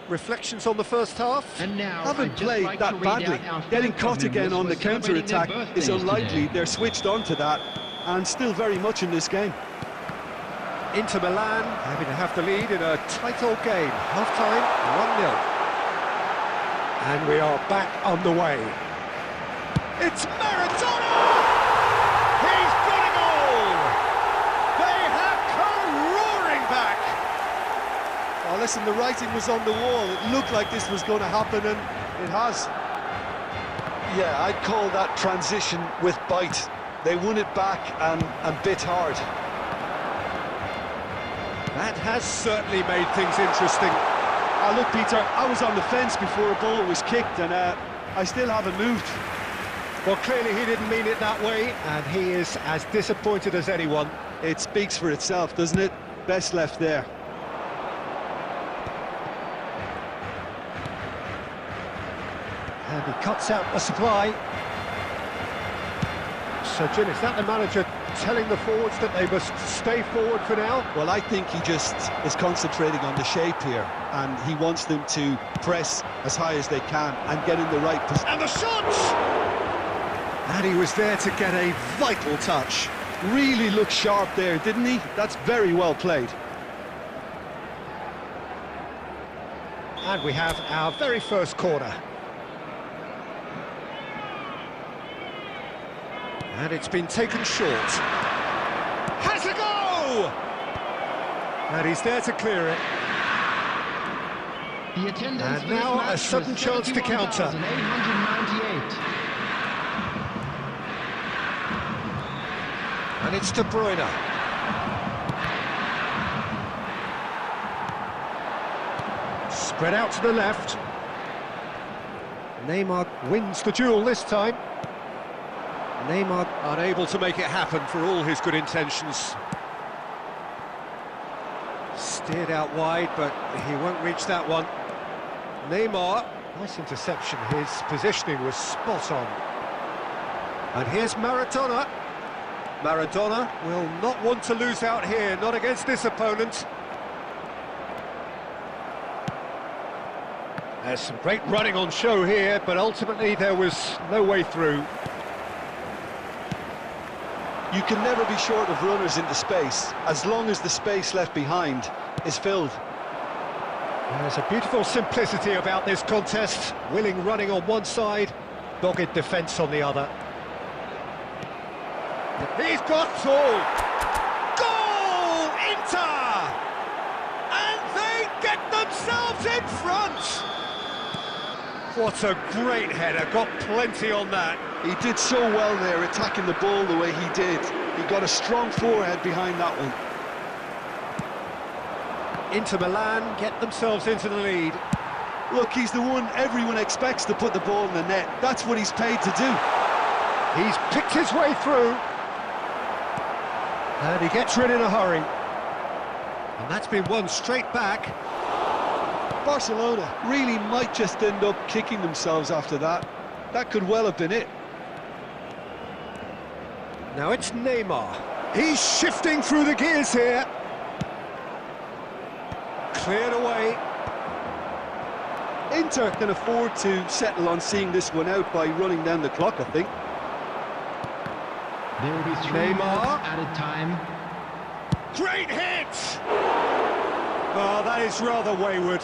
Reflections on the first half? And now, Haven't played that badly. Getting caught again on the counter-attack is unlikely. They're switched on to that, and still very much in this game. Inter Milan having to have the lead in a tight old game. Half-time, 1-0. And we are back underway. It's Maradona! He's got a goal! They have come roaring back! Oh, listen, the writing was on the wall. It looked like this was going to happen, and it has. Yeah, I'd call that transition with bite. They won it back and bit hard. That has certainly made things interesting. Look, Peter, I was on the fence before a ball was kicked, and I still haven't moved. Well, clearly he didn't mean it that way, and he is as disappointed as anyone. It speaks for itself, doesn't it? Best left there. And he cuts out the supply. So, Jim, is that the manager telling the forwards that they must stay forward for now? Well, I think he just is concentrating on the shape here, and he wants them to press as high as they can and get in the right position. And the shot! And he was there to get a vital touch. Really looked sharp there, didn't he? That's very well played. And we have our very first corner. And it's been taken short. Has a go! And he's there to clear it. The attendance And for this now match a sudden was chance to counter. 71,898. And it's De Bruyne. Spread out to the left. Neymar wins the duel this time. Neymar unable to make it happen for all his good intentions. Steered out wide, but he won't reach that one. Neymar, nice interception. His positioning was spot on. And here's Maradona. Maradona will not want to lose out here, not against this opponent. There's some great running on show here, but ultimately there was no way through. You can never be short of runners into space, as long as the space left behind is filled. There's a beautiful simplicity about this contest. Willing running on one side, dogged defence on the other. He's got all. Goal! Inter! And they get themselves in front! What a great header, got plenty on that. He did so well there, attacking the ball the way he did. He got a strong forehead behind that one. Inter Milan get themselves into the lead. Look, he's the one everyone expects to put the ball in the net. That's what he's paid to do. He's picked his way through. And he gets rid in a hurry. And that's been won straight back. Barcelona really might just end up kicking themselves after that. That could well have been it. Now it's Neymar. He's shifting through the gears here. Cleared away. Inter can afford to settle on seeing this one out by running down the clock, I think. There will be 3 Neymar. minutes added time. Great hit! Oh, that is rather wayward.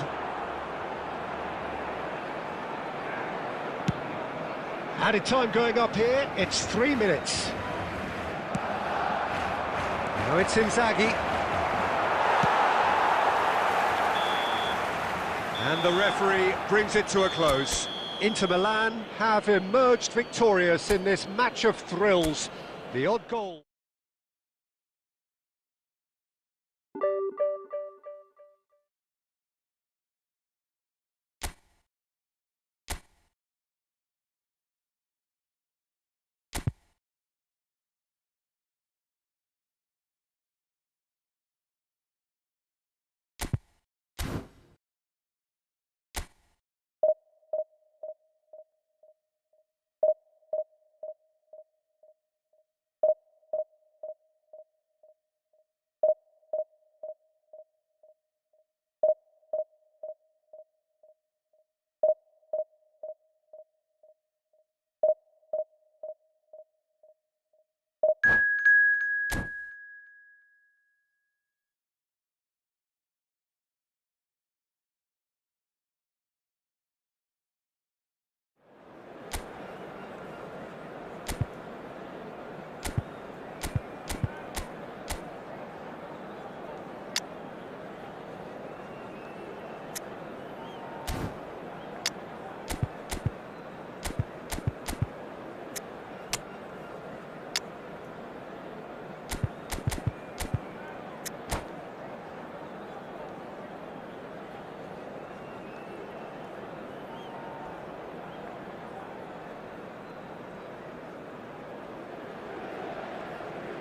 Added time going up here, it's 3 minutes. Now it's Inzaghi. And the referee brings it to a close. Inter Milan have emerged victorious in this match of thrills. The odd goal.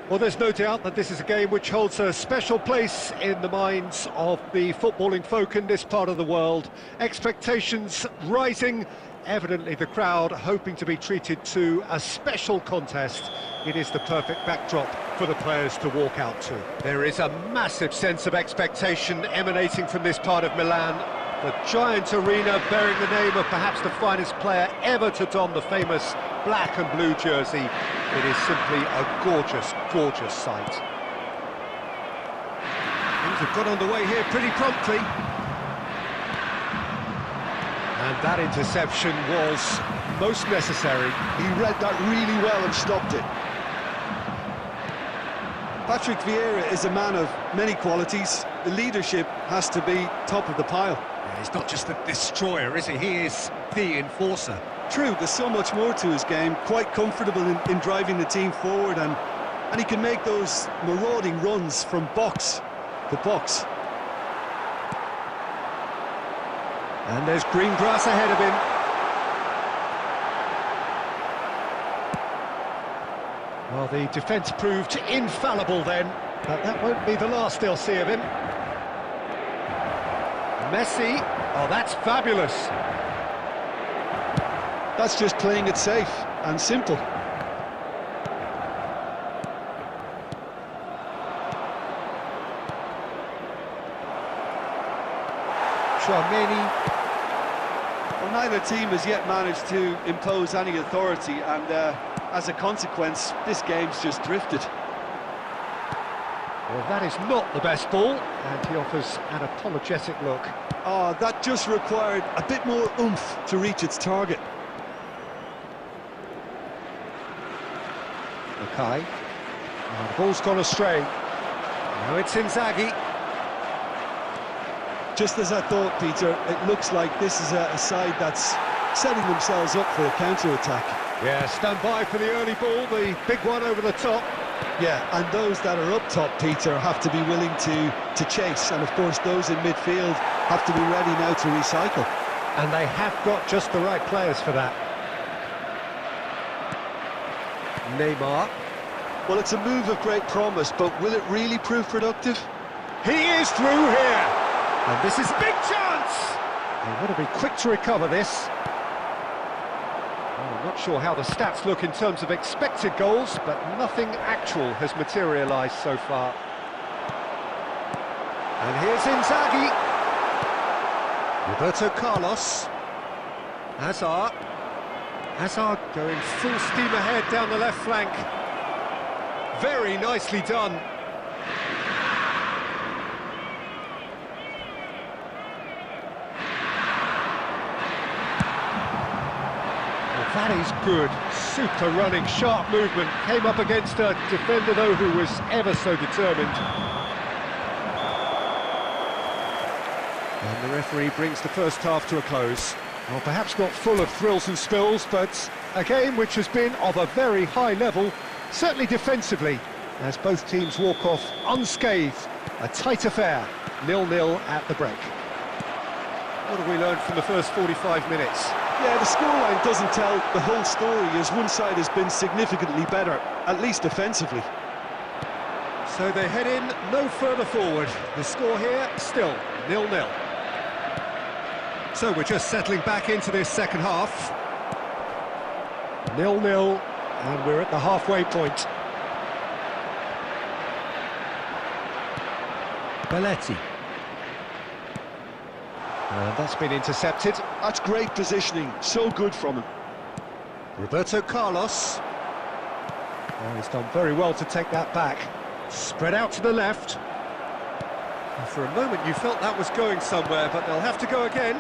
Well, there's no doubt that this is a game which holds a special place in the minds of the footballing folk in this part of the world. Expectations rising Evidently the crowd hoping to be treated to a special contest. It is the perfect backdrop for the players to walk out to. There is a massive sense of expectation emanating from this part of Milan. The giant arena bearing the name of perhaps the finest player ever to don the famous black and blue jersey. It is simply a gorgeous, gorgeous sight. Things have got underway here pretty promptly. And that interception was most necessary. He read that really well and stopped it. Patrick Vieira is a man of many qualities. The leadership has to be top of the pile. Yeah, he's not just the destroyer, is he? He is the enforcer. True, there's so much more to his game. Quite comfortable in driving the team forward, and he can make those marauding runs from box to box. And there's green grass ahead of him. Well, the defence proved infallible then, but that won't be the last they'll see of him. Messi, oh, that's fabulous. That's just playing it safe and simple. Tchouameni. Well, neither team has yet managed to impose any authority, and as a consequence, this game's just drifted. Well, that is not the best ball, and he offers an apologetic look. Oh, that just required a bit more oomph to reach its target. Okay. And the ball's gone astray. Now it's Inzaghi. Just as I thought, Peter, it looks like this is a side that's setting themselves up for a counter-attack. Yeah, stand by for the early ball, the big one over the top. Yeah, and those that are up top, Peter, have to be willing to chase, and of course those in midfield have to be ready now to recycle. And they have got just the right players for that. Neymar. Well, it's a move of great promise, but will it really prove productive? He is through here! And this is a big chance! They want to be quick to recover this. I'm not sure how the stats look in terms of expected goals, but nothing actual has materialised so far. And here's Inzaghi. Roberto Carlos. Hazard. Hazard going full steam ahead down the left flank. Very nicely done. That is good, super running, sharp movement, came up against a defender though who was ever so determined. And the referee brings the first half to a close. Well, perhaps not full of thrills and spills, but a game which has been of a very high level, certainly defensively, as both teams walk off unscathed. A tight affair, 0-0 at the break. What have we learned from the first 45 minutes? Yeah, the scoreline doesn't tell the whole story, as one side has been significantly better, at least defensively. So they head in no further forward. The score here, still 0-0. So we're just settling back into this second half. 0-0, and we're at the halfway point. Belletti. And that's been intercepted. That's great positioning, so good from him. Roberto Carlos. Oh, he's done very well to take that back. Spread out to the left. And for a moment you felt that was going somewhere, but they'll have to go again.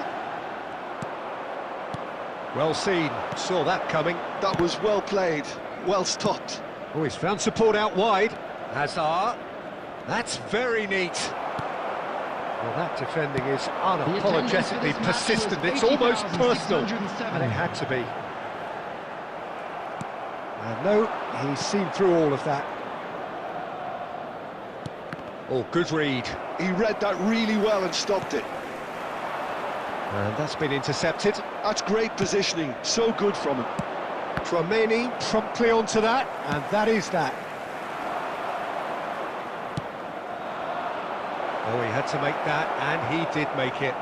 Well seen, saw that coming. That was well played, well stopped. Oh, he's found support out wide. Hazard. That's very neat. Well, that defending is unapologetically persistent. It's almost personal, and it had to be. And no, he's seen through all of that. Oh, good read. He read that really well and stopped it. And that's been intercepted. That's great positioning, so good from him. Tchouameni promptly onto that, and that is that. Oh, he had to make that, and he did make it.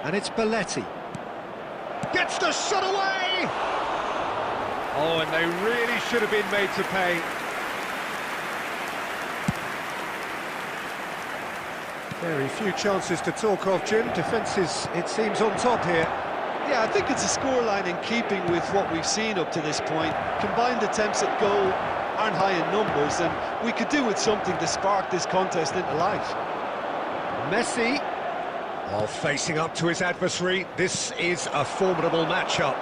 And it's Belletti. Gets the shot away! Oh, and they really should have been made to pay. Very few chances to talk of, Jim. Defence is, it seems, on top here. Yeah, I think it's a scoreline in keeping with what we've seen up to this point. Combined attempts at goal aren't high in numbers, and we could do with something to spark this contest into life. Messi, facing up to his adversary. This is a formidable matchup.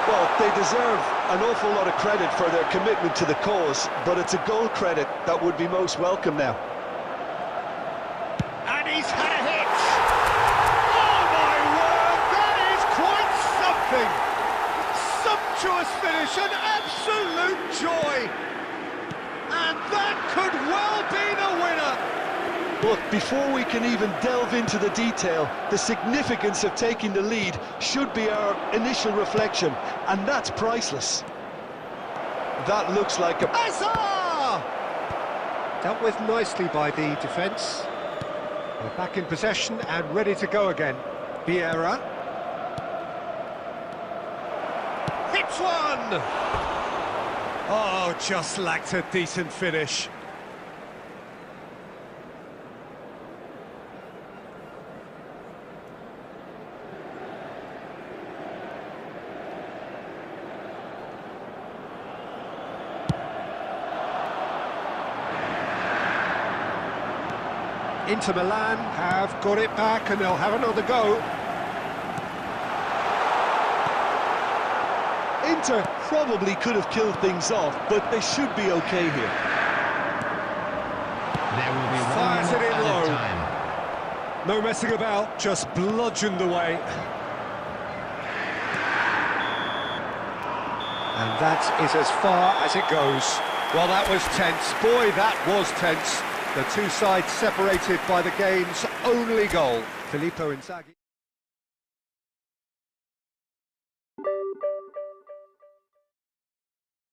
Well, they deserve an awful lot of credit for their commitment to the cause, but it's a goal credit that would be most welcome now. And he's had a hit! Oh my word, that is quite something! Sumptuous finish, an absolute joy! And that could well be the winner! But before we can even delve into the detail, the significance of taking the lead should be our initial reflection, and that's priceless. That looks like a... Hazard! Dealt with nicely by the defence. They're back in possession and ready to go again. Vieira. Hits one! Oh, just lacked a decent finish. Inter Milan have got it back and they'll have another go. Inter probably could have killed things off, but they should be okay here. There will be Fires it in low. time. No messing about, just bludgeoned away. And that is as far as it goes. Well, that was tense. Boy, that was tense. The two sides separated by the game's only goal. Filippo Inzaghi.